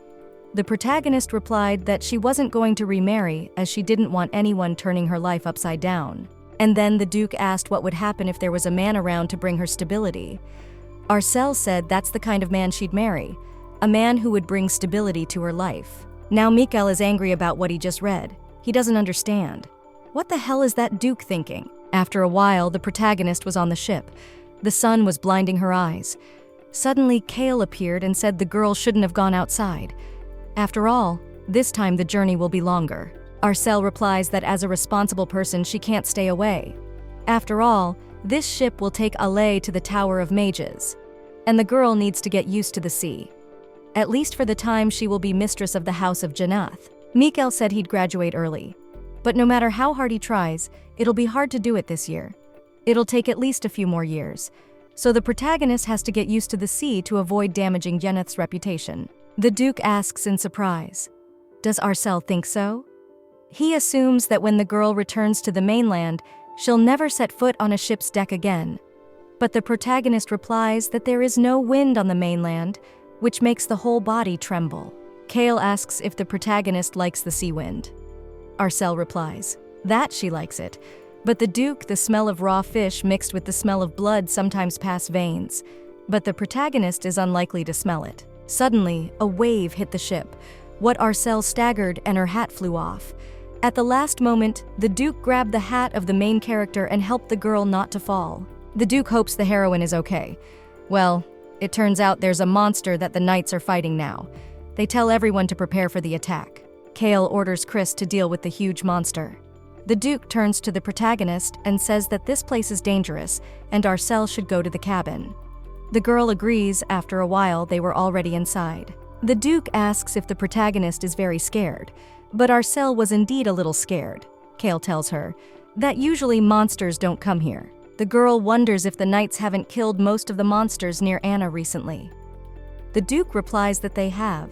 The protagonist replied that she wasn't going to remarry as she didn't want anyone turning her life upside down. And then the Duke asked what would happen if there was a man around to bring her stability. Arcel said that's the kind of man she'd marry, a man who would bring stability to her life. Now Mikel is angry about what he just read. He doesn't understand. What the hell is that Duke thinking? After a while, the protagonist was on the ship. The sun was blinding her eyes. Suddenly, Kale appeared and said the girl shouldn't have gone outside. After all, this time the journey will be longer. Arcel replies that as a responsible person she can't stay away. After all, this ship will take Ale to the Tower of Mages, and the girl needs to get used to the sea. At least for the time she will be mistress of the House of Janath. Mikel said he'd graduate early, but no matter how hard he tries, it'll be hard to do it this year. It'll take at least a few more years, so the protagonist has to get used to the sea to avoid damaging Janath's reputation. The Duke asks in surprise, "Does Arcel think so?" He assumes that when the girl returns to the mainland, she'll never set foot on a ship's deck again. But the protagonist replies that there is no wind on the mainland, which makes the whole body tremble. Kale asks if the protagonist likes the sea wind. Arcel replies that she likes it, but the Duke, the smell of raw fish mixed with the smell of blood sometimes pass veins, but the protagonist is unlikely to smell it. Suddenly, a wave hit the ship. What Arcel staggered and her hat flew off. At the last moment, the Duke grabbed the hat of the main character and helped the girl not to fall. The Duke hopes the heroine is okay. Well, it turns out there's a monster that the knights are fighting now. They tell everyone to prepare for the attack. Kale orders Chris to deal with the huge monster. The Duke turns to the protagonist and says that this place is dangerous and Arcel should go to the cabin. The girl agrees. After a while, they were already inside. The Duke asks if the protagonist is very scared, but Arcel was indeed a little scared. Kale tells her that usually monsters don't come here. The girl wonders if the knights haven't killed most of the monsters near Anna recently. The Duke replies that they have,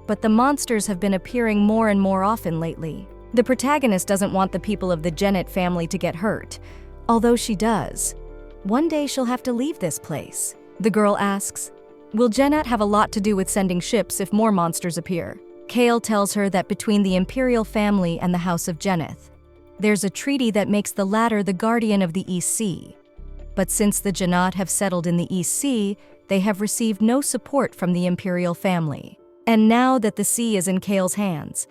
but the monsters have been appearing more and more often lately. The protagonist doesn't want the people of the Jennett family to get hurt, although she does. One day she'll have to leave this place. The girl asks, will Jennett have a lot to do with sending ships if more monsters appear? Kale tells her that between the imperial family and the House of Jenneth, there's a treaty that makes the latter the guardian of the East Sea. But since the Jannat have settled in the East Sea, they have received no support from the imperial family. And now that the sea is in Kale's hands,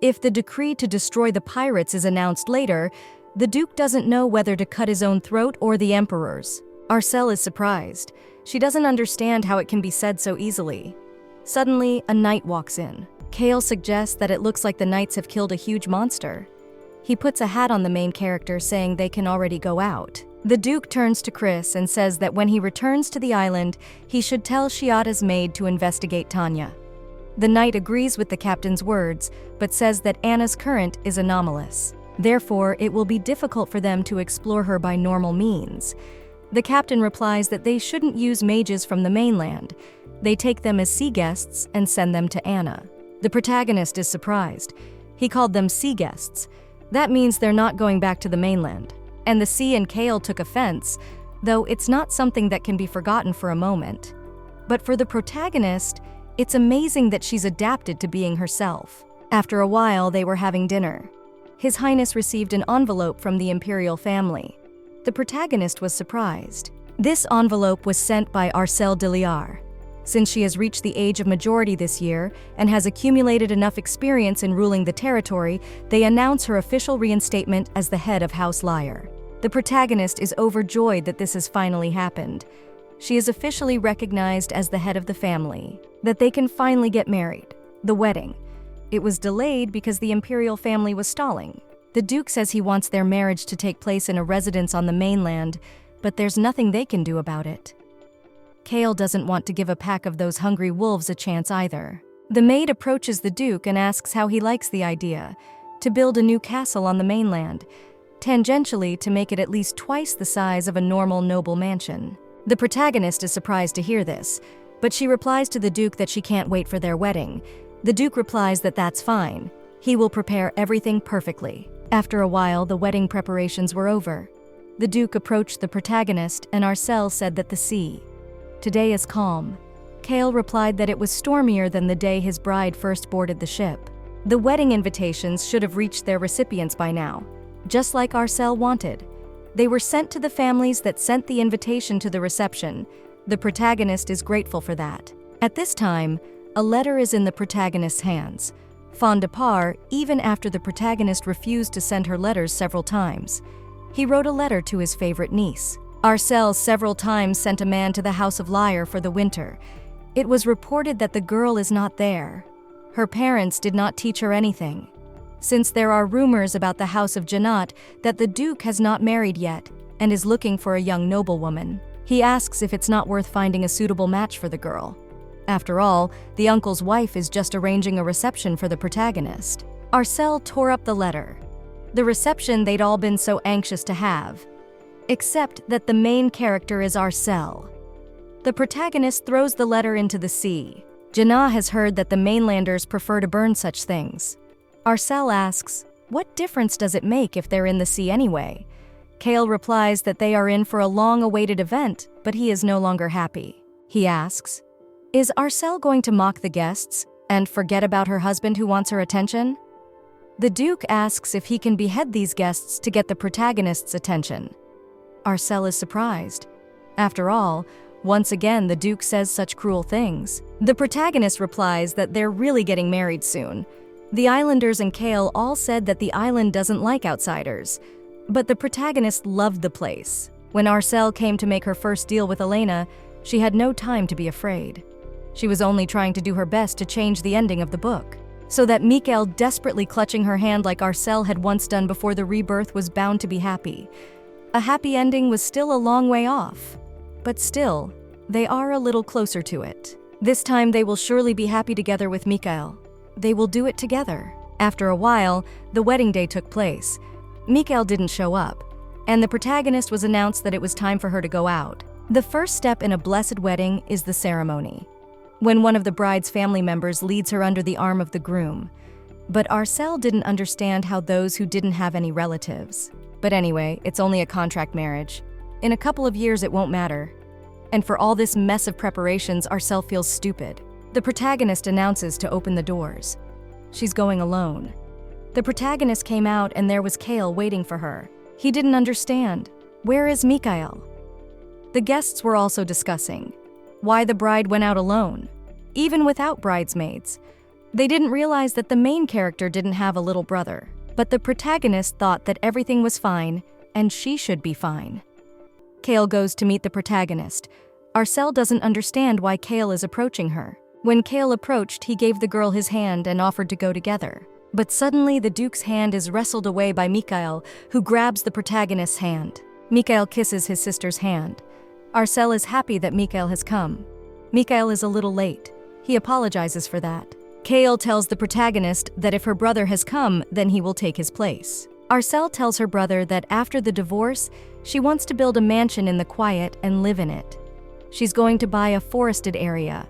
if the decree to destroy the pirates is announced later, the Duke doesn't know whether to cut his own throat or the Emperor's. Arcel is surprised. She doesn't understand how it can be said so easily. Suddenly, a knight walks in. Kale suggests that it looks like the knights have killed a huge monster. He puts a hat on the main character, saying they can already go out. The Duke turns to Chris and says that when he returns to the island, he should tell Shiata's maid to investigate Tanya. The knight agrees with the captain's words, but says that Anna's current is anomalous. Therefore, it will be difficult for them to explore her by normal means. The captain replies that they shouldn't use mages from the mainland. They take them as sea guests and send them to Anna. The protagonist is surprised. He called them sea guests. That means they're not going back to the mainland. And the sea and Kale took offense, though it's not something that can be forgotten for a moment. But for the protagonist, it's amazing that she's adapted to being herself. After a while, they were having dinner. His Highness received an envelope from the imperial family. The protagonist was surprised. This envelope was sent by Arcel de Liar. Since she has reached the age of majority this year and has accumulated enough experience in ruling the territory, they announce her official reinstatement as the head of House Liar. The protagonist is overjoyed that this has finally happened. She is officially recognized as the head of the family, that they can finally get married. The wedding. It was delayed because the imperial family was stalling. The Duke says he wants their marriage to take place in a residence on the mainland, but there's nothing they can do about it. Kale doesn't want to give a pack of those hungry wolves a chance either. The maid approaches the Duke and asks how he likes the idea, to build a new castle on the mainland, tangentially to make it at least twice the size of a normal noble mansion. The protagonist is surprised to hear this, but she replies to the Duke that she can't wait for their wedding. The Duke replies that that's fine. He will prepare everything perfectly. After a while, the wedding preparations were over. The Duke approached the protagonist and Arcel said that the sea today is calm. Mikel replied that it was stormier than the day his bride first boarded the ship. The wedding invitations should have reached their recipients by now, just like Arcel wanted. They were sent to the families that sent the invitation to the reception. The protagonist is grateful for that. At this time, a letter is in the protagonist's hands. Fond de part, even after the protagonist refused to send her letters several times. He wrote a letter to his favorite niece. Arcel several times sent a man to the House of Lyre for the winter. It was reported that the girl is not there. Her parents did not teach her anything. Since there are rumors about the House of Janat that the Duke has not married yet and is looking for a young noblewoman, he asks if it's not worth finding a suitable match for the girl. After all, the uncle's wife is just arranging a reception for the protagonist. Arcel tore up the letter. The reception they'd all been so anxious to have. Except that the main character is Arcel. The protagonist throws the letter into the sea. Janat has heard that the mainlanders prefer to burn such things. Arcel asks, what difference does it make if they're in the sea anyway? Kale replies that they are in for a long-awaited event, but he is no longer happy. He asks, is Arcel going to mock the guests and forget about her husband who wants her attention? The Duke asks if he can behead these guests to get the protagonist's attention. Arcel is surprised. After all, once again the Duke says such cruel things. The protagonist replies that they're really getting married soon. The islanders and Kale all said that the island doesn't like outsiders, but the protagonist loved the place. When Arcel came to make her first deal with Elena, she had no time to be afraid. She was only trying to do her best to change the ending of the book, so that Mikel, desperately clutching her hand like Arcel had once done before the rebirth, was bound to be happy. A happy ending was still a long way off, but still, they are a little closer to it. This time they will surely be happy together with Mikel. They will do it together. After a while, the wedding day took place. Mikel didn't show up, and the protagonist was announced that it was time for her to go out. The first step in a blessed wedding is the ceremony, when one of the bride's family members leads her under the arm of the groom. But Arcel didn't understand how those who didn't have any relatives. But anyway, it's only a contract marriage. In a couple of years it won't matter. And for all this mess of preparations, Arcel feels stupid. The protagonist announces to open the doors. She's going alone. The protagonist came out and there was Kale waiting for her. He didn't understand. Where is Mikel? The guests were also discussing why the bride went out alone, even without bridesmaids. They didn't realize that the main character didn't have a little brother, but the protagonist thought that everything was fine and she should be fine. Kale goes to meet the protagonist. Arcel doesn't understand why Kale is approaching her. When Kale approached, he gave the girl his hand and offered to go together. But suddenly the Duke's hand is wrestled away by Mikel, who grabs the protagonist's hand. Mikel kisses his sister's hand. Arcel is happy that Mikel has come. Mikel is a little late. He apologizes for that. Kale tells the protagonist that if her brother has come, then he will take his place. Arcel tells her brother that after the divorce, she wants to build a mansion in the quiet and live in it. She's going to buy a forested area.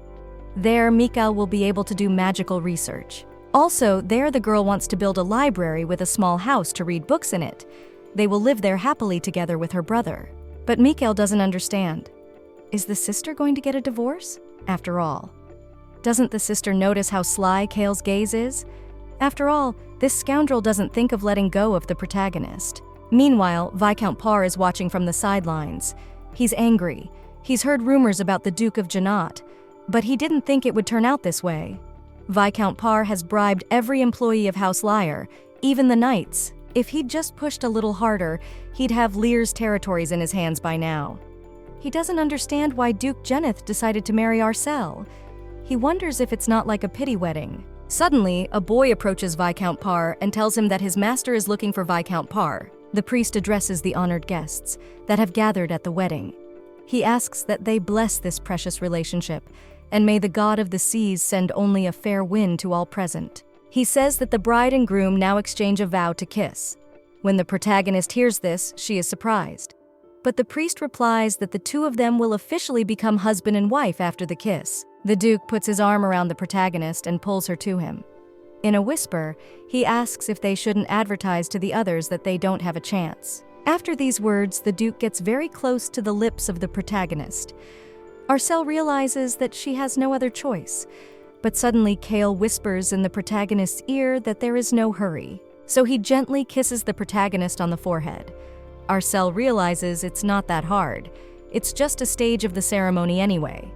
There, Mikel will be able to do magical research. Also, there the girl wants to build a library with a small house to read books in it. They will live there happily together with her brother. But Mikel doesn't understand. Is the sister going to get a divorce? After all, doesn't the sister notice how sly Kale's gaze is? After all, this scoundrel doesn't think of letting go of the protagonist. Meanwhile, Viscount Parr is watching from the sidelines. He's angry. He's heard rumors about the Duke of Janat, but he didn't think it would turn out this way. Viscount Parr has bribed every employee of House Lyre, even the knights. If he'd just pushed a little harder, he'd have Lear's territories in his hands by now. He doesn't understand why Duke Geneth decided to marry Arcel. He wonders if it's not like a pity wedding. Suddenly, a boy approaches Viscount Parr and tells him that his master is looking for Viscount Parr. The priest addresses the honored guests that have gathered at the wedding. He asks that they bless this precious relationship, and may the god of the seas send only a fair wind to all present. He says that the bride and groom now exchange a vow to kiss. When the protagonist hears this, she is surprised. But the priest replies that the two of them will officially become husband and wife after the kiss. The Duke puts his arm around the protagonist and pulls her to him. In a whisper, he asks if they shouldn't advertise to the others that they don't have a chance. After these words, the Duke gets very close to the lips of the protagonist. Arcel realizes that she has no other choice. But suddenly Kale whispers in the protagonist's ear that there is no hurry. So he gently kisses the protagonist on the forehead. Arcel realizes it's not that hard. It's just a stage of the ceremony anyway.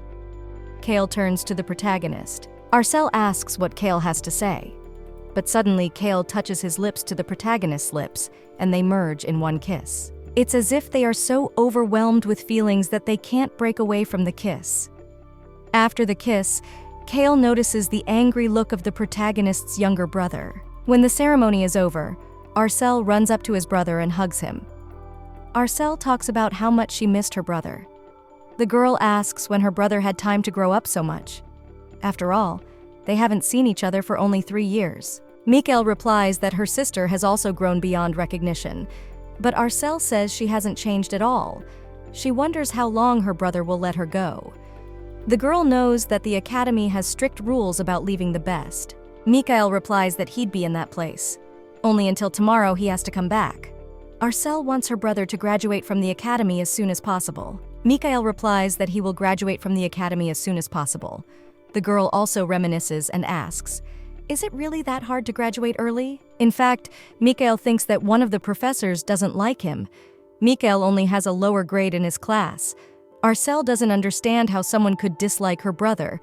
Kale turns to the protagonist. Arcel asks what Kale has to say. But suddenly Kale touches his lips to the protagonist's lips, and they merge in one kiss. It's as if they are so overwhelmed with feelings that they can't break away from the kiss. After the kiss, Kale notices the angry look of the protagonist's younger brother. When the ceremony is over, Arcel runs up to his brother and hugs him. Arcel talks about how much she missed her brother. The girl asks when her brother had time to grow up so much. After all, they haven't seen each other for only 3 years. Mikel replies that her sister has also grown beyond recognition, but Arcel says she hasn't changed at all. She wonders how long her brother will let her go. The girl knows that the academy has strict rules about leaving the best. Mikel replies that he'd be in that place. Only until tomorrow he has to come back. Arcel wants her brother to graduate from the academy as soon as possible. Mikel replies that he will graduate from the academy as soon as possible. The girl also reminisces and asks, "Is it really that hard to graduate early?" In fact, Mikel thinks that one of the professors doesn't like him. Mikel only has a lower grade in his class. Arcel doesn't understand how someone could dislike her brother,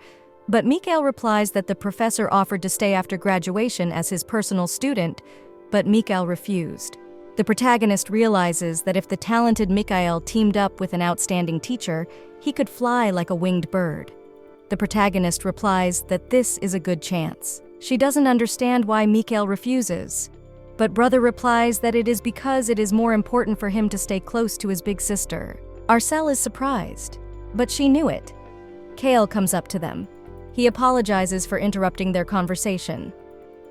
but Mikel replies that the professor offered to stay after graduation as his personal student, but Mikel refused. The protagonist realizes that if the talented Mikel teamed up with an outstanding teacher, he could fly like a winged bird. The protagonist replies that this is a good chance. She doesn't understand why Mikel refuses, but brother replies that it is because it is more important for him to stay close to his big sister. Arcel is surprised, but she knew it. Kale comes up to them. He apologizes for interrupting their conversation.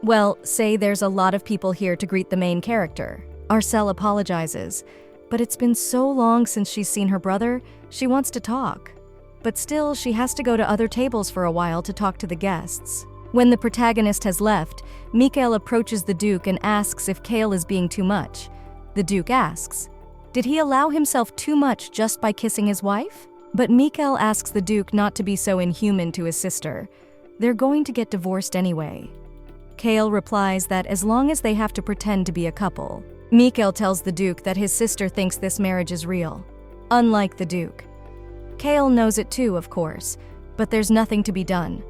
"Well, say there's a lot of people here to greet the main character." Arcel apologizes, but it's been so long since she's seen her brother, she wants to talk. But still, she has to go to other tables for a while to talk to the guests. When the protagonist has left, Mikel approaches the Duke and asks if Kale is being too much. The Duke asks, did he allow himself too much just by kissing his wife? But Mikel asks the Duke not to be so inhuman to his sister. They're going to get divorced anyway. Kale replies that as long as they have to pretend to be a couple. Mikel tells the Duke that his sister thinks this marriage is real, unlike the Duke. Kale knows it too, of course, but there's nothing to be done.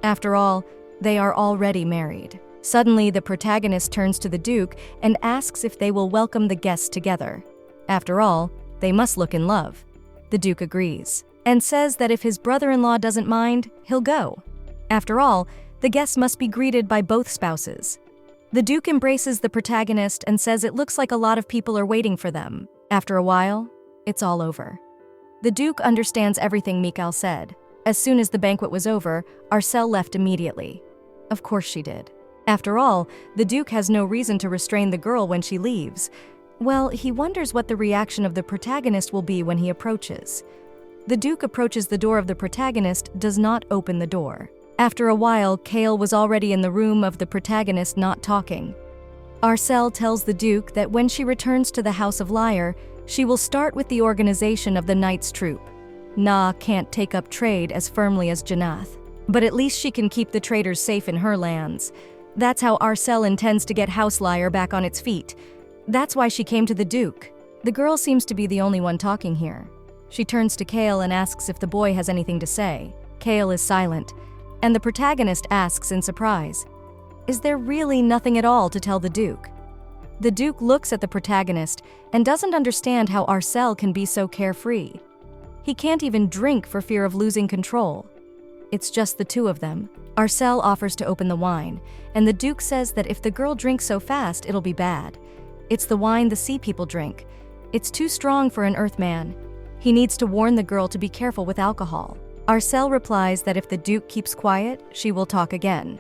After all, they are already married. Suddenly, the protagonist turns to the Duke and asks if they will welcome the guests together. After all, they must look in love. The Duke agrees, and says that if his brother-in-law doesn't mind, he'll go. After all, the guests must be greeted by both spouses. The Duke embraces the protagonist and says it looks like a lot of people are waiting for them. After a while, it's all over. The Duke understands everything Mikel said. As soon as the banquet was over, Arcel left immediately. Of course she did. After all, the Duke has no reason to restrain the girl when she leaves. Well, he wonders what the reaction of the protagonist will be when he approaches. The Duke approaches the door of the protagonist, does not open the door. After a while, Kale was already in the room of the protagonist not talking. Arcel tells the Duke that when she returns to the House of Lyre, she will start with the organization of the Knights' Troop. Na can't take up trade as firmly as Janath, but at least she can keep the traders safe in her lands. That's how Arcel intends to get House Lyre back on its feet. That's why she came to the Duke. The girl seems to be the only one talking here. She turns to Kale and asks if the boy has anything to say. Kale is silent, and the protagonist asks in surprise, is there really nothing at all to tell the Duke? The Duke looks at the protagonist and doesn't understand how Arcel can be so carefree. He can't even drink for fear of losing control. It's just the two of them. Arcel offers to open the wine, and the Duke says that if the girl drinks so fast, it'll be bad. It's the wine the sea people drink. It's too strong for an Earthman. He needs to warn the girl to be careful with alcohol. Arcel replies that if the Duke keeps quiet, she will talk again.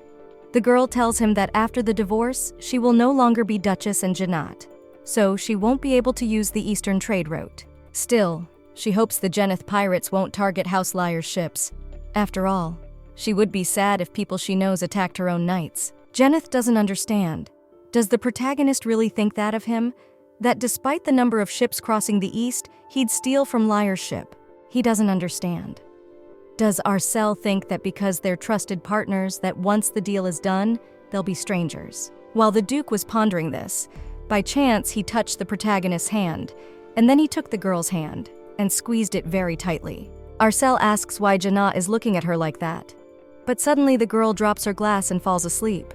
The girl tells him that after the divorce, she will no longer be Duchess and Janat, so she won't be able to use the Eastern trade route. Still, she hopes the Geneth pirates won't target House Lyre's ships. After all, she would be sad if people she knows attacked her own knights. Geneth doesn't understand. Does the protagonist really think that of him? That despite the number of ships crossing the east, he'd steal from Lyre's ship? He doesn't understand. Does Arcel think that because they're trusted partners that once the deal is done, they'll be strangers? While the Duke was pondering this, by chance he touched the protagonist's hand, and then he took the girl's hand and squeezed it very tightly. Arcel asks why Janat is looking at her like that. But suddenly the girl drops her glass and falls asleep.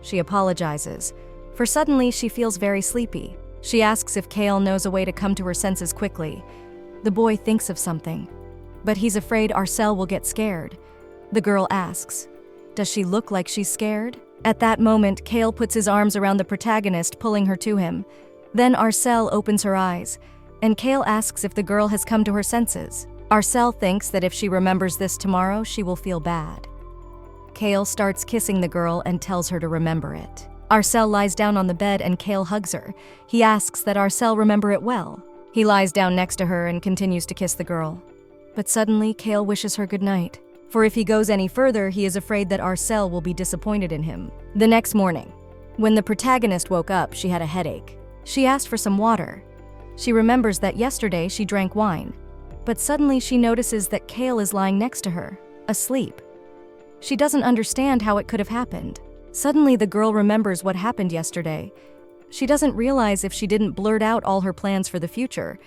She apologizes, for suddenly she feels very sleepy. She asks if Kale knows a way to come to her senses quickly. The boy thinks of something, but he's afraid Arcel will get scared. The girl asks, does she look like she's scared? At that moment, Kale puts his arms around the protagonist, pulling her to him. Then Arcel opens her eyes, and Kale asks if the girl has come to her senses. Arcel thinks that if she remembers this tomorrow, she will feel bad. Kale starts kissing the girl and tells her to remember it. Arcel lies down on the bed and Kale hugs her. He asks that Arcel remember it well. He lies down next to her and continues to kiss the girl. But suddenly, Kale wishes her goodnight. For if he goes any further, he is afraid that Arcel will be disappointed in him. The next morning, when the protagonist woke up, she had a headache. She asked for some water. She remembers that yesterday she drank wine. But suddenly she notices that Kale is lying next to her, asleep. She doesn't understand how it could have happened. Suddenly the girl remembers what happened yesterday. She doesn't realize if she didn't blurt out all her plans for the future.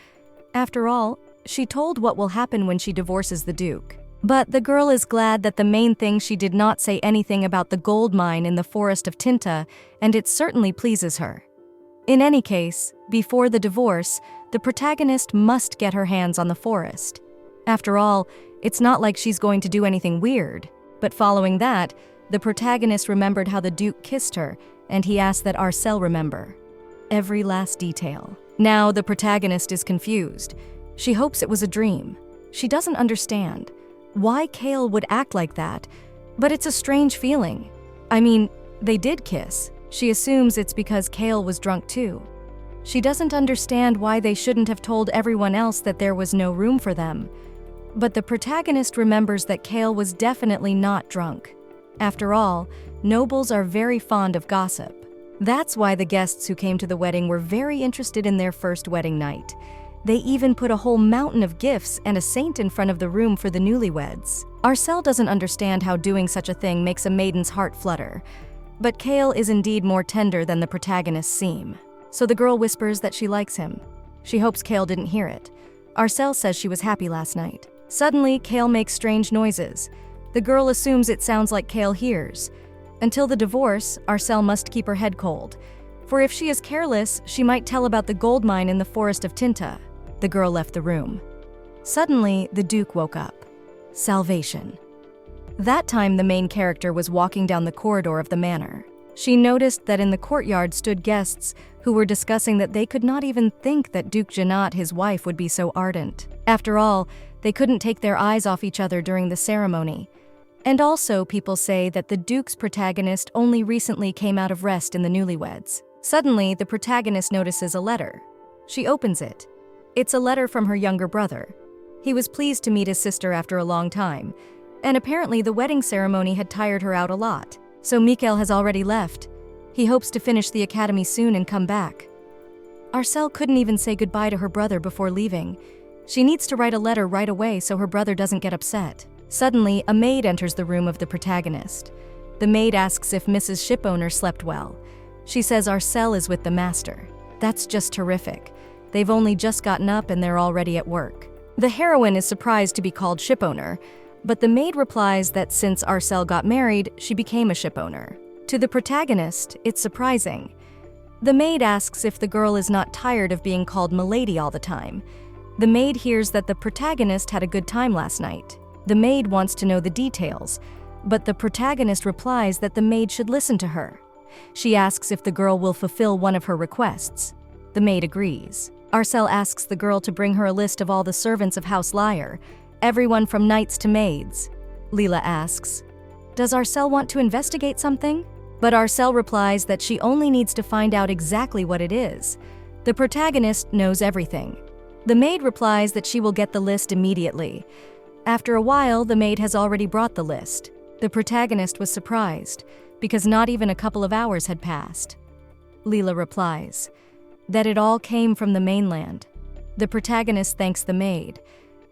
After all, she told what will happen when she divorces the Duke. But the girl is glad that the main thing she did not say anything about the gold mine in the forest of Tinta, and it certainly pleases her. In any case, before the divorce, the protagonist must get her hands on the forest. After all, it's not like she's going to do anything weird. But following that, the protagonist remembered how the Duke kissed her, and he asked that Arcel remember every last detail. Now the protagonist is confused. She hopes it was a dream. She doesn't understand why Kale would act like that, but it's a strange feeling. I mean, they did kiss. She assumes it's because Kale was drunk too. She doesn't understand why they shouldn't have told everyone else that there was no room for them. But the protagonist remembers that Kale was definitely not drunk. After all, nobles are very fond of gossip. That's why the guests who came to the wedding were very interested in their first wedding night. They even put a whole mountain of gifts and a saint in front of the room for the newlyweds. Arcel doesn't understand how doing such a thing makes a maiden's heart flutter. But Kale is indeed more tender than the protagonists seem. So the girl whispers that she likes him. She hopes Kale didn't hear it. Arcel says she was happy last night. Suddenly, Kale makes strange noises. The girl assumes it sounds like Kale hears. Until the divorce, Arcel must keep her head cold. For if she is careless, she might tell about the gold mine in the forest of Tinta. The girl left the room. Suddenly, the Duke woke up. Salvation. That time, the main character was walking down the corridor of the manor. She noticed that in the courtyard stood guests who were discussing that they could not even think that Duke Janat, his wife, would be so ardent. After all, they couldn't take their eyes off each other during the ceremony. And also, people say that the Duke's protagonist only recently came out of rest in the newlyweds. Suddenly, the protagonist notices a letter. She opens it. It's a letter from her younger brother. He was pleased to meet his sister after a long time, and apparently the wedding ceremony had tired her out a lot. So Mikel has already left. He hopes to finish the academy soon and come back. Arcel couldn't even say goodbye to her brother before leaving. She needs to write a letter right away so her brother doesn't get upset. Suddenly, a maid enters the room of the protagonist. The maid asks if Mrs. Shipowner slept well. She says Arcel is with the master. That's just terrific. They've only just gotten up and they're already at work. The heroine is surprised to be called shipowner, but the maid replies that since Arcel got married, she became a shipowner. To the protagonist, it's surprising. The maid asks if the girl is not tired of being called milady all the time. The maid hears that the protagonist had a good time last night. The maid wants to know the details, but the protagonist replies that the maid should listen to her. She asks if the girl will fulfill one of her requests. The maid agrees. Arcel asks the girl to bring her a list of all the servants of House Lyre, everyone from knights to maids. Leela asks, does Arcel want to investigate something? But Arcel replies that she only needs to find out exactly what it is. The protagonist knows everything. The maid replies that she will get the list immediately. After a while, the maid has already brought the list. The protagonist was surprised, because not even a couple of hours had passed. Leela replies that it all came from the mainland. The protagonist thanks the maid.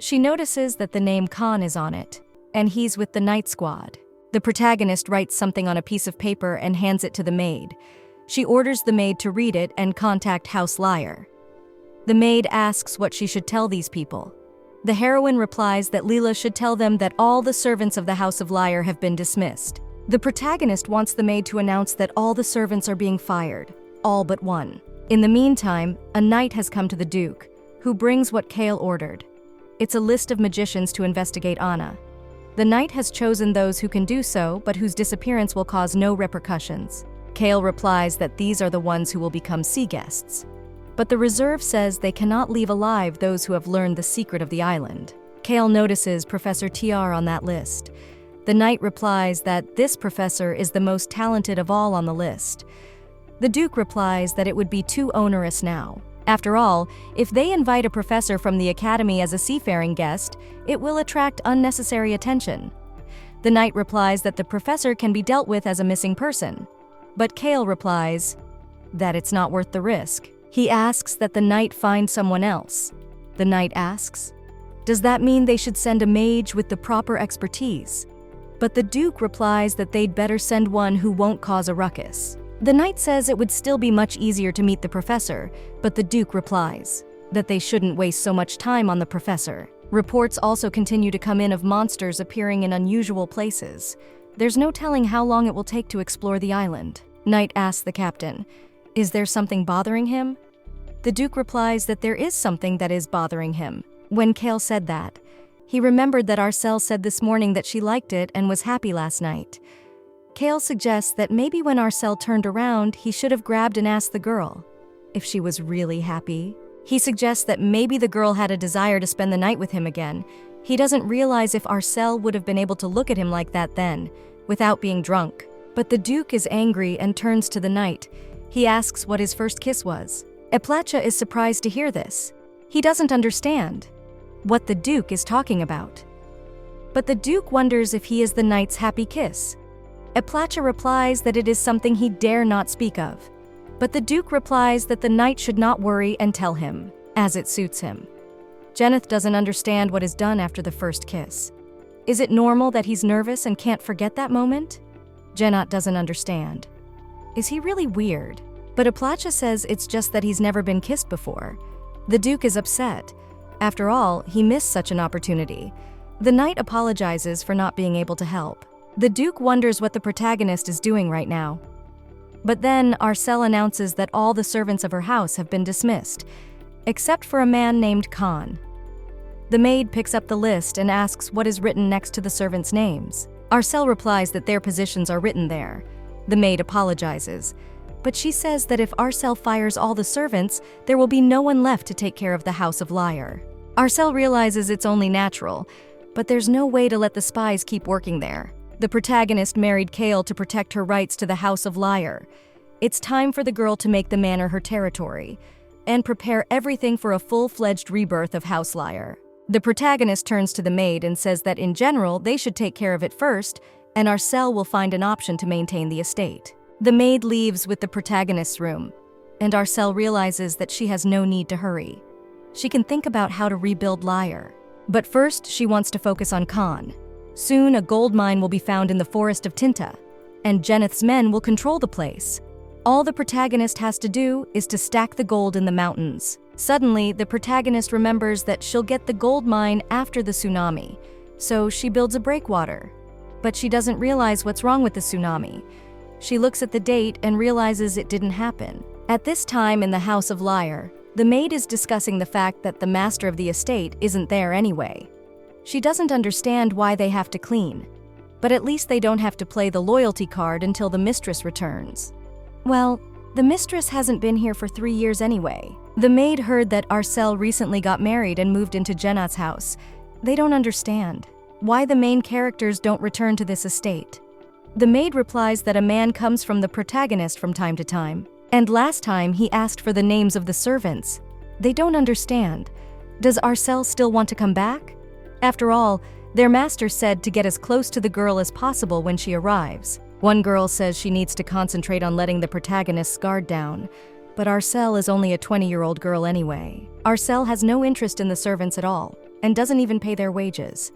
She notices that the name Khan is on it. and he's with the night squad. The protagonist writes something on a piece of paper and hands it to the maid. She orders the maid to read it and contact House Liar. The maid asks what she should tell these people. The heroine replies that Leela should tell them that all the servants of the House of Liar have been dismissed. The protagonist wants the maid to announce that all the servants are being fired, all but one. In the meantime, a knight has come to the Duke, who brings what Kale ordered. It's a list of magicians to investigate Anna. The knight has chosen those who can do so, but whose disappearance will cause no repercussions. Kale replies that these are the ones who will become sea guests. But the reserve says they cannot leave alive those who have learned the secret of the island. Kale notices Professor TR on that list. The knight replies that this professor is the most talented of all on the list. The Duke replies that it would be too onerous now. After all, if they invite a professor from the academy as a seafaring guest, it will attract unnecessary attention. The knight replies that the professor can be dealt with as a missing person. But Kale replies that it's not worth the risk. He asks that the knight find someone else. The knight asks, does that mean they should send a mage with the proper expertise? But the Duke replies that they'd better send one who won't cause a ruckus. The knight says it would still be much easier to meet the professor, but the Duke replies that they shouldn't waste so much time on the professor. Reports also continue to come in of monsters appearing in unusual places. There's no telling how long it will take to explore the island. Knight asks the captain, is there something bothering him? The Duke replies that there is something that is bothering him. When Kale said that, he remembered that Arcel said this morning that she liked it and was happy last night. Kale suggests that maybe when Arcel turned around, he should have grabbed and asked the girl if she was really happy. He suggests that maybe the girl had a desire to spend the night with him again. He doesn't realize if Arcel would have been able to look at him like that then, without being drunk. But the Duke is angry and turns to the knight. He asks what his first kiss was. Eplacha is surprised to hear this. He doesn't understand what the Duke is talking about. But the Duke wonders if he is the knight's happy kiss. Eplacha replies that it is something he dare not speak of. But the Duke replies that the knight should not worry and tell him, as it suits him. Geneth doesn't understand what is done after the first kiss. Is it normal that he's nervous and can't forget that moment? Genot doesn't understand. Is he really weird? But Eplacha says it's just that he's never been kissed before. The Duke is upset. After all, he missed such an opportunity. The knight apologizes for not being able to help. The Duke wonders what the protagonist is doing right now. But then Arcel announces that all the servants of her house have been dismissed, except for a man named Khan. The maid picks up the list and asks what is written next to the servants' names. Arcel replies that their positions are written there. The maid apologizes, but she says that if Arcel fires all the servants, there will be no one left to take care of the House of Liar. Arcel realizes it's only natural, but there's no way to let the spies keep working there. The protagonist married Kale to protect her rights to the House of Liar. It's time for the girl to make the manor her territory and prepare everything for a full-fledged rebirth of House Liar. The protagonist turns to the maid and says that in general they should take care of it first, and Arcel will find an option to maintain the estate. The maid leaves with the protagonist's room, and Arcel realizes that she has no need to hurry. She can think about how to rebuild Liar. But first, she wants to focus on Khan. Soon, a gold mine will be found in the forest of Tinta, and Geneth's men will control the place. All the protagonist has to do is to stack the gold in the mountains. Suddenly, the protagonist remembers that she'll get the gold mine after the tsunami, so she builds a breakwater. But she doesn't realize what's wrong with the tsunami. She looks at the date and realizes it didn't happen. At this time in the House of Liar, the maid is discussing the fact that the master of the estate isn't there anyway. She doesn't understand why they have to clean, but at least they don't have to play the loyalty card until the mistress returns. Well, the mistress hasn't been here for 3 years anyway. The maid heard that Arcel recently got married and moved into Jenna's house. They don't understand why the main characters don't return to this estate. The maid replies that a man comes from the protagonist from time to time, and last time he asked for the names of the servants. They don't understand. Does Arcel still want to come back? After all, their master said to get as close to the girl as possible when she arrives. One girl says she needs to concentrate on letting the protagonist's guard down, but Arcel is only a 20-year-old girl anyway. Arcel has no interest in the servants at all, and doesn't even pay their wages.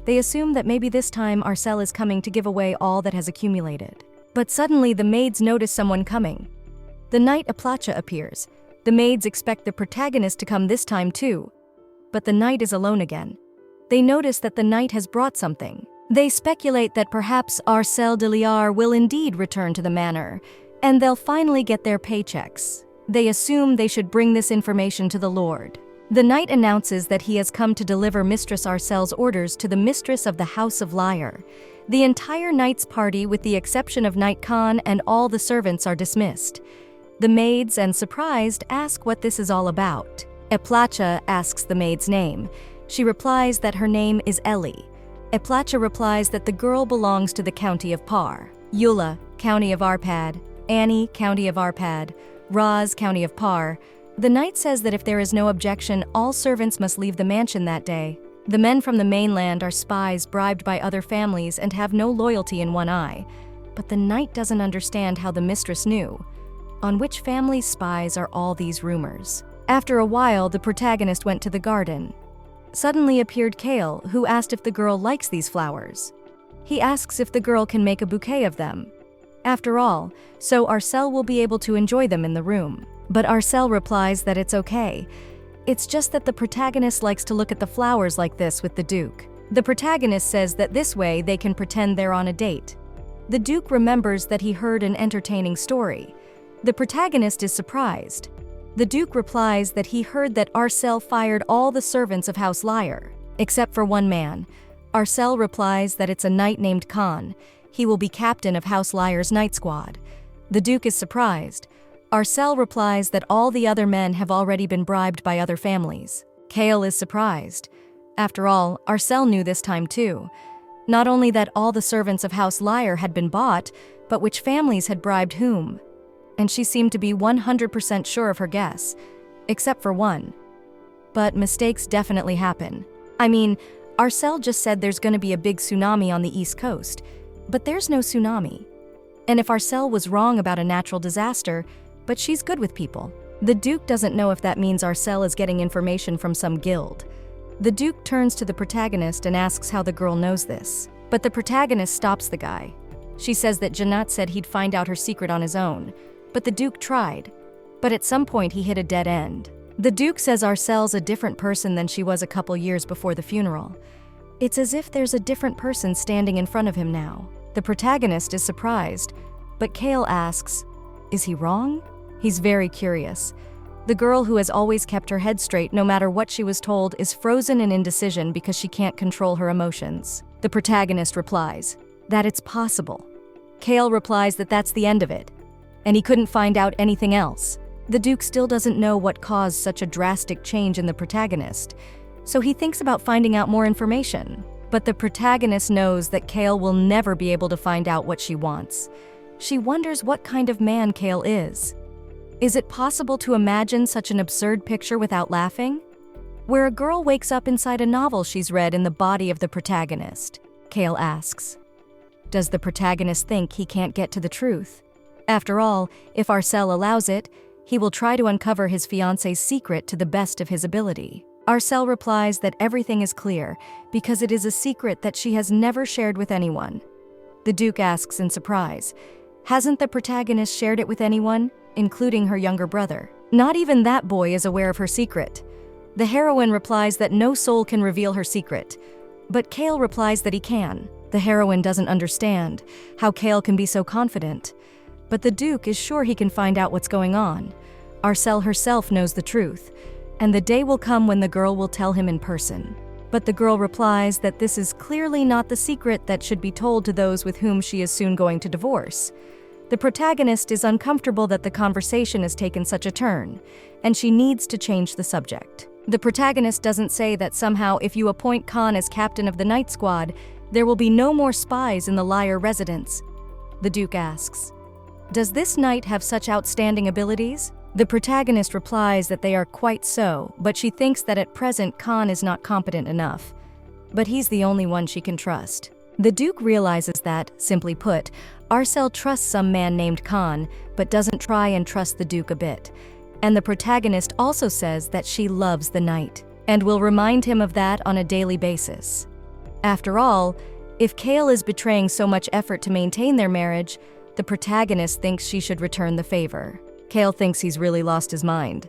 They assume that maybe this time Arcel is coming to give away all that has accumulated. But suddenly the maids notice someone coming. The knight Aplacha appears. The maids expect the protagonist to come this time too. But the knight is alone again. They notice that the knight has brought something. They speculate that perhaps Arcel de Liar will indeed return to the manor, and they'll finally get their paychecks. They assume they should bring this information to the lord. The knight announces that he has come to deliver Mistress Arcel's orders to the mistress of the House of Liar. The entire knight's party, with the exception of Knight Khan, and all the servants are dismissed. The maids, and surprised, ask what this is all about. Aplacha asks the maid's name. She replies that her name is Ellie. Aplacha replies that the girl belongs to the county of Par. Eula, county of Arpad. Annie, county of Arpad. Raz, county of Par. The knight says that if there is no objection, all servants must leave the mansion that day. The men from the mainland are spies bribed by other families and have no loyalty in one eye. But the knight doesn't understand how the mistress knew. On which family's spies are all these rumors? After a while, the protagonist went to the garden. Suddenly appeared Kale, who asked if the girl likes these flowers. He asks if the girl can make a bouquet of them. After all, so Arcel will be able to enjoy them in the room. But Arcel replies that it's okay. It's just that the protagonist likes to look at the flowers like this with the Duke. The protagonist says that this way they can pretend they're on a date. The Duke remembers that he heard an entertaining story. The protagonist is surprised. The Duke replies that he heard that Arcel fired all the servants of House Liar, except for one man. Arcel replies that it's a knight named Khan. He will be captain of House Liar's night squad. The Duke is surprised. Arcel replies that all the other men have already been bribed by other families. Kale is surprised. After all, Arcel knew this time too. Not only that all the servants of House Liar had been bought, but which families had bribed whom. And she seemed to be 100% sure of her guess, except for one. But mistakes definitely happen. I mean, Arcel just said there's going to be a big tsunami on the East Coast, but there's no tsunami. And if Arcel was wrong about a natural disaster, but she's good with people. The Duke doesn't know if that means Arcel is getting information from some guild. The Duke turns to the protagonist and asks how the girl knows this. But the protagonist stops the guy. She says that Janat said he'd find out her secret on his own, but the Duke tried. But at some point he hit a dead end. The Duke says Arcel's a different person than she was a couple years before the funeral. It's as if there's a different person standing in front of him now. The protagonist is surprised, but Kale asks, is he wrong? He's very curious. The girl who has always kept her head straight no matter what she was told is frozen in indecision because she can't control her emotions. The protagonist replies that it's possible. Kale replies that that's the end of it, and he couldn't find out anything else. The Duke still doesn't know what caused such a drastic change in the protagonist, so he thinks about finding out more information. But the protagonist knows that Kale will never be able to find out what she wants. She wonders what kind of man Kale is. Is it possible to imagine such an absurd picture without laughing? Where a girl wakes up inside a novel she's read in the body of the protagonist. Kale asks, does the protagonist think he can't get to the truth? After all, if Arcel allows it, he will try to uncover his fiancée's secret to the best of his ability. Arcel replies that everything is clear because it is a secret that she has never shared with anyone. The Duke asks in surprise, hasn't the protagonist shared it with anyone, including her younger brother? Not even that boy is aware of her secret. The heroine replies that no soul can reveal her secret, but Kale replies that he can. The heroine doesn't understand how Kale can be so confident, but the Duke is sure he can find out what's going on. Arcel herself knows the truth, and the day will come when the girl will tell him in person. But the girl replies that this is clearly not the secret that should be told to those with whom she is soon going to divorce. The protagonist is uncomfortable that the conversation has taken such a turn, and she needs to change the subject. The protagonist doesn't say that somehow if you appoint Khan as captain of the night squad, there will be no more spies in the Liar residence. The Duke asks, does this knight have such outstanding abilities? The protagonist replies that they are quite so, but she thinks that at present Khan is not competent enough. But he's the only one she can trust. The Duke realizes that, simply put, Arcel trusts some man named Khan, but doesn't try and trust the Duke a bit. And the protagonist also says that she loves the knight, and will remind him of that on a daily basis. After all, if Kale is betraying so much effort to maintain their marriage, the protagonist thinks she should return the favor. Kale thinks he's really lost his mind.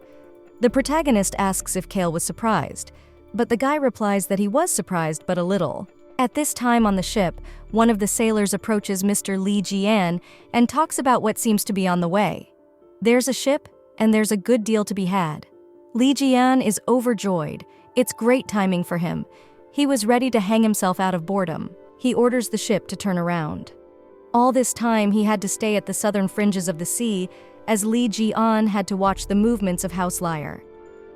The protagonist asks if Kale was surprised, but the guy replies that he was surprised but a little. At this time on the ship, one of the sailors approaches Mr. Lee Ji-an and talks about what seems to be on the way. There's a ship, and there's a good deal to be had. Lee Ji-an is overjoyed. It's great timing for him. He was ready to hang himself out of boredom. He orders the ship to turn around. All this time, he had to stay at the southern fringes of the sea, as Lee Ji-an had to watch the movements of House Liar.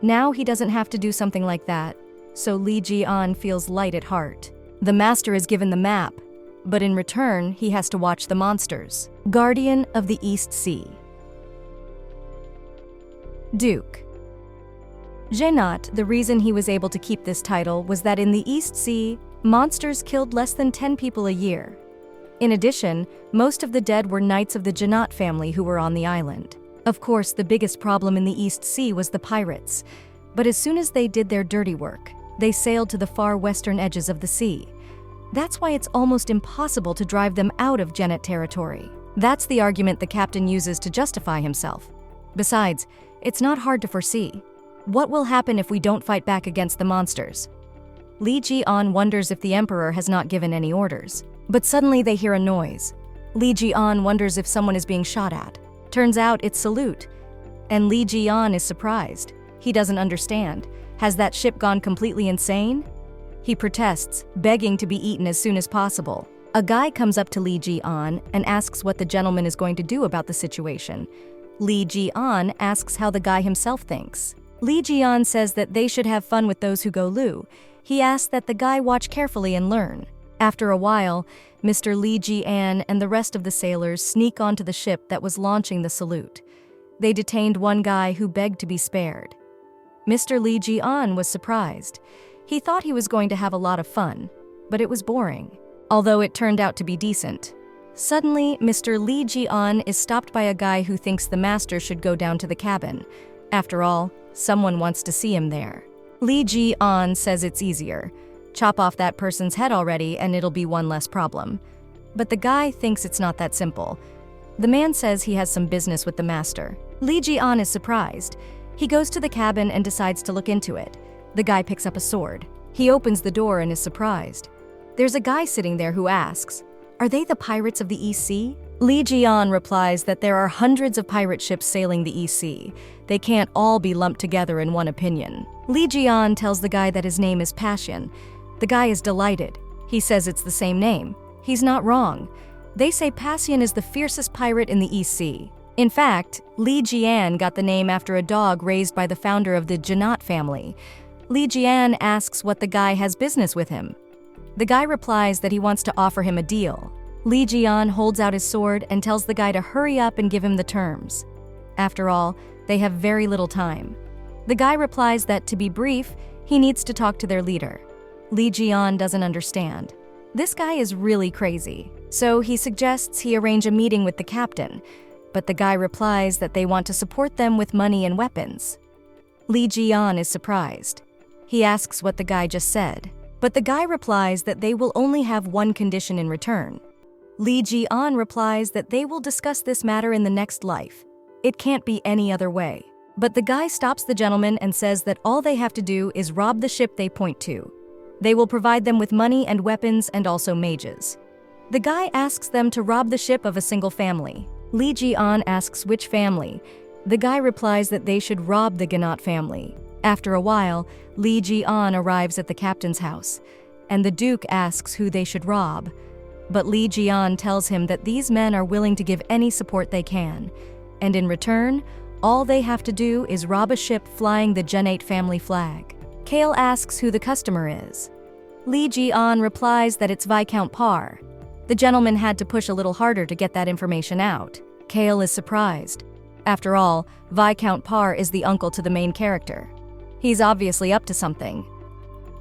Now he doesn't have to do something like that, so Lee Ji-an feels light at heart. The master is given the map, but in return, he has to watch the monsters. Guardian of the East Sea. Duke. Genat, the reason he was able to keep this title was that in the East Sea, monsters killed less than 10 people a year. In addition, most of the dead were knights of the Genat family who were on the island. Of course, the biggest problem in the East Sea was the pirates, but as soon as they did their dirty work, they sailed to the far western edges of the sea. That's why it's almost impossible to drive them out of Genat territory. That's the argument the captain uses to justify himself. Besides, it's not hard to foresee. What will happen if we don't fight back against the monsters? Lee Ji-an wonders if the emperor has not given any orders. But suddenly they hear a noise. Lee Ji-an wonders if someone is being shot at. Turns out it's Salute. And Lee Ji-an is surprised. He doesn't understand. Has that ship gone completely insane? He protests, begging to be eaten as soon as possible. A guy comes up to Lee Ji-an and asks what the gentleman is going to do about the situation. Lee Ji-an asks how the guy himself thinks. Lee Ji-an says that they should have fun with those who go Lu. He asks that the guy watch carefully and learn. After a while, Mr. Lee Ji-an and the rest of the sailors sneak onto the ship that was launching the Salute. They detained one guy who begged to be spared. Mr. Lee Ji-an was surprised. He thought he was going to have a lot of fun, but it was boring, although it turned out to be decent. Suddenly, Mr. Lee Ji-an is stopped by a guy who thinks the master should go down to the cabin. After all, someone wants to see him there. Lee Ji-an says it's easier. Chop off that person's head already and it'll be one less problem. But the guy thinks it's not that simple. The man says he has some business with the master. Lee Ji-an is surprised. He goes to the cabin and decides to look into it. The guy picks up a sword. He opens the door and is surprised. There's a guy sitting there who asks, "Are they the pirates of the East Sea?" Lee Ji-an replies that there are hundreds of pirate ships sailing the East Sea. They can't all be lumped together in one opinion. Lee Ji-an tells the guy that his name is Passion. The guy is delighted. He says it's the same name. He's not wrong. They say Passion is the fiercest pirate in the East Sea. In fact, Lee Ji-an got the name after a dog raised by the founder of the Genat family. Lee Ji-an asks what the guy has business with him. The guy replies that he wants to offer him a deal. Lee Ji-an holds out his sword and tells the guy to hurry up and give him the terms. After all, they have very little time. The guy replies that, to be brief, he needs to talk to their leader. Lee Ji-an doesn't understand. This guy is really crazy, so he suggests he arrange a meeting with the captain, but the guy replies that they want to support them with money and weapons. Lee Ji-an is surprised. He asks what the guy just said, but the guy replies that they will only have one condition in return. Lee Ji-an replies that they will discuss this matter in the next life. It can't be any other way. But the guy stops the gentleman and says that all they have to do is rob the ship they point to. They will provide them with money and weapons and also mages. The guy asks them to rob the ship of a single family. Lee Ji-an asks which family. The guy replies that they should rob the Genat family. After a while, Lee Ji-an arrives at the captain's house, and the Duke asks who they should rob. But Lee Ji-an tells him that these men are willing to give any support they can, and in return, all they have to do is rob a ship flying the Genat family flag. Kale asks who the customer is. Lee Ji-an replies that it's Viscount Parr. The gentleman had to push a little harder to get that information out. Kale is surprised. After all, Viscount Parr is the uncle to the main character. He's obviously up to something.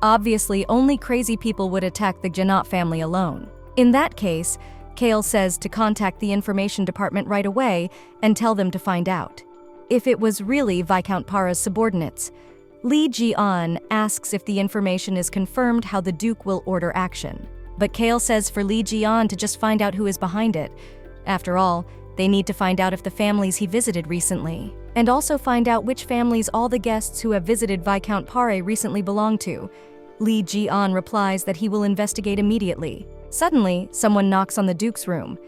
Obviously, only crazy people would attack the Genat family alone. In that case, Kale says to contact the information department right away and tell them to find out. If it was really Viscount Parr's subordinates, Lee Ji-an asks if the information is confirmed how the Duke will order action. But Kale says for Lee Ji-an to just find out who is behind it. After all, they need to find out if the families he visited recently, and also find out which families all the guests who have visited Viscount Pare recently belong to. Lee Ji-an replies that he will investigate immediately. Suddenly, someone knocks on the Duke's room.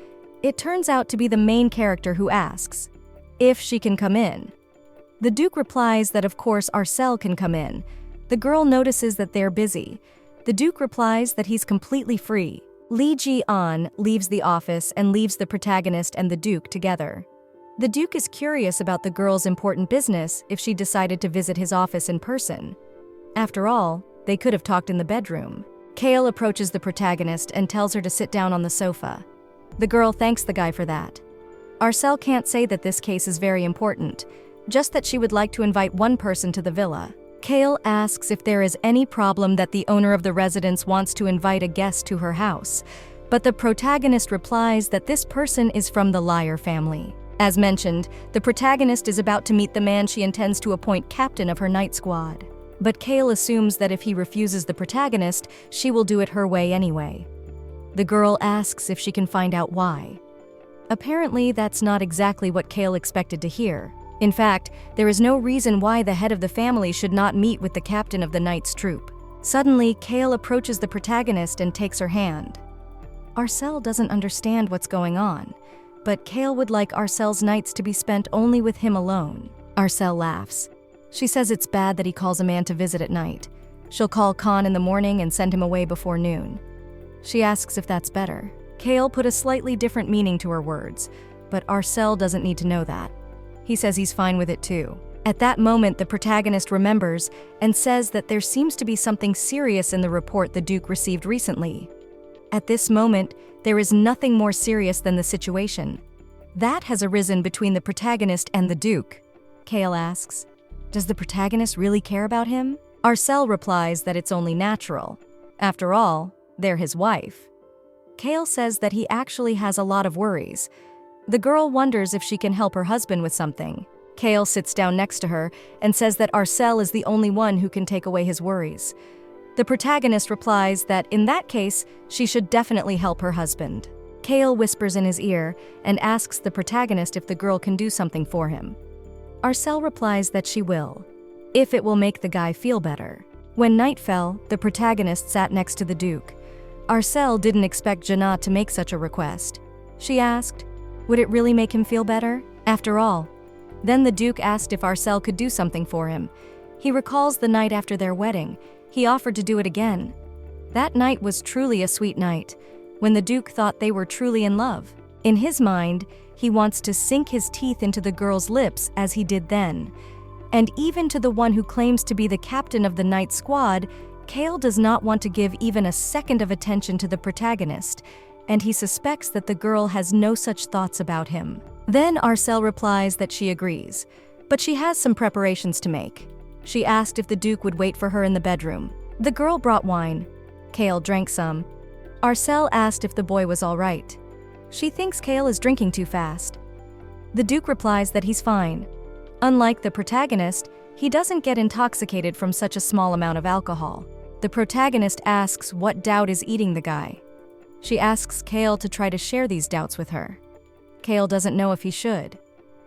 It turns out to be the main character who asks if she can come in. The Duke replies that of course Arcel can come in. The girl notices that they're busy. The Duke replies that he's completely free. Lee Ji-an leaves the office and leaves the protagonist and the Duke together. The Duke is curious about the girl's important business if she decided to visit his office in person. After all, they could have talked in the bedroom. Kale approaches the protagonist and tells her to sit down on the sofa. The girl thanks the guy for that. Arcel can't say that this case is very important, just that she would like to invite one person to the villa. Kale asks if there is any problem that the owner of the residence wants to invite a guest to her house, but the protagonist replies that this person is from the Liar family. As mentioned, the protagonist is about to meet the man she intends to appoint captain of her night squad. But Kale assumes that if he refuses the protagonist, she will do it her way anyway. The girl asks if she can find out why. Apparently, that's not exactly what Kale expected to hear. In fact, there is no reason why the head of the family should not meet with the captain of the knight's troop. Suddenly, Kale approaches the protagonist and takes her hand. Arcel doesn't understand what's going on, but Kale would like Arcel's nights to be spent only with him alone. Arcel laughs. She says it's bad that he calls a man to visit at night. She'll call Khan in the morning and send him away before noon. She asks if that's better. Kale put a slightly different meaning to her words, but Arcel doesn't need to know that. He says he's fine with it too. At that moment, the protagonist remembers and says that there seems to be something serious in the report the Duke received recently. At this moment, there is nothing more serious than the situation. That has arisen between the protagonist and the Duke. Kale asks, does the protagonist really care about him? Arcel replies that it's only natural. After all, they're his wife. Kale says that he actually has a lot of worries. The girl wonders if she can help her husband with something. Kale sits down next to her and says that Arcel is the only one who can take away his worries. The protagonist replies that in that case, she should definitely help her husband. Kale whispers in his ear and asks the protagonist if the girl can do something for him. Arcel replies that she will, if it will make the guy feel better. When night fell, the protagonist sat next to the Duke. Arcel didn't expect Janat to make such a request. She asked, would it really make him feel better? After all. Then the Duke asked if Arcel could do something for him. He recalls the night after their wedding. He offered to do it again. That night was truly a sweet night, when the Duke thought they were truly in love. In his mind, he wants to sink his teeth into the girl's lips as he did then. And even to the one who claims to be the captain of the night squad, Kale does not want to give even a second of attention to the protagonist, and he suspects that the girl has no such thoughts about him. Then Arcel replies that she agrees, but she has some preparations to make. She asked if the Duke would wait for her in the bedroom. The girl brought wine. Kale drank some. Arcel asked if the boy was all right. She thinks Kale is drinking too fast. The Duke replies that he's fine. Unlike the protagonist, he doesn't get intoxicated from such a small amount of alcohol. The protagonist asks what doubt is eating the guy. She asks Kale to try to share these doubts with her. Kale doesn't know if he should.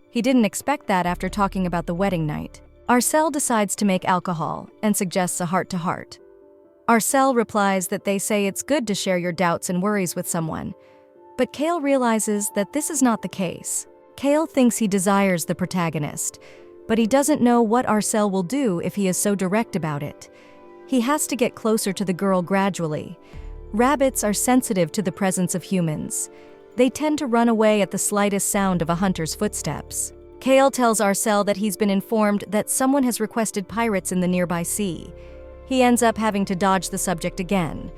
He didn't expect that after talking about the wedding night. Arcel decides to make alcohol and suggests a heart-to-heart. Arcel replies that they say it's good to share your doubts and worries with someone, but Kale realizes that this is not the case. Kale thinks he desires the protagonist, but he doesn't know what Arcel will do if he is so direct about it. He has to get closer to the girl gradually. Rabbits are sensitive to the presence of humans. They tend to run away at the slightest sound of a hunter's footsteps. Kale tells Arcel that he's been informed that someone has requested pirates in the nearby sea. He ends up having to dodge the subject again.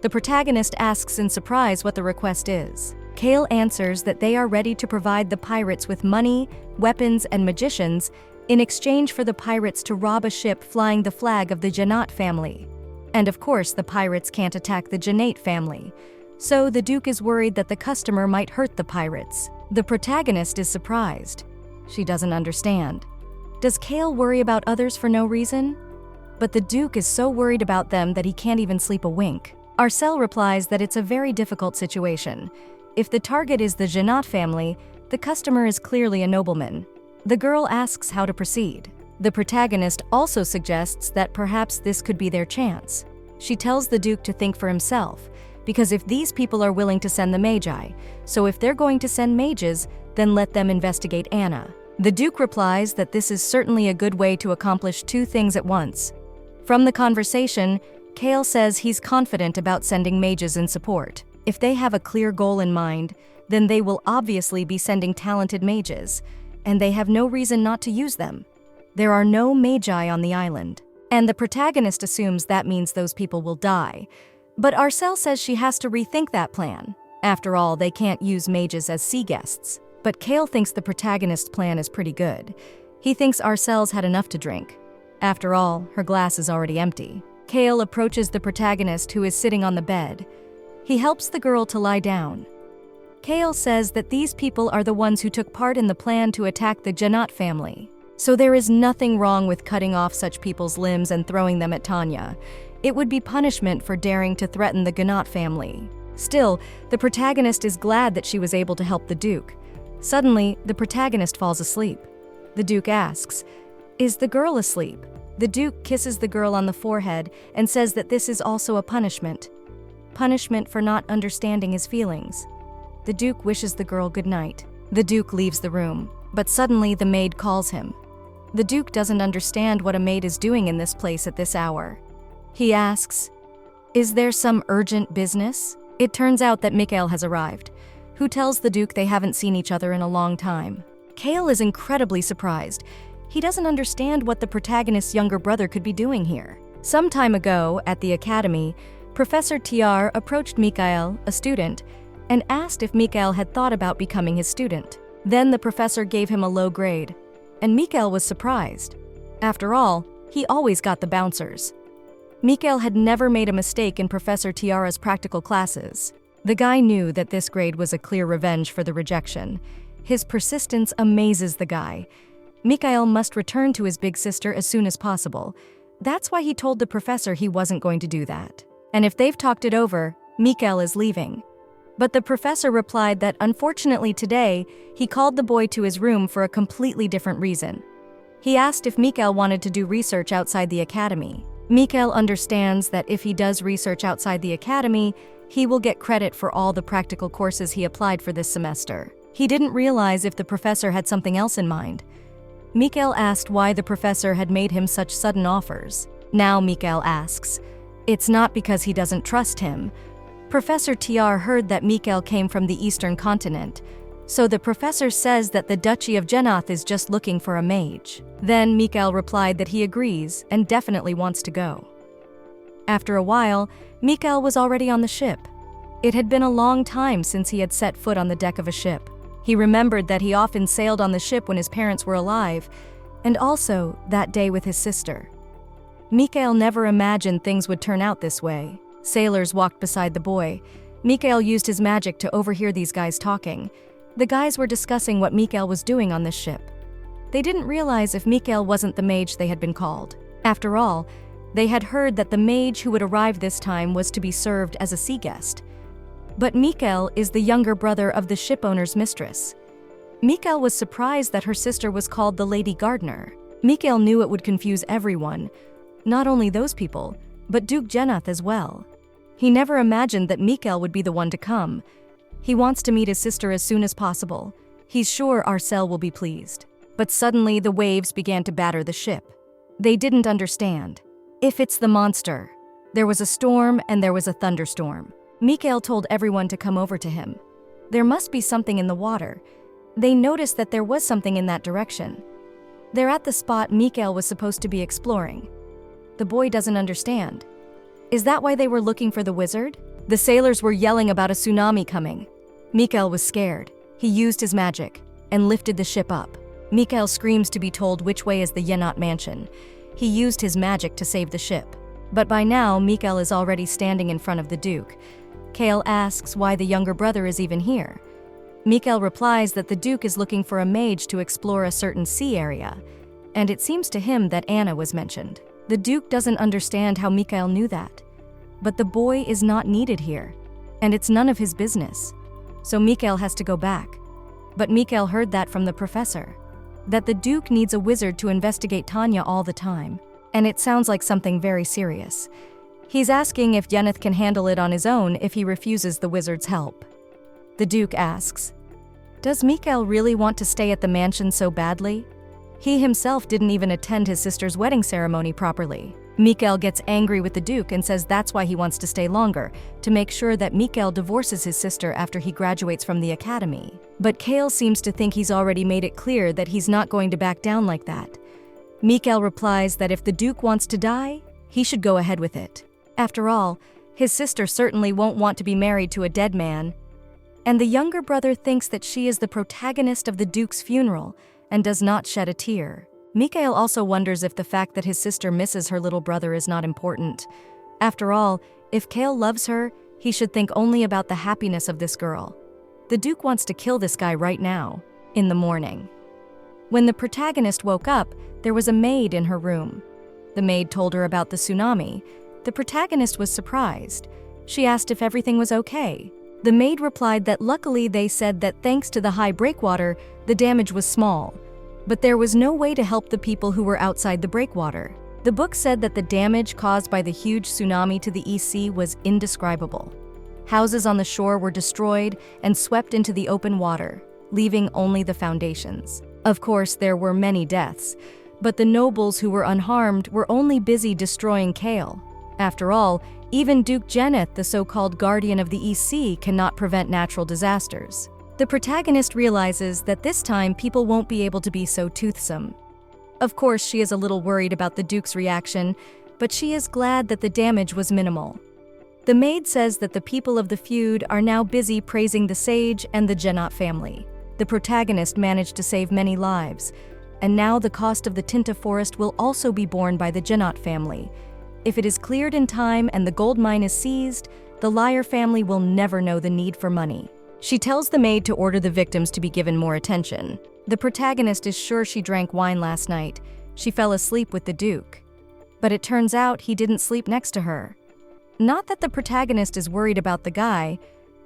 The protagonist asks in surprise what the request is. Kale answers that they are ready to provide the pirates with money, weapons, and magicians in exchange for the pirates to rob a ship flying the flag of the Janat family. And of course, the pirates can't attack the Janate family. So the Duke is worried that the customer might hurt the pirates. The protagonist is surprised. She doesn't understand. Does Kale worry about others for no reason? but the Duke is so worried about them that he can't even sleep a wink. Arcel replies that it's a very difficult situation. If the target is the Janot family, the customer is clearly a nobleman. The girl asks how to proceed. The protagonist also suggests that perhaps this could be their chance. She tells the Duke to think for himself, because if these people are willing to send the Magi, so if they're going to send mages, then let them investigate Anna. The Duke replies that this is certainly a good way to accomplish two things at once. From the conversation, Kale says he's confident about sending mages in support. If they have a clear goal in mind, then they will obviously be sending talented mages, and they have no reason not to use them. There are no Magi on the island, and the protagonist assumes that means those people will die. But Arcel says she has to rethink that plan. After all, they can't use mages as sea guests. But Kale thinks the protagonist's plan is pretty good. He thinks Arcel's had enough to drink. After all, her glass is already empty. Kale approaches the protagonist, who is sitting on the bed. He helps the girl to lie down. Kale says that these people are the ones who took part in the plan to attack the Janot family. So there is nothing wrong with cutting off such people's limbs and throwing them at Tanya. It would be punishment for daring to threaten the Janot family. Still, the protagonist is glad that she was able to help the Duke. Suddenly, the protagonist falls asleep. The Duke asks, "Is the girl asleep?" The Duke kisses the girl on the forehead and says that this is also a punishment. Punishment for not understanding his feelings. The Duke wishes the girl good night. The Duke leaves the room, but suddenly the maid calls him. The Duke doesn't understand what a maid is doing in this place at this hour. He asks, "Is there some urgent business?" It turns out that Mikel has arrived, who tells the Duke they haven't seen each other in a long time. Kale is incredibly surprised. He doesn't understand what the protagonist's younger brother could be doing here. Some time ago, at the academy, Professor Tiar approached Mikel, a student, and asked if Mikel had thought about becoming his student. Then the professor gave him a low grade, and Mikel was surprised. After all, he always got the bouncers. Mikel had never made a mistake in Professor Tiara's practical classes. The guy knew that this grade was a clear revenge for the rejection. His persistence amazes the guy. Mikel must return to his big sister as soon as possible. That's why he told the professor he wasn't going to do that. And if they've talked it over, Mikel is leaving. But the professor replied that unfortunately today, he called the boy to his room for a completely different reason. He asked if Mikel wanted to do research outside the academy. Mikel understands that if he does research outside the academy, he will get credit for all the practical courses he applied for this semester. He didn't realize if the professor had something else in mind. Mikel asked why the professor had made him such sudden offers. Now Mikel asks, it's not because he doesn't trust him. Professor Tiar heard that Mikel came from the eastern continent, so the professor says that the Duchy of Genoth is just looking for a mage. Then Mikel replied that he agrees and definitely wants to go. After a while, Mikel was already on the ship. It had been a long time since he had set foot on the deck of a ship. He remembered that he often sailed on the ship when his parents were alive, and also that day with his sister. Mikel never imagined things would turn out this way. Sailors walked beside the boy. Mikel used his magic to overhear these guys talking. The guys were discussing what Mikel was doing on this ship. They didn't realize if Mikel wasn't the mage they had been called. After all, they had heard that the mage who would arrive this time was to be served as a sea guest. But Mikel is the younger brother of the shipowner's mistress. Mikel was surprised that her sister was called the Lady Gardener. Mikel knew it would confuse everyone, not only those people, but Duke Genoth as well. He never imagined that Mikel would be the one to come. He wants to meet his sister as soon as possible. He's sure Arcel will be pleased. But suddenly the waves began to batter the ship. They didn't understand. If it's the monster. There was a storm and there was a thunderstorm. Mikel told everyone to come over to him. There must be something in the water. They noticed that there was something in that direction. They're at the spot Mikel was supposed to be exploring. The boy doesn't understand. Is that why they were looking for the wizard? The sailors were yelling about a tsunami coming. Mikel was scared. He used his magic and lifted the ship up. Mikel screams to be told which way is the Yenot mansion. He used his magic to save the ship. But by now, Mikel is already standing in front of the Duke. Kale asks why the younger brother is even here. Mikel replies that the Duke is looking for a mage to explore a certain sea area, and it seems to him that Anna was mentioned. The Duke doesn't understand how Mikel knew that. But the boy is not needed here, and it's none of his business. So Mikel has to go back. But Mikel heard that from the professor, that the Duke needs a wizard to investigate Tanya all the time. And it sounds like something very serious. He's asking if Yenneith can handle it on his own if he refuses the wizard's help. The Duke asks, does Mikel really want to stay at the mansion so badly? He himself didn't even attend his sister's wedding ceremony properly. Mikel gets angry with the Duke and says that's why he wants to stay longer, to make sure that Mikel divorces his sister after he graduates from the academy. But Kale seems to think he's already made it clear that he's not going to back down like that. Mikel replies that if the Duke wants to die, he should go ahead with it. After all, his sister certainly won't want to be married to a dead man. And the younger brother thinks that she is the protagonist of the Duke's funeral and does not shed a tear. Mikel also wonders if the fact that his sister misses her little brother is not important. After all, if Kale loves her, he should think only about the happiness of this girl. The Duke wants to kill this guy right now, in the morning. When the protagonist woke up, there was a maid in her room. The maid told her about the tsunami. The protagonist was surprised. She asked if everything was okay. The maid replied that luckily they said that thanks to the high breakwater, the damage was small. But there was no way to help the people who were outside the breakwater. The book said that the damage caused by the huge tsunami to the East Sea was indescribable. Houses on the shore were destroyed and swept into the open water, leaving only the foundations. Of course, there were many deaths, but the nobles who were unharmed were only busy destroying Kale. After all, even Duke Yenneith, the so-called guardian of the East Sea, cannot prevent natural disasters. The protagonist realizes that this time people won't be able to be so toothsome. Of course, she is a little worried about the Duke's reaction, but she is glad that the damage was minimal. The maid says that the people of the feud are now busy praising the sage and the Yenneith family. The protagonist managed to save many lives, and now the cost of the Tinta Forest will also be borne by the Yenneith family. If it is cleared in time and the gold mine is seized, the Liar family will never know the need for money. She tells the maid to order the victims to be given more attention. The protagonist is sure she drank wine last night. She fell asleep with the Duke. But it turns out he didn't sleep next to her. Not that the protagonist is worried about the guy,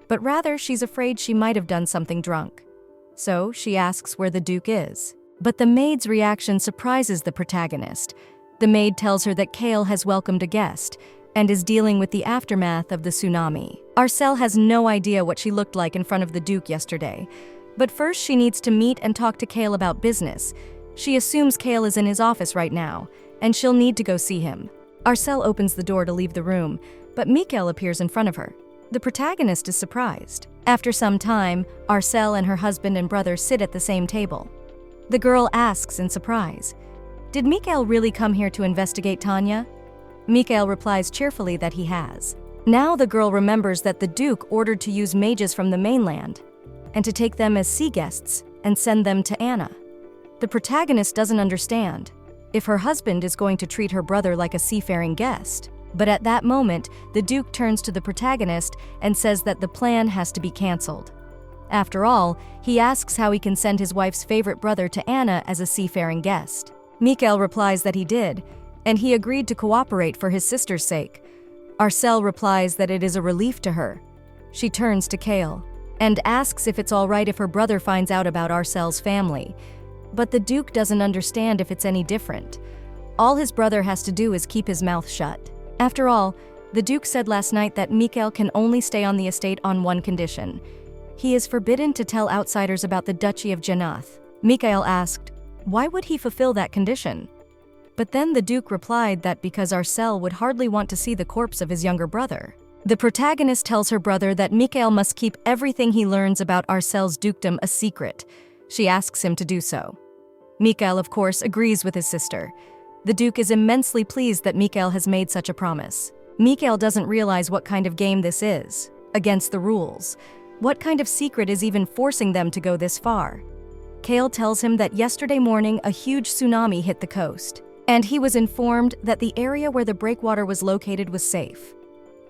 but rather she's afraid she might have done something drunk. So she asks where the Duke is. But the maid's reaction surprises the protagonist. The maid tells her that Kale has welcomed a guest and is dealing with the aftermath of the tsunami. Arcelle has no idea what she looked like in front of the Duke yesterday. But first she needs to meet and talk to Kale about business. She assumes Kale is in his office right now, and she'll need to go see him. Arcelle opens the door to leave the room, but Mikel appears in front of her. The protagonist is surprised. After some time, Arcelle and her husband and brother sit at the same table. The girl asks in surprise, "Did Mikel really come here to investigate Tanya?" Mikel replies cheerfully that he has. Now the girl remembers that the Duke ordered to use mages from the mainland and to take them as sea guests and send them to Anna. The protagonist doesn't understand if her husband is going to treat her brother like a seafaring guest. But at that moment, the Duke turns to the protagonist and says that the plan has to be cancelled. After all, he asks how he can send his wife's favorite brother to Anna as a seafaring guest. Mikel replies that he did, and he agreed to cooperate for his sister's sake. Arcelle replies that it is a relief to her. She turns to Kale and asks if it's all right if her brother finds out about Arcelle's family. But the Duke doesn't understand if it's any different. All his brother has to do is keep his mouth shut. After all, the Duke said last night that Mikel can only stay on the estate on one condition. He is forbidden to tell outsiders about the Duchy of Yenneith. Mikel asked, why would he fulfill that condition? But then the Duke replied that because Arcelle would hardly want to see the corpse of his younger brother. The protagonist tells her brother that Mikel must keep everything he learns about Arcelle's dukedom a secret. She asks him to do so. Mikel, of course, agrees with his sister. The Duke is immensely pleased that Mikel has made such a promise. Mikel doesn't realize what kind of game this is, against the rules. What kind of secret is even forcing them to go this far? Kale tells him that yesterday morning a huge tsunami hit the coast, and he was informed that the area where the breakwater was located was safe.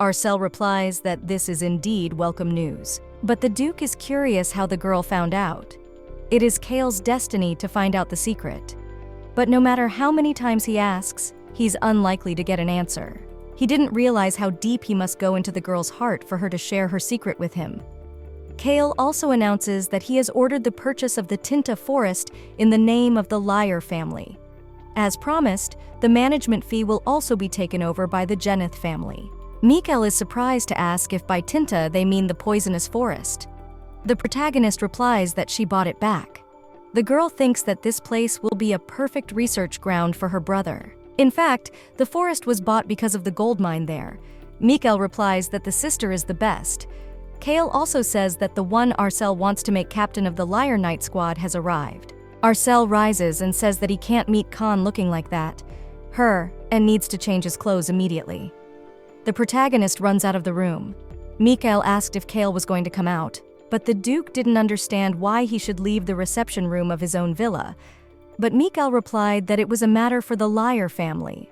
Arcelle replies that this is indeed welcome news. But the Duke is curious how the girl found out. It is Kale's destiny to find out the secret. But no matter how many times he asks, he's unlikely to get an answer. He didn't realize how deep he must go into the girl's heart for her to share her secret with him. Kale also announces that he has ordered the purchase of the Tinta forest in the name of the Liar family. As promised, the management fee will also be taken over by the Geneth family. Mikel is surprised to ask if by Tinta they mean the poisonous forest. The protagonist replies that she bought it back. The girl thinks that this place will be a perfect research ground for her brother. In fact, the forest was bought because of the gold mine there. Mikel replies that the sister is the best. Kale also says that the one Arcel wants to make captain of the Liar Knight squad has arrived. Arcel rises and says that he can't meet Khan looking like that, and needs to change his clothes immediately. The protagonist runs out of the room. Mikel asked if Kale was going to come out, but the Duke didn't understand why he should leave the reception room of his own villa. But Mikel replied that it was a matter for the Liar family.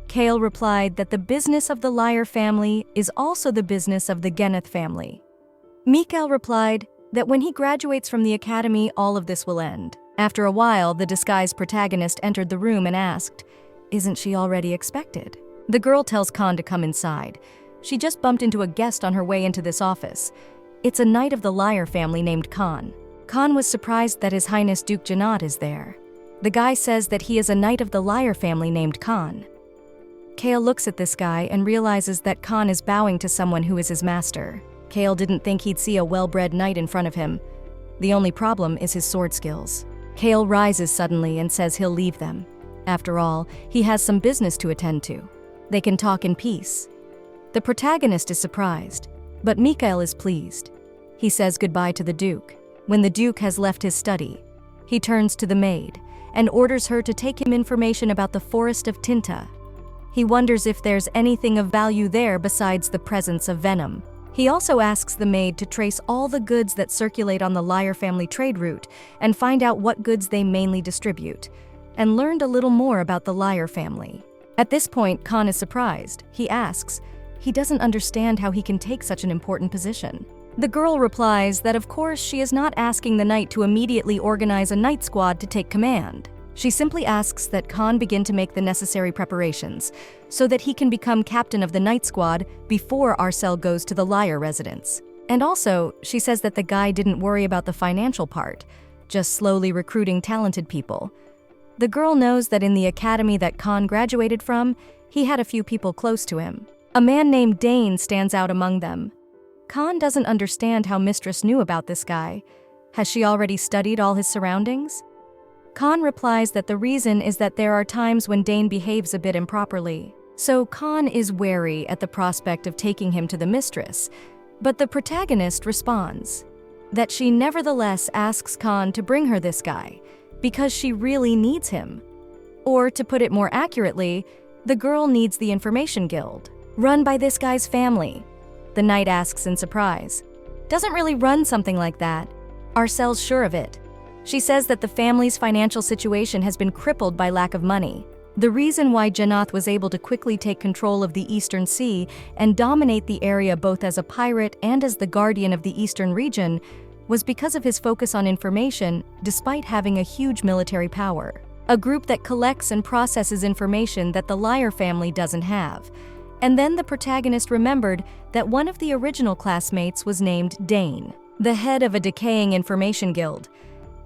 Kale replied that the business of the Liar family is also the business of the Geneth family. Mikel replied that when he graduates from the academy, all of this will end. After a while, the disguised protagonist entered the room and asked, "Isn't she already expected?" The girl tells Khan to come inside. She just bumped into a guest on her way into this office. It's a knight of the Liar family named Khan. Khan was surprised that His Highness Duke Janat is there. The guy says that he is a knight of the Liar family named Khan. Kale looks at this guy and realizes that Khan is bowing to someone who is his master. Kale didn't think he'd see a well-bred knight in front of him. The only problem is his sword skills. Kale rises suddenly and says he'll leave them. After all, he has some business to attend to. They can talk in peace. The protagonist is surprised, but Mikel is pleased. He says goodbye to the Duke. When the Duke has left his study, he turns to the maid and orders her to take him information about the Forest of Tinta. He wonders if there's anything of value there besides the presence of venom. He also asks the maid to trace all the goods that circulate on the Liar family trade route and find out what goods they mainly distribute, and learned a little more about the Liar family. At this point, Khan is surprised. He asks, he doesn't understand how he can take such an important position. The girl replies that of course she is not asking the knight to immediately organize a knight squad to take command. She simply asks that Khan begin to make the necessary preparations so that he can become captain of the knight squad before Arcel goes to the Liar residence. And also, she says that the guy didn't worry about the financial part, just slowly recruiting talented people. The girl knows that in the academy that Khan graduated from, he had a few people close to him. A man named Dane stands out among them. Khan doesn't understand how Mistress knew about this guy. Has she already studied all his surroundings? Khan replies that the reason is that there are times when Dane behaves a bit improperly. So Khan is wary at the prospect of taking him to the mistress, but the protagonist responds that she nevertheless asks Khan to bring her this guy because she really needs him. Or to put it more accurately, the girl needs the information guild, run by this guy's family. The knight asks in surprise. Doesn't really run something like that. Arcel's sure of it. She says that the family's financial situation has been crippled by lack of money. The reason why Janath was able to quickly take control of the Eastern Sea and dominate the area both as a pirate and as the guardian of the Eastern region was because of his focus on information despite having a huge military power. A group that collects and processes information that the Liar family doesn't have. And then the protagonist remembered that one of the original classmates was named Dane, the head of a decaying information guild.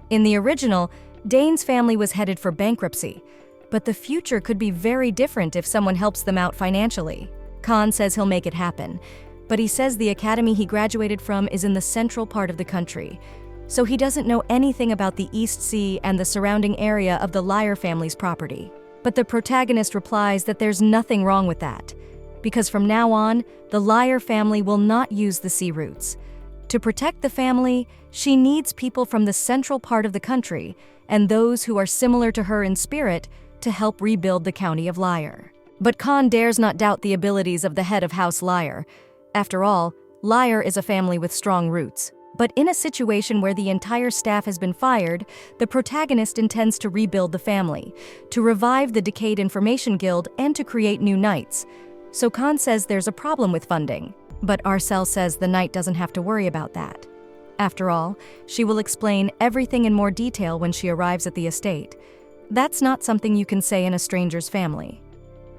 In the original, Dane's family was headed for bankruptcy, but the future could be very different if someone helps them out financially. Khan says he'll make it happen, but he says the academy he graduated from is in the central part of the country, so he doesn't know anything about the East Sea and the surrounding area of the Liar family's property. But the protagonist replies that there's nothing wrong with that, because from now on, the Liar family will not use the sea routes. To protect the family, she needs people from the central part of the country and those who are similar to her in spirit to help rebuild the county of Liar. But Khan dares not doubt the abilities of the head of House Liar. After all, Liar is a family with strong roots. But in a situation where the entire staff has been fired, the protagonist intends to rebuild the family, to revive the decayed information guild, and to create new knights. So Khan says there's a problem with funding. But Arcel says the knight doesn't have to worry about that. After all, she will explain everything in more detail when she arrives at the estate. That's not something you can say in a stranger's family.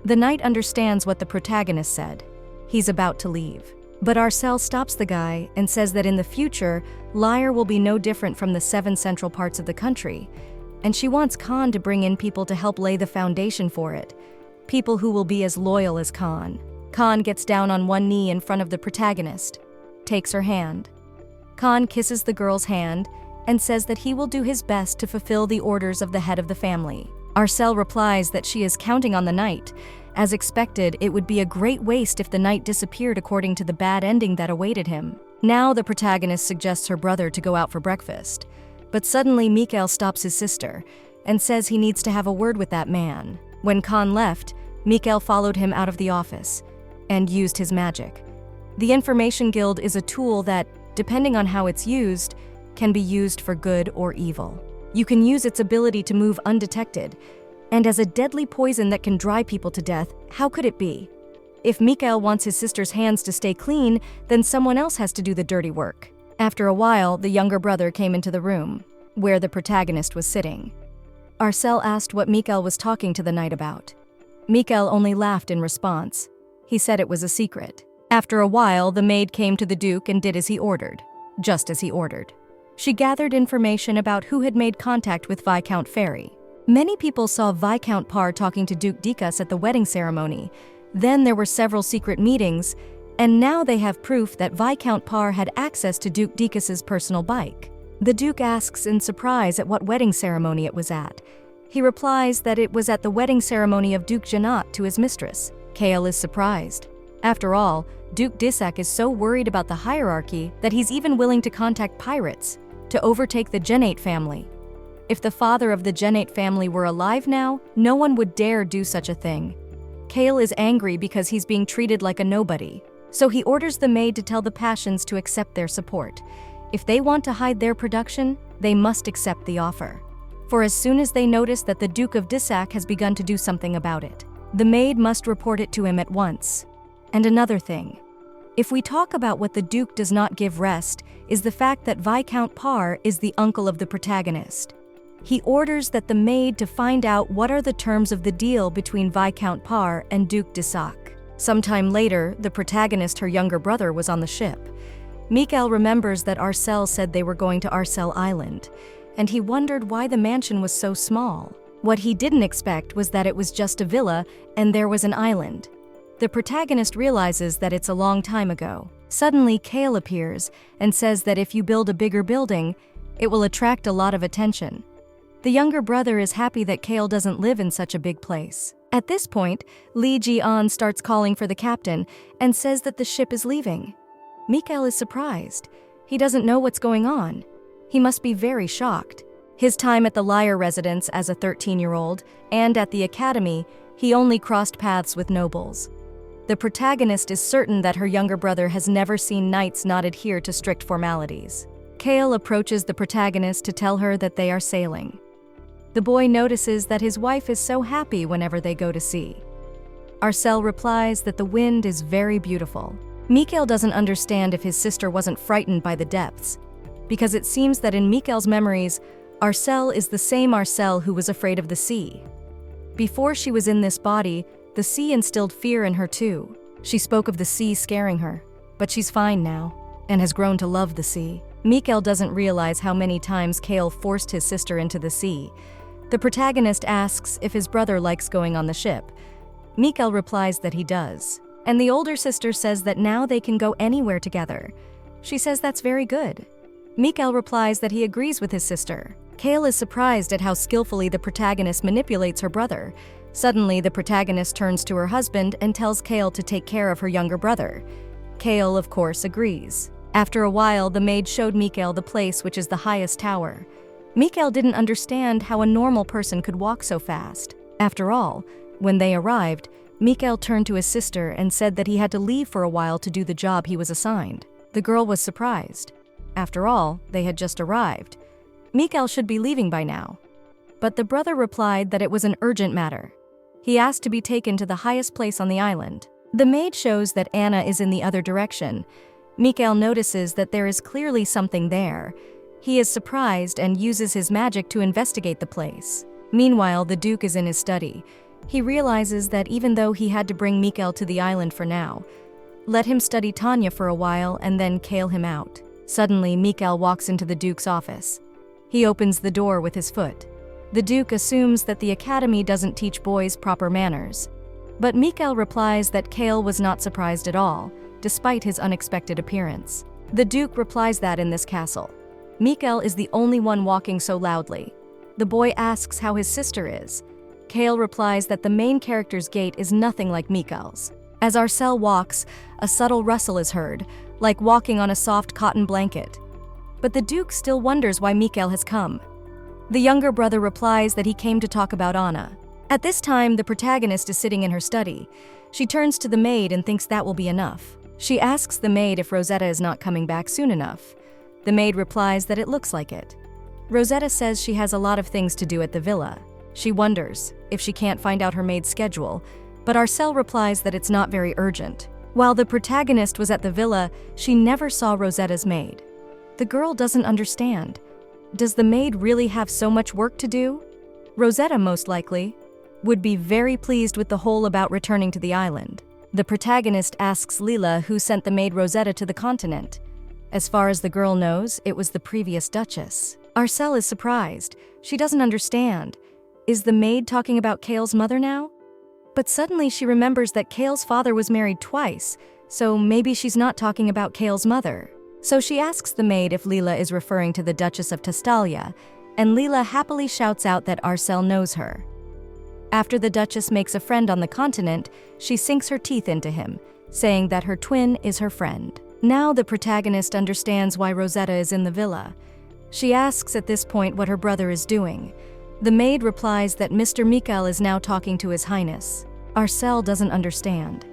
The knight understands what the protagonist said. He's about to leave. But Arcel stops the guy and says that in the future, Lyre will be no different from the 7 central parts of the country, and she wants Khan to bring in people to help lay the foundation for it, people who will be as loyal as Khan. Khan gets down on one knee in front of the protagonist, takes her hand. Khan kisses the girl's hand and says that he will do his best to fulfill the orders of the head of the family. Arcel replies that she is counting on the knight. As expected, it would be a great waste if the knight disappeared according to the bad ending that awaited him. Now the protagonist suggests her brother to go out for breakfast. But suddenly Mikel stops his sister and says he needs to have a word with that man. When Khan left, Mikel followed him out of the office and used his magic. The Information Guild is a tool that, depending on how it's used, can be used for good or evil. You can use its ability to move undetected, and as a deadly poison that can dry people to death, how could it be? If Mikel wants his sister's hands to stay clean, then someone else has to do the dirty work. After a while, the younger brother came into the room, where the protagonist was sitting. Arcel asked what Mikel was talking to the knight about. Mikel only laughed in response. He said it was a secret. After a while, the maid came to the Duke and did as he ordered, just as he ordered. She gathered information about who had made contact with Viscount Ferry. Many people saw Viscount Parr talking to Duke Dicas at the wedding ceremony. Then there were several secret meetings, and now they have proof that Viscount Parr had access to Duke Dicas's personal bike. The Duke asks in surprise at what wedding ceremony it was at. He replies that it was at the wedding ceremony of Duke Janat to his mistress. Kale is surprised. After all, Duke Disak is so worried about the hierarchy that he's even willing to contact pirates to overtake the Genate family. If the father of the Genate family were alive now, no one would dare do such a thing. Kale is angry because he's being treated like a nobody, so he orders the maid to tell the Passions to accept their support. If they want to hide their production, they must accept the offer. For as soon as they notice that the Duke of Disak has begun to do something about it, the maid must report it to him at once. And another thing, if we talk about what the Duke does not give rest, is the fact that Viscount Parr is the uncle of the protagonist. He orders that the maid to find out what are the terms of the deal between Viscount Parr and Duke Disak. Sometime later, the protagonist, her younger brother, was on the ship. Mikel remembers that Arcel said they were going to Arcel Island, and he wondered why the mansion was so small. What he didn't expect was that it was just a villa and there was an island. The protagonist realizes that it's a long time ago. Suddenly, Kale appears and says that if you build a bigger building, it will attract a lot of attention. The younger brother is happy that Kale doesn't live in such a big place. At this point, Li Ji-an starts calling for the captain and says that the ship is leaving. Mikel is surprised. He doesn't know what's going on. He must be very shocked. His time at the Lyre residence as a 13-year-old and at the academy, he only crossed paths with nobles. The protagonist is certain that her younger brother has never seen knights not adhere to strict formalities. Kale approaches the protagonist to tell her that they are sailing. The boy notices that his wife is so happy whenever they go to sea. Arcel replies that the wind is very beautiful. Mikel doesn't understand if his sister wasn't frightened by the depths, because it seems that in Mikel's memories, Arcel is the same Arcel who was afraid of the sea. Before she was in this body, the sea instilled fear in her too. She spoke of the sea scaring her, but she's fine now, and has grown to love the sea. Mikel doesn't realize how many times Kale forced his sister into the sea. The protagonist asks if his brother likes going on the ship. Mikel replies that he does, and the older sister says that now they can go anywhere together. She says that's very good. Mikel replies that he agrees with his sister. Kale is surprised at how skillfully the protagonist manipulates her brother. Suddenly, the protagonist turns to her husband and tells Kale to take care of her younger brother. Kale, of course, agrees. After a while, the maid showed Mikel the place, which is the highest tower. Mikel didn't understand how a normal person could walk so fast. After all, when they arrived, Mikel turned to his sister and said that he had to leave for a while to do the job he was assigned. The girl was surprised. After all, they had just arrived. Mikel should be leaving by now. But the brother replied that it was an urgent matter. He asked to be taken to the highest place on the island. The maid shows that Anna is in the other direction. Mikel notices that there is clearly something there. He is surprised and uses his magic to investigate the place. Meanwhile, the Duke is in his study. He realizes that even though he had to bring Mikel to the island for now, let him study Tanya for a while and then kale him out. Suddenly, Mikel walks into the Duke's office. He opens the door with his foot. The Duke assumes that the academy doesn't teach boys proper manners. But Mikel replies that Kale was not surprised at all, despite his unexpected appearance. The Duke replies that in this castle, Mikel is the only one walking so loudly. The boy asks how his sister is. Kale replies that the main character's gait is nothing like Mikel's. As Arcel walks, a subtle rustle is heard, like walking on a soft cotton blanket. But the Duke still wonders why Mikel has come. The younger brother replies that he came to talk about Anna. At this time, the protagonist is sitting in her study. She turns to the maid and thinks that will be enough. She asks the maid if Rosetta is not coming back soon enough. The maid replies that it looks like it. Rosetta says she has a lot of things to do at the villa. She wonders if she can't find out her maid's schedule, but Arcel replies that it's not very urgent. While the protagonist was at the villa, she never saw Rosetta's maid. The girl doesn't understand. Does the maid really have so much work to do? Rosetta, most likely, would be very pleased with the whole about returning to the island. The protagonist asks Leela who sent the maid Rosetta to the continent. As far as the girl knows, it was the previous Duchess. Arcel is surprised. She doesn't understand. Is the maid talking about Kale's mother now? But suddenly she remembers that Kale's father was married twice, so maybe she's not talking about Kale's mother. So she asks the maid if Leela is referring to the Duchess of Tastalia, and Leela happily shouts out that Arcel knows her. After the Duchess makes a friend on the continent, she sinks her teeth into him, saying that her twin is her friend. Now the protagonist understands why Rosetta is in the villa. She asks at this point what her brother is doing. The maid replies that Mr. Mikel is now talking to His Highness. Arcel doesn't understand.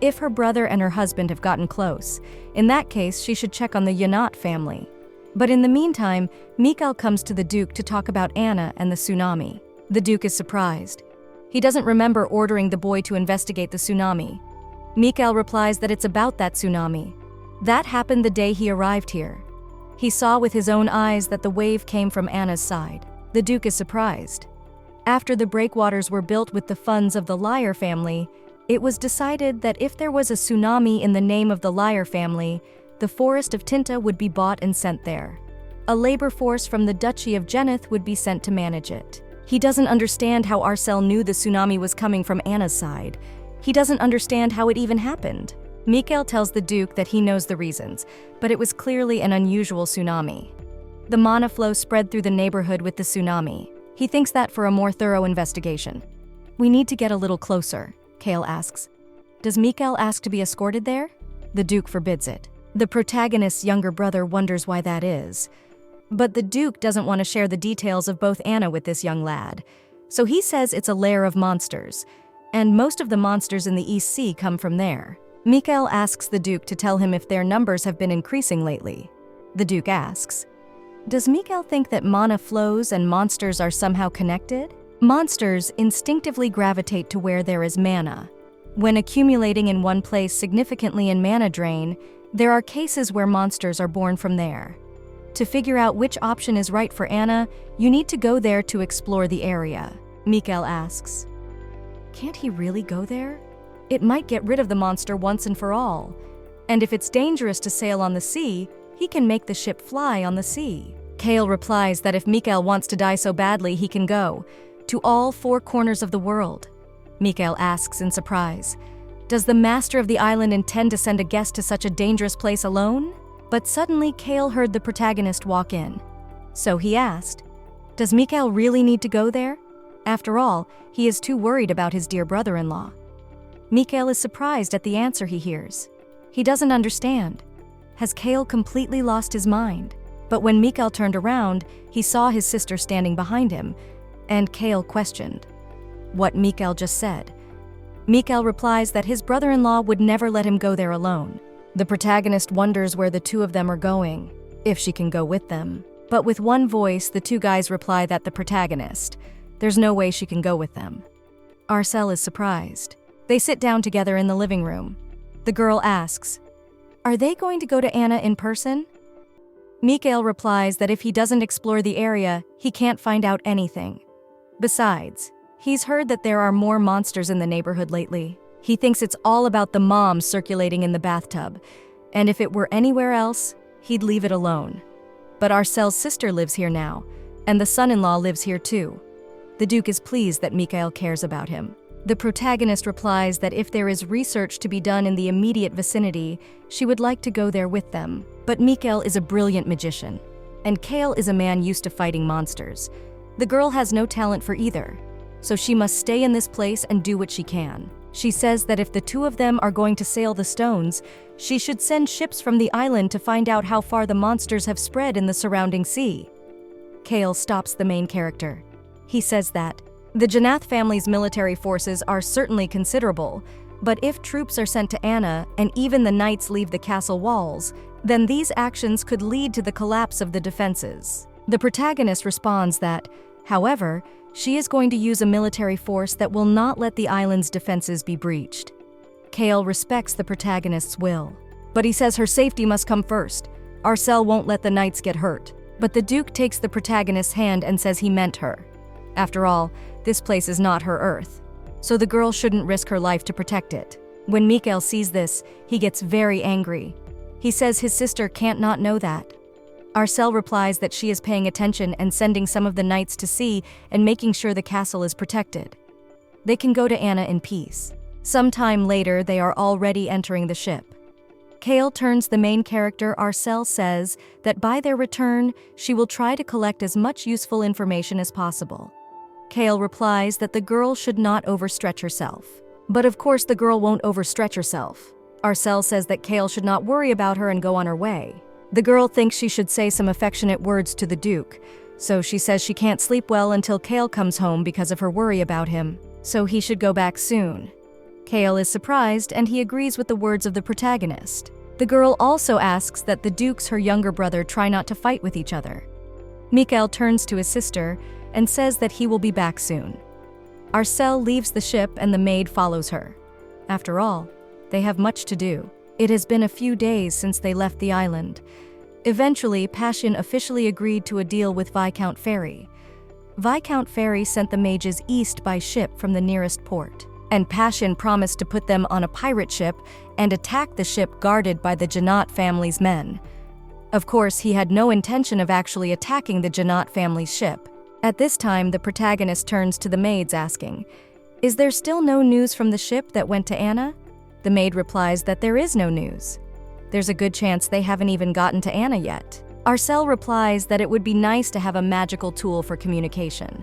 If her brother and her husband have gotten close, in that case she should check on the Yanat family. But in the meantime, Mikel comes to the Duke to talk about Anna and the tsunami. The Duke is surprised. He doesn't remember ordering the boy to investigate the tsunami. Mikel replies that it's about that tsunami. That happened the day he arrived here. He saw with his own eyes that the wave came from Anna's side. The Duke is surprised. After the breakwaters were built with the funds of the Liar family, it was decided that if there was a tsunami in the name of the Liar family, the forest of Tinta would be bought and sent there. A labor force from the Duchy of Geneth would be sent to manage it. He doesn't understand how Arcel knew the tsunami was coming from Anna's side. He doesn't understand how it even happened. Mikel tells the Duke that he knows the reasons, but it was clearly an unusual tsunami. The mana flow spread through the neighborhood with the tsunami. He thinks that for a more thorough investigation. We need to get a little closer, Kale asks. Does Mikel ask to be escorted there? The Duke forbids it. The protagonist's younger brother wonders why that is. But the Duke doesn't want to share the details of both Anna with this young lad. So he says it's a lair of monsters, and most of the monsters in the East Sea come from there. Mikel asks the Duke to tell him if their numbers have been increasing lately. The Duke asks, does Mikel think that mana flows and monsters are somehow connected? Monsters instinctively gravitate to where there is mana. When accumulating in one place significantly in mana drain, there are cases where monsters are born from there. To figure out which option is right for Anna, you need to go there to explore the area. Mikel asks, can't he really go there? It might get rid of the monster once and for all. And if it's dangerous to sail on the sea, he can make the ship fly on the sea. Kale replies that if Mikel wants to die so badly, he can go to all 4 corners of the world. Mikel asks in surprise, does the master of the island intend to send a guest to such a dangerous place alone? But suddenly Kale heard the protagonist walk in. So he asked, does Mikel really need to go there? After all, he is too worried about his dear brother-in-law. Mikel is surprised at the answer he hears. He doesn't understand. Has Kale completely lost his mind? But when Mikel turned around, he saw his sister standing behind him, and Kale questioned what Mikel just said. Mikel replies that his brother-in-law would never let him go there alone. The protagonist wonders where the two of them are going, if she can go with them. But with one voice, the two guys reply that the protagonist, there's no way she can go with them. Arcel is surprised. They sit down together in the living room. The girl asks, are they going to go to Anna in person? Mikel replies that if he doesn't explore the area, he can't find out anything. Besides, He's heard that there are more monsters in the neighborhood lately. He thinks it's all about the moms circulating in the bathtub, and if it were anywhere else, he'd leave it alone. But Arcel's sister lives here now, and the son-in-law lives here too. The Duke is pleased that Mikel cares about him. The protagonist replies that if there is research to be done in the immediate vicinity, she would like to go there with them. But Mikel is a brilliant magician, and Kale is a man used to fighting monsters. The girl has no talent for either, so she must stay in this place and do what she can. She says that if the two of them are going to sail the stones, she should send ships from the island to find out how far the monsters have spread in the surrounding sea. Kale stops the main character. He says that the Janath family's military forces are certainly considerable, but if troops are sent to Anna and even the knights leave the castle walls, then these actions could lead to the collapse of the defenses. The protagonist responds that, however, she is going to use a military force that will not let the island's defenses be breached. Kale respects the protagonist's will, but he says her safety must come first. Arcel won't let the knights get hurt, but the Duke takes the protagonist's hand and says he meant her. After all, this place is not her Earth, so the girl shouldn't risk her life to protect it. When Mikel sees this, he gets very angry. He says his sister can't not know that. Arcel replies that she is paying attention and sending some of the knights to sea and making sure the castle is protected. They can go to Anna in peace. Sometime later, they are already entering the ship. Kale turns the main character. Arcel says that by their return, she will try to collect as much useful information as possible. Kale replies that the girl should not overstretch herself. But of course the girl won't overstretch herself. Arcel says that Kale should not worry about her and go on her way. The girl thinks she should say some affectionate words to the Duke, so she says she can't sleep well until Kale comes home because of her worry about him, so he should go back soon. Kale is surprised and he agrees with the words of the protagonist. The girl also asks that the Dukes, her younger brother, try not to fight with each other. Mikel turns to his sister and says that he will be back soon. Arcel leaves the ship and the maid follows her. After all, they have much to do. It has been a few days since they left the island. Eventually, Passion officially agreed to a deal with Viscount Ferry. Viscount Ferry sent the mages east by ship from the nearest port, and Passion promised to put them on a pirate ship and attack the ship guarded by the Janat family's men. Of course, he had no intention of actually attacking the Janat family's ship. At this time, the protagonist turns to the maids asking, "Is there still no news from the ship that went to Anna?" The maid replies that there is no news. There's a good chance they haven't even gotten to Anna yet. Arcel replies that it would be nice to have a magical tool for communication.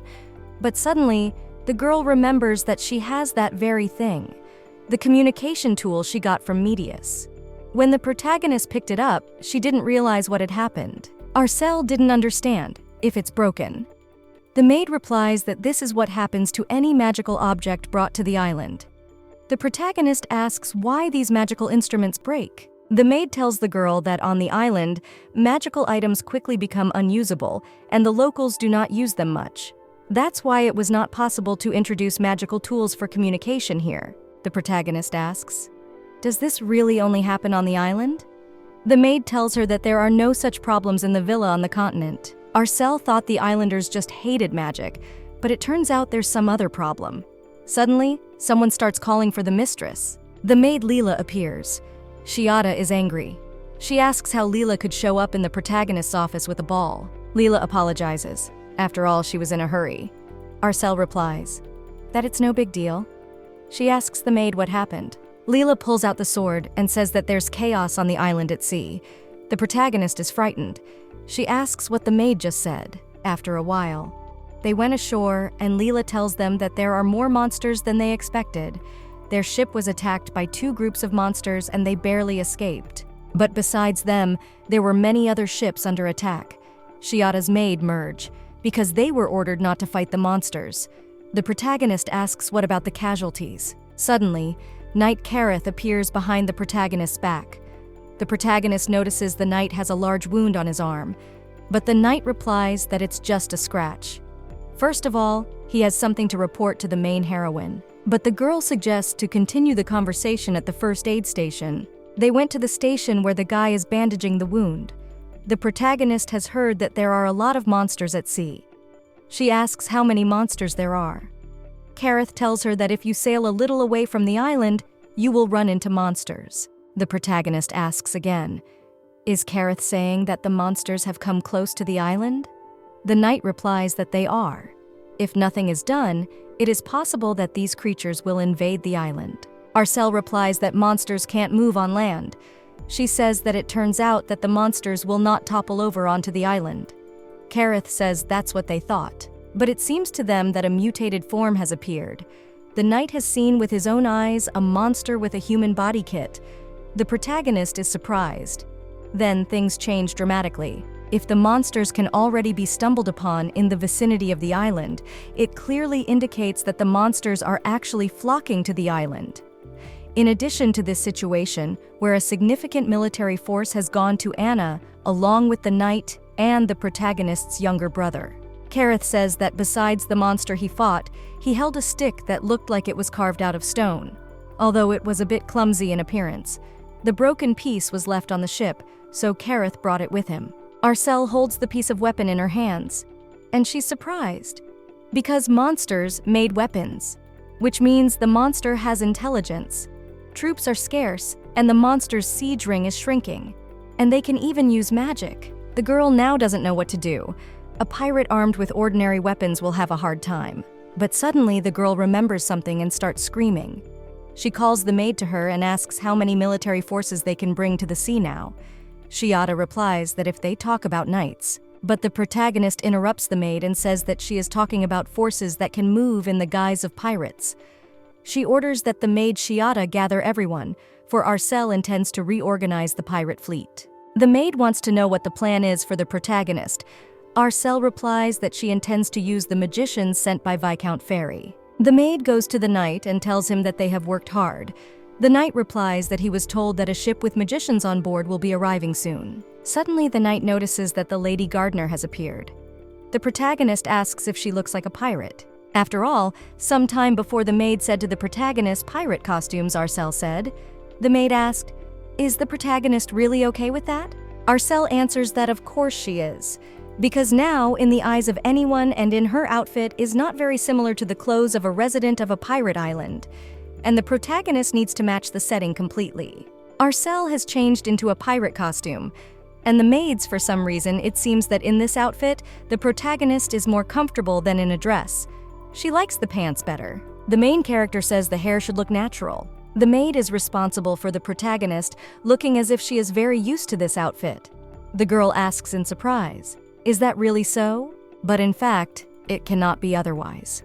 But suddenly, the girl remembers that she has that very thing, the communication tool she got from Medius. When the protagonist picked it up, she didn't realize what had happened. Arcel didn't understand, if it's broken. The maid replies that this is what happens to any magical object brought to the island. The protagonist asks why these magical instruments break. The maid tells the girl that on the island, magical items quickly become unusable, and the locals do not use them much. That's why it was not possible to introduce magical tools for communication here, the protagonist asks. Does this really only happen on the island? The maid tells her that there are no such problems in the villa on the continent. Arcel thought the islanders just hated magic, but it turns out there's some other problem. Suddenly, someone starts calling for the mistress. The maid Leela appears. Shiata is angry. She asks how Leela could show up in the protagonist's office with a ball. Leela apologizes. After all, she was in a hurry. Arcel replies that it's no big deal. She asks the maid what happened. Leela pulls out the sword and says that there's chaos on the island at sea. The protagonist is frightened. She asks what the maid just said. After a while, they went ashore and Leela tells them that there are more monsters than they expected. Their ship was attacked by 2 groups of monsters and they barely escaped. But besides them, there were many other ships under attack. Shiata's maid merge, because they were ordered not to fight the monsters. The protagonist asks what about the casualties. Suddenly, Knight Kareth appears behind the protagonist's back. The protagonist notices the knight has a large wound on his arm, but the knight replies that it's just a scratch. First of all, he has something to report to the main heroine, but the girl suggests to continue the conversation at the first aid station. They went to the station where the guy is bandaging the wound. The protagonist has heard that there are a lot of monsters at sea. She asks how many monsters there are. Kareth tells her that if you sail a little away from the island, you will run into monsters. The protagonist asks again, is Kareth saying that the monsters have come close to the island? The knight replies that they are. If nothing is done, it is possible that these creatures will invade the island. Arcel replies that monsters can't move on land. She says that it turns out that the monsters will not topple over onto the island. Kareth says that's what they thought, but it seems to them that a mutated form has appeared. The knight has seen with his own eyes a monster with a human body kit. The protagonist is surprised. Then things change dramatically. If the monsters can already be stumbled upon in the vicinity of the island, it clearly indicates that the monsters are actually flocking to the island. In addition to this situation, where a significant military force has gone to Anna, along with the knight and the protagonist's younger brother. Kareth says that besides the monster he fought, he held a stick that looked like it was carved out of stone. Although it was a bit clumsy in appearance, the broken piece was left on the ship, so Kareth brought it with him. Arcel holds the piece of weapon in her hands, and she's surprised, because monsters made weapons, which means the monster has intelligence. Troops are scarce, and the monster's siege ring is shrinking, and they can even use magic. The girl now doesn't know what to do. A pirate armed with ordinary weapons will have a hard time. But suddenly the girl remembers something and starts screaming. She calls the maid to her and asks how many military forces they can bring to the sea now. Shiata replies that if they talk about knights, but the protagonist interrupts the maid and says that she is talking about forces that can move in the guise of pirates. She orders that the maid Shiata gather everyone, for Arcel intends to reorganize the pirate fleet. The maid wants to know what the plan is for the protagonist. Arcel replies that she intends to use the magicians sent by Viscount Ferry. The maid goes to the knight and tells him that they have worked hard. The knight replies that he was told that a ship with magicians on board will be arriving soon. Suddenly, the knight notices that the Lady Gardener has appeared. The protagonist asks if she looks like a pirate. After all, some time before the maid said to the protagonist pirate costumes, Arcel said. The maid asked, is the protagonist really okay with that? Arcel answers that of course she is, because now, in the eyes of anyone and in her outfit is not very similar to the clothes of a resident of a pirate island, and the protagonist needs to match the setting completely. Arcel has changed into a pirate costume, and the maids, for some reason, it seems that in this outfit, the protagonist is more comfortable than in a dress. She likes the pants better. The main character says the hair should look natural. The maid is responsible for the protagonist, looking as if she is very used to this outfit. The girl asks in surprise, is that really so? But in fact, it cannot be otherwise.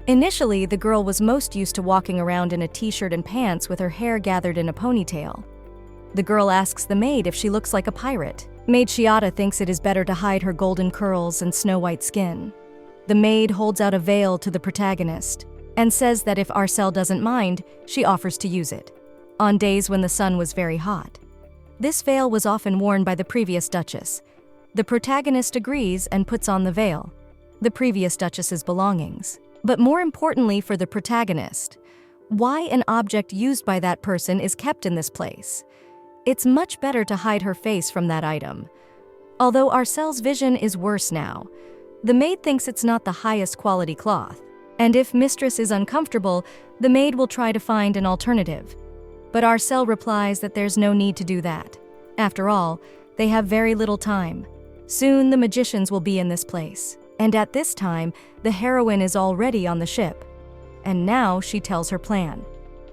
Initially, the girl was most used to walking around in a t-shirt and pants with her hair gathered in a ponytail. The girl asks the maid if she looks like a pirate. Maid Shiata thinks it is better to hide her golden curls and snow-white skin. The maid holds out a veil to the protagonist and says that if Arcel doesn't mind, she offers to use it, on days when the sun was very hot. This veil was often worn by the previous duchess. The protagonist agrees and puts on the veil, the previous duchess's belongings. But more importantly for the protagonist, why an object used by that person is kept in this place. It's much better to hide her face from that item. Although Arcel's vision is worse now, the maid thinks it's not the highest quality cloth. And if mistress is uncomfortable, the maid will try to find an alternative. But Arcel replies that there's no need to do that. After all, they have very little time. Soon the magicians will be in this place. And at this time, the heroine is already on the ship. And now she tells her plan.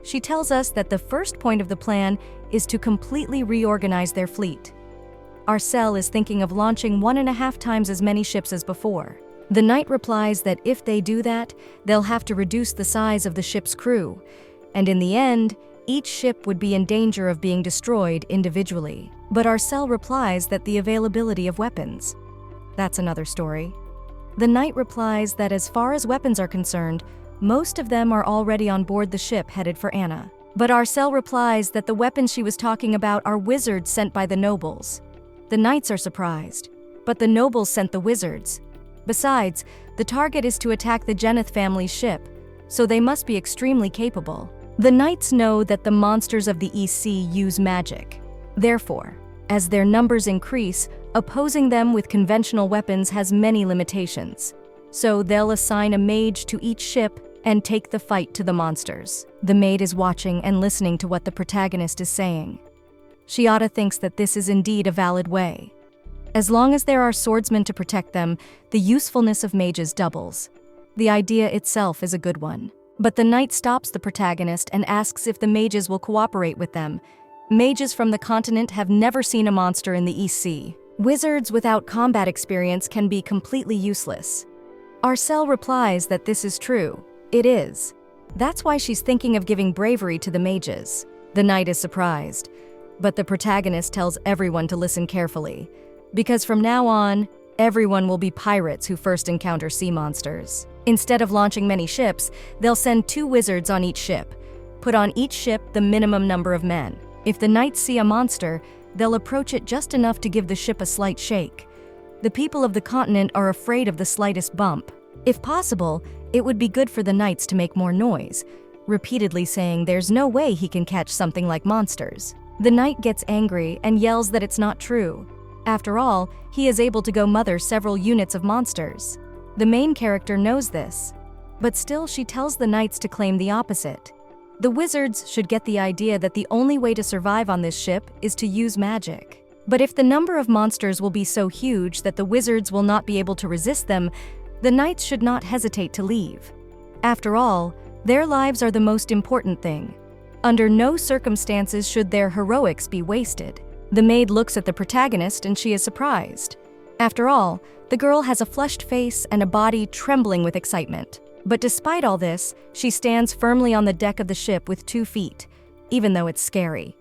She tells us that the first point of the plan is to completely reorganize their fleet. Arcel is thinking of launching 1.5 times as many ships as before. The knight replies that if they do that, they'll have to reduce the size of the ship's crew, and in the end, each ship would be in danger of being destroyed individually. But Arcel replies that the availability of weapons. That's another story. The knight replies that as far as weapons are concerned, most of them are already on board the ship headed for Anna. But Arcel replies that the weapons she was talking about are wizards sent by the nobles. The knights are surprised, but the nobles sent the wizards. Besides, the target is to attack the Geneth family's ship, so they must be extremely capable. The knights know that the monsters of the East Sea use magic. Therefore, as their numbers increase, opposing them with conventional weapons has many limitations. So they'll assign a mage to each ship and take the fight to the monsters. The maid is watching and listening to what the protagonist is saying. Shiata thinks that this is indeed a valid way. As long as there are swordsmen to protect them, the usefulness of mages doubles. The idea itself is a good one. But the knight stops the protagonist and asks if the mages will cooperate with them. Mages from the continent have never seen a monster in the East Sea. Wizards without combat experience can be completely useless. Arcel replies that this is true. It is. That's why she's thinking of giving bravery to the mages. The knight is surprised, but the protagonist tells everyone to listen carefully, because from now on, everyone will be pirates who first encounter sea monsters. Instead of launching many ships, they'll send 2 wizards on each ship. Put on each ship the minimum number of men. If the knights see a monster, they'll approach it just enough to give the ship a slight shake. The people of the continent are afraid of the slightest bump. If possible, it would be good for the knights to make more noise, repeatedly saying there's no way he can catch something like monsters. The knight gets angry and yells that it's not true. After all, he is able to go mother several units of monsters. The main character knows this, but still she tells the knights to claim the opposite. The wizards should get the idea that the only way to survive on this ship is to use magic. But if the number of monsters will be so huge that the wizards will not be able to resist them, the knights should not hesitate to leave. After all, their lives are the most important thing. Under no circumstances should their heroics be wasted. The maid looks at the protagonist and she is surprised. After all, the girl has a flushed face and a body trembling with excitement. But despite all this, she stands firmly on the deck of the ship with 2 feet, even though it's scary.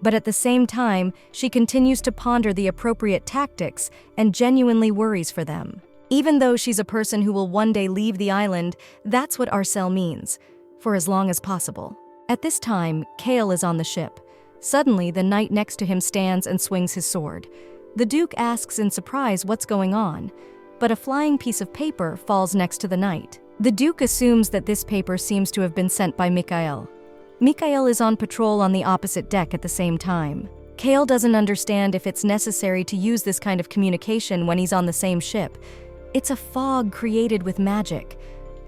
But at the same time, she continues to ponder the appropriate tactics and genuinely worries for them. Even though she's a person who will one day leave the island, that's what Arcel means, for as long as possible. At this time, Kale is on the ship. Suddenly, the knight next to him stands and swings his sword. The Duke asks in surprise what's going on, but a flying piece of paper falls next to the knight. The Duke assumes that this paper seems to have been sent by Mikel. Mikel is on patrol on the opposite deck at the same time. Kale doesn't understand if it's necessary to use this kind of communication when he's on the same ship. It's a fog created with magic.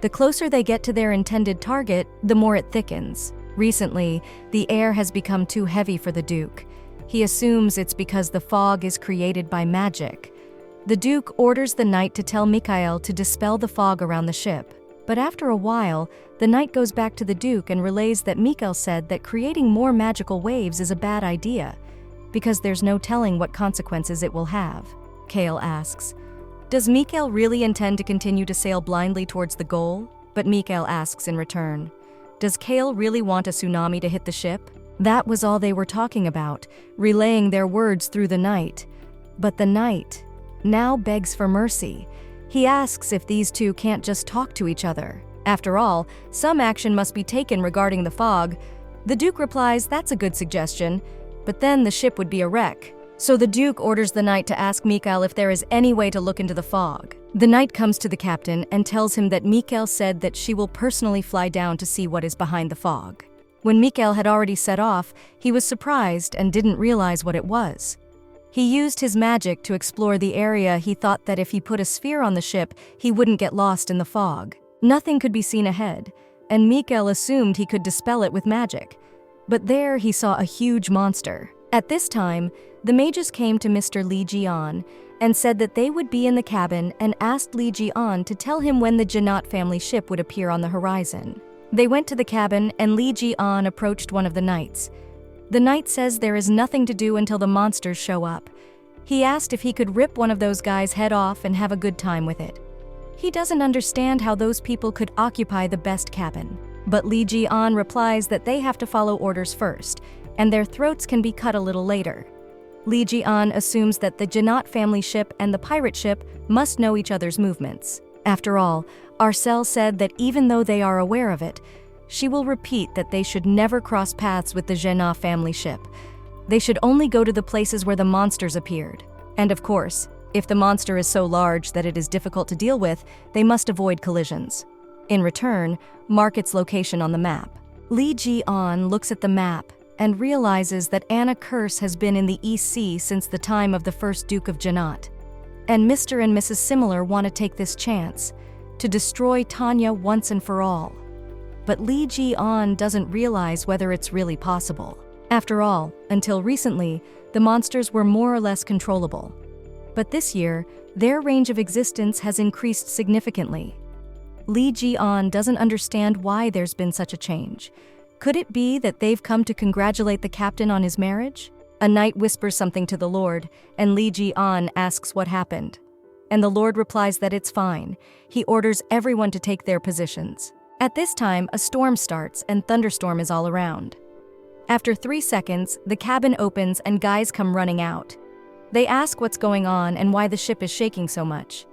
The closer they get to their intended target, the more it thickens. Recently, the air has become too heavy for the Duke. He assumes it's because the fog is created by magic. The Duke orders the knight to tell Mikel to dispel the fog around the ship. But after a while, the knight goes back to the Duke and relays that Mikel said that creating more magical waves is a bad idea, because there's no telling what consequences it will have. Kale asks, "Does Mikel really intend to continue to sail blindly towards the goal?" But Mikel asks in return, "Does Kale really want a tsunami to hit the ship?" That was all they were talking about, relaying their words through the night. But the knight now begs for mercy. He asks if these two can't just talk to each other. After all, some action must be taken regarding the fog. The Duke replies that's a good suggestion, but then the ship would be a wreck. So the Duke orders the knight to ask Mikel if there is any way to look into the fog. The knight comes to the captain and tells him that Mikel said that she will personally fly down to see what is behind the fog. When Mikel had already set off, he was surprised and didn't realize what it was. He used his magic to explore the area. He thought that if he put a sphere on the ship, he wouldn't get lost in the fog. Nothing could be seen ahead, and Mikel assumed he could dispel it with magic. But there he saw a huge monster. At this time, the mages came to Mr. Li Jian and said that they would be in the cabin and asked Li Jian to tell him when the Janat family ship would appear on the horizon. They went to the cabin and Li Jian approached one of the knights. The knight says there is nothing to do until the monsters show up. He asked if he could rip one of those guys' head off and have a good time with it. He doesn't understand how those people could occupy the best cabin. But Li Jian replies that they have to follow orders first, and their throats can be cut a little later. Li Jian assumes that the Janat family ship and the pirate ship must know each other's movements. After all, Arcel said that even though they are aware of it, she will repeat that they should never cross paths with the Janat family ship. They should only go to the places where the monsters appeared. And of course, if the monster is so large that it is difficult to deal with, they must avoid collisions. In return, mark its location on the map. Li Jian looks at the map and realizes that Anna Curse has been in the East Sea since the time of the first Duke of Janat. And Mr. and Mrs. Similar want to take this chance to destroy Tanya once and for all. but Lee Ji-on doesn't realize whether it's really possible. After all, until recently, the monsters were more or less controllable. But this year, their range of existence has increased significantly. Lee Ji-on doesn't understand why there's been such a change. Could it be that they've come to congratulate the captain on his marriage? A knight whispers something to the Lord, and Lee Ji-on asks what happened. And the Lord replies that it's fine. He orders everyone to take their positions. At this time, a storm starts and thunderstorm is all around. After 3 seconds, the cabin opens and guys come running out. They ask what's going on and why the ship is shaking so much.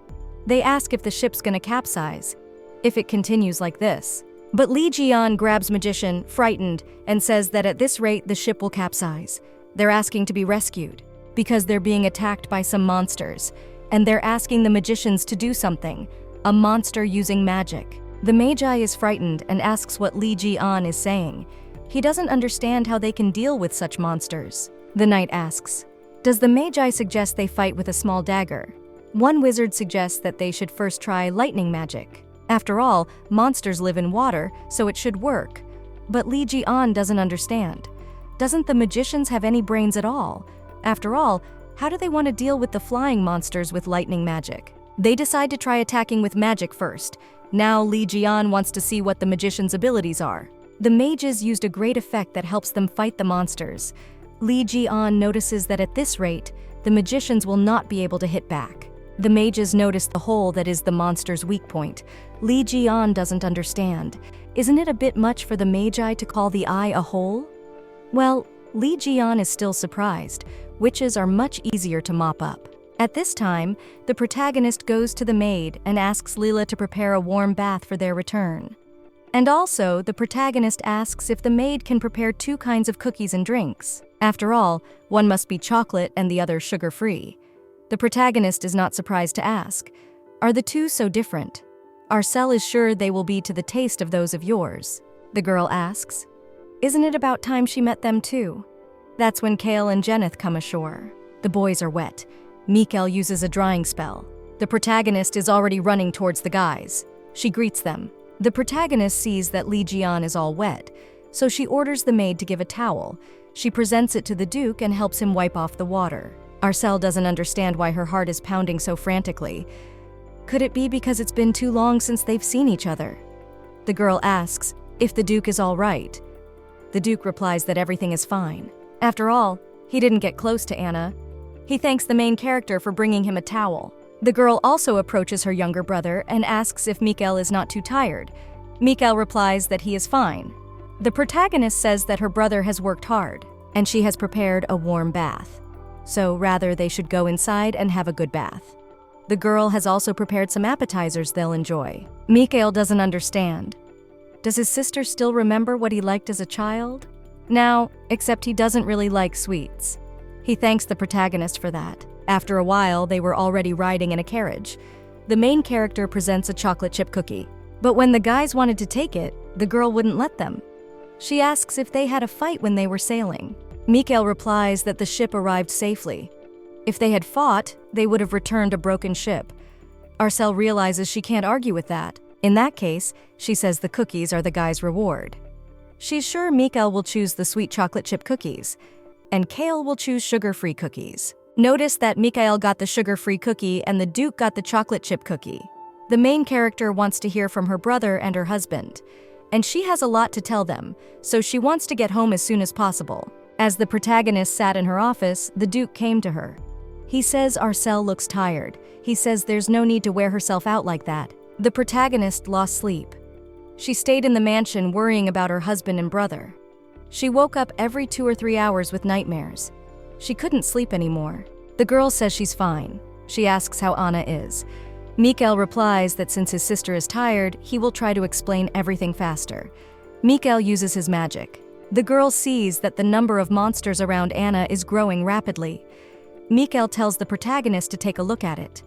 They ask if the ship's gonna capsize, if it continues like this. But Lee Ji-on grabs Magician, frightened, and says that at this rate the ship will capsize. They're asking to be rescued, because they're being attacked by some monsters, and they're asking the magicians to do something, a monster using magic. The Magi is frightened and asks what Lee Ji-on is saying. He doesn't understand how they can deal with such monsters. The knight asks, does the Magi suggest they fight with a small dagger? One wizard suggests that they should first try lightning magic. After all, monsters live in water, so it should work. But Lee Ji-on doesn't understand. Doesn't the magicians have any brains at all? After all, how do they want to deal with the flying monsters with lightning magic? They decide to try attacking with magic first. Now Lee Ji-on wants to see what the magicians' abilities are. The mages used a great effect that helps them fight the monsters. Lee Ji-on notices that at this rate, the magicians will not be able to hit back. The mages notice the hole that is the monster's weak point. Lee Ji-on doesn't understand. Isn't it a bit much for the Magi to call the eye a hole? Well, Lee Ji-on is still surprised. Witches are much easier to mop up. At this time, the protagonist goes to the maid and asks Leela to prepare a warm bath for their return. And also, the protagonist asks if the maid can prepare 2 kinds of cookies and drinks. After all, one must be chocolate and the other sugar-free. The protagonist is not surprised to ask, are the 2 so different? Arcel is sure they will be to the taste of those of yours. The girl asks, isn't it about time she met them too? That's when Kale and Jenneth come ashore. The boys are wet. Mikel uses a drying spell. The protagonist is already running towards the guys. She greets them. The protagonist sees that Lee Ji-on is all wet, so she orders the maid to give a towel. She presents it to the Duke and helps him wipe off the water. Arcel doesn't understand why her heart is pounding so frantically. Could it be because it's been too long since they've seen each other? The girl asks if the Duke is all right. The Duke replies that everything is fine. After all, he didn't get close to Anna. He thanks the main character for bringing him a towel. The girl also approaches her younger brother and asks if Mikel is not too tired. Mikel replies that he is fine. The protagonist says that her brother has worked hard, and she has prepared a warm bath. So rather, they should go inside and have a good bath. The girl has also prepared some appetizers they'll enjoy. Mikel doesn't understand. Does his sister still remember what he liked as a child? Now, except he doesn't really like sweets. He thanks the protagonist for that. After a while, they were already riding in a carriage. The main character presents a chocolate chip cookie. But when the guys wanted to take it, the girl wouldn't let them. She asks if they had a fight when they were sailing. Mikel replies that the ship arrived safely. If they had fought, they would have returned a broken ship. Arcel realizes she can't argue with that. In that case, she says the cookies are the guy's reward. She's sure Mikel will choose the sweet chocolate chip cookies, and Kale will choose sugar-free cookies. Notice that Mikel got the sugar-free cookie and the Duke got the chocolate chip cookie. The main character wants to hear from her brother and her husband, and she has a lot to tell them, so she wants to get home as soon as possible. As the protagonist sat in her office, the Duke came to her. He says Arcel looks tired. He says there's no need to wear herself out like that. The protagonist lost sleep. She stayed in the mansion worrying about her husband and brother. She woke up every 2 or 3 hours with nightmares. She couldn't sleep anymore. The girl says she's fine. She asks how Anna is. Mikel replies that since his sister is tired, he will try to explain everything faster. Mikel uses his magic. The girl sees that the number of monsters around Anna is growing rapidly. Mikel tells the protagonist to take a look at it.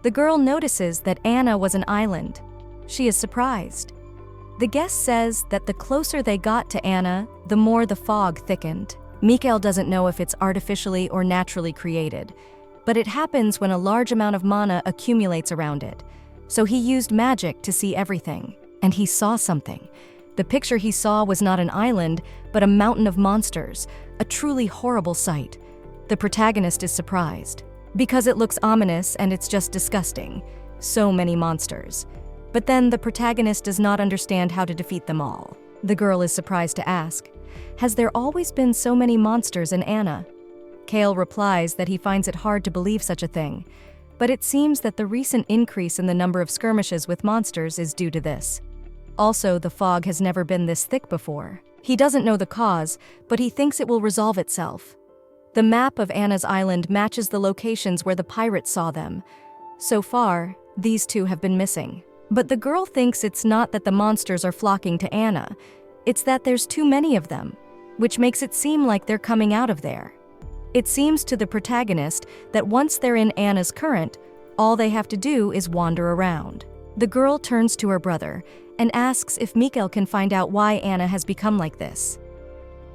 The girl notices that Anna was an island. She is surprised. The guest says that the closer they got to Anna, the more the fog thickened. Mikel doesn't know if it's artificially or naturally created, but it happens when a large amount of mana accumulates around it. So he used magic to see everything, and he saw something. The picture he saw was not an island, but a mountain of monsters, a truly horrible sight. The protagonist is surprised, because it looks ominous and it's just disgusting. So many monsters. But then the protagonist does not understand how to defeat them all. The girl is surprised to ask, "Has there always been so many monsters in Anna?" Kale replies that he finds it hard to believe such a thing, but it seems that the recent increase in the number of skirmishes with monsters is due to this. Also, the fog has never been this thick before. He doesn't know the cause, but he thinks it will resolve itself. The map of Anna's island matches the locations where the pirates saw them. So far, these two have been missing. But the girl thinks it's not that the monsters are flocking to Anna, it's that there's too many of them, which makes it seem like they're coming out of there. It seems to the protagonist that once they're in Anna's current, all they have to do is wander around. The girl turns to her brother and asks if Mikel can find out why Anna has become like this.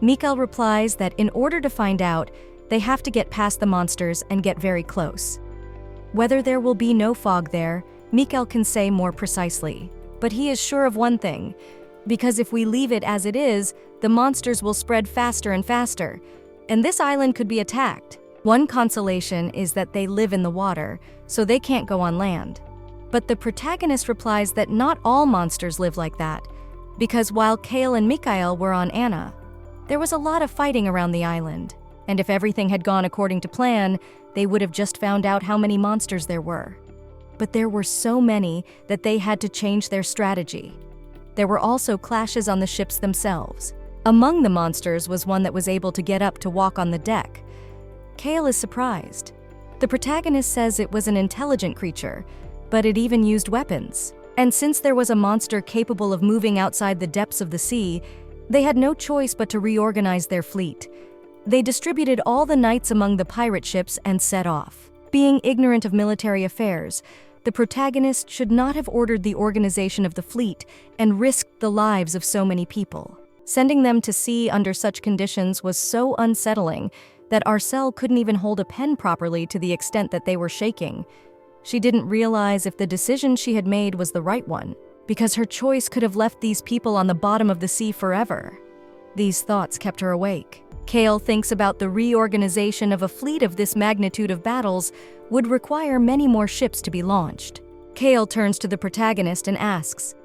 Mikel replies that in order to find out, they have to get past the monsters and get very close. Whether there will be no fog there, Mikel can say more precisely, but he is sure of one thing, because if we leave it as it is, the monsters will spread faster and faster, and this island could be attacked. One consolation is that they live in the water, so they can't go on land. But the protagonist replies that not all monsters live like that, because while Kale and Mikel were on Anna, there was a lot of fighting around the island, and if everything had gone according to plan, they would have just found out how many monsters there were. But there were so many that they had to change their strategy. There were also clashes on the ships themselves. Among the monsters was one that was able to get up to walk on the deck. Kale is surprised. The protagonist says it was an intelligent creature, but it even used weapons. And since there was a monster capable of moving outside the depths of the sea, they had no choice but to reorganize their fleet. They distributed all the knights among the pirate ships and set off. Being ignorant of military affairs, the protagonist should not have ordered the organization of the fleet and risked the lives of so many people. Sending them to sea under such conditions was so unsettling that Arcelle couldn't even hold a pen properly to the extent that they were shaking. She didn't realize if the decision she had made was the right one, because her choice could have left these people on the bottom of the sea forever. These thoughts kept her awake. Kale thinks about the reorganization of a fleet of this magnitude of battles would require many more ships to be launched. Kale turns to the protagonist and asks,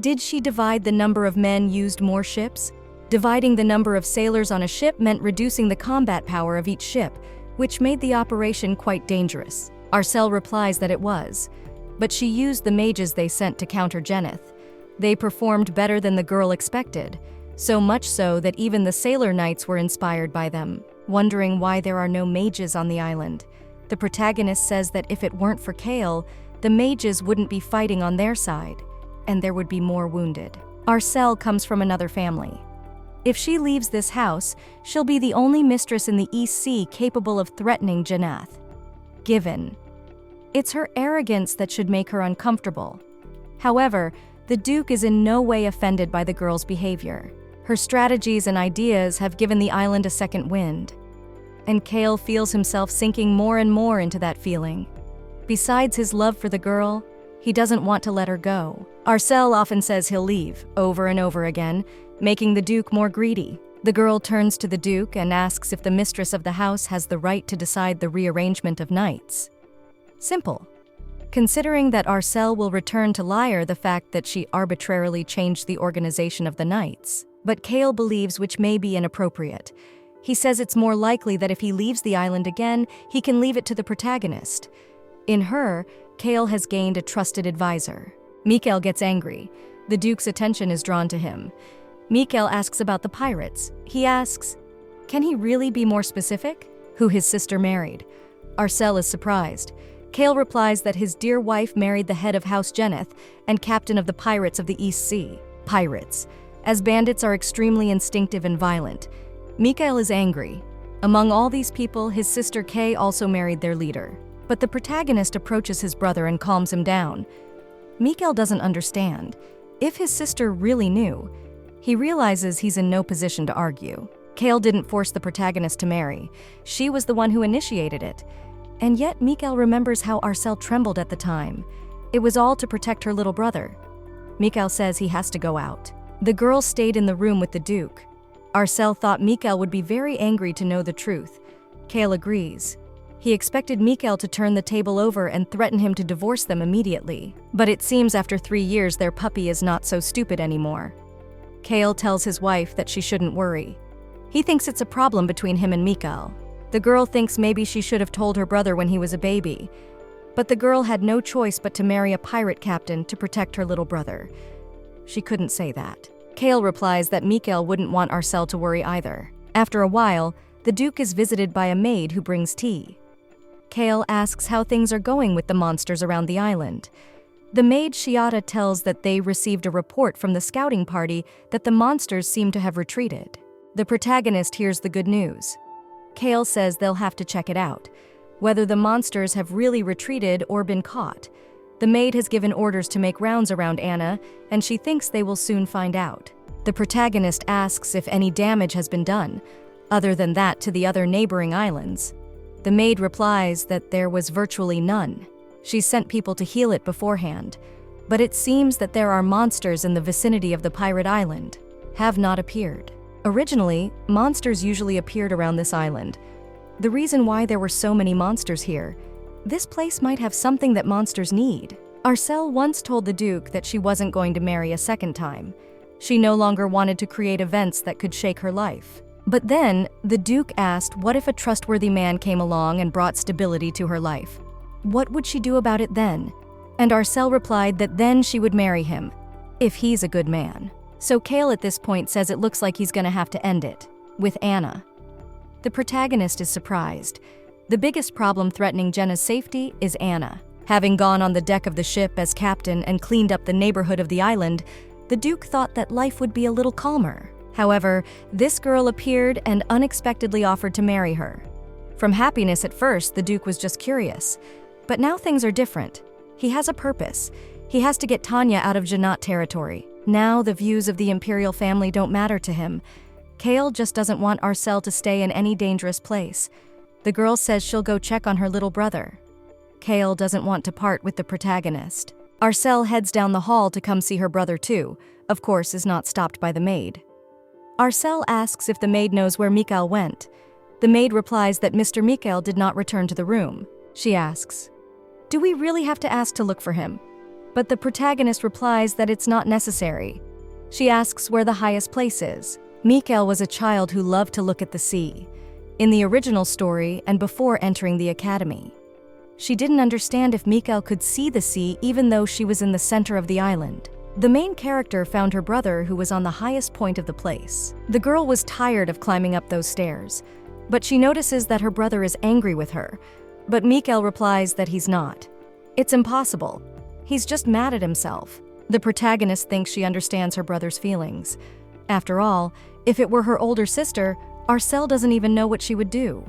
"Did she divide the number of men used more ships?" Dividing the number of sailors on a ship meant reducing the combat power of each ship, which made the operation quite dangerous. Arcelle replies that it was, but she used the mages they sent to counter Geneth. They performed better than the girl expected, so much so that even the sailor knights were inspired by them, wondering why there are no mages on the island. The protagonist says that if it weren't for Kale, the mages wouldn't be fighting on their side, and there would be more wounded. Arcelle comes from another family. If she leaves this house, she'll be the only mistress in the East Sea capable of threatening Geneth. Given. It's her arrogance that should make her uncomfortable. However, the Duke is in no way offended by the girl's behavior. Her strategies and ideas have given the island a second wind. And Kale feels himself sinking more and more into that feeling. Besides his love for the girl, he doesn't want to let her go. Arcelle often says he'll leave, over and over again, making the Duke more greedy. The girl turns to the Duke and asks if the mistress of the house has the right to decide the rearrangement of knights. Simple. Considering that Arcelle will return to Lyre the fact that she arbitrarily changed the organization of the knights. But Kale believes which may be inappropriate. He says it's more likely that if he leaves the island again, he can leave it to the protagonist. In her, Kale has gained a trusted advisor. Mikel gets angry. The Duke's attention is drawn to him. Mikel asks about the pirates. He asks, can he really be more specific? Who his sister married. Arcelle is surprised. Kale replies that his dear wife married the head of House Geneth and captain of the pirates of the East Sea. Pirates. As bandits are extremely instinctive and violent. Mikel is angry. Among all these people, his sister Kay also married their leader. But the protagonist approaches his brother and calms him down. Mikel doesn't understand. If his sister really knew, he realizes he's in no position to argue. Kale didn't force the protagonist to marry. She was the one who initiated it. And yet Mikel remembers how Arcelle trembled at the time. It was all to protect her little brother. Mikel says he has to go out. The girl stayed in the room with the Duke. Arcel thought Mikel would be very angry to know the truth. Kale agrees. He expected Mikel to turn the table over and threaten him to divorce them immediately. But it seems after 3 years their puppy is not so stupid anymore. Kale tells his wife that she shouldn't worry. He thinks it's a problem between him and Mikel. The girl thinks maybe she should have told her brother when he was a baby. But the girl had no choice but to marry a pirate captain to protect her little brother. She couldn't say that. Kale replies that Mikel wouldn't want Arcel to worry either. After a while, the Duke is visited by a maid who brings tea. Kale asks how things are going with the monsters around the island. The maid Shiata tells that they received a report from the scouting party that the monsters seem to have retreated. The protagonist hears the good news. Kale says they'll have to check it out, whether the monsters have really retreated or been caught. The maid has given orders to make rounds around Anna, and she thinks they will soon find out. The protagonist asks if any damage has been done, other than that to the other neighboring islands. The maid replies that there was virtually none. She sent people to heal it beforehand, but it seems that there are monsters in the vicinity of the pirate island, have not appeared. Originally, monsters usually appeared around this island. The reason why there were so many monsters here, this place might have something that monsters need. Arcel once told the Duke that she wasn't going to marry a second time. She no longer wanted to create events that could shake her life. But then, the Duke asked what if a trustworthy man came along and brought stability to her life? What would she do about it then? And Arcel replied that then she would marry him, if he's a good man. So Kale at this point says it looks like he's gonna have to end it, with Anna. The protagonist is surprised. The biggest problem threatening Jenna's safety is Anna. Having gone on the deck of the ship as captain and cleaned up the neighborhood of the island, the Duke thought that life would be a little calmer. However, this girl appeared and unexpectedly offered to marry her. From happiness at first, the Duke was just curious. But now things are different. He has a purpose. He has to get Tanya out of Janat territory. Now the views of the imperial family don't matter to him. Kale just doesn't want Arcel to stay in any dangerous place. The girl says she'll go check on her little brother. Kale doesn't want to part with the protagonist. Arcel heads down the hall to come see her brother too, of course is not stopped by the maid. Arcel asks if the maid knows where Mikel went. The maid replies that Mr. Mikel did not return to the room. She asks, "Do we really have to ask to look for him?" But the protagonist replies that it's not necessary. She asks where the highest place is. Mikel was a child who loved to look at the sea, in the original story and before entering the academy. She didn't understand if Mikel could see the sea even though she was in the center of the island. The main character found her brother who was on the highest point of the place. The girl was tired of climbing up those stairs, but she notices that her brother is angry with her, but Mikel replies that he's not. It's impossible. He's just mad at himself. The protagonist thinks she understands her brother's feelings. After all, if it were her older sister, Arcel doesn't even know what she would do.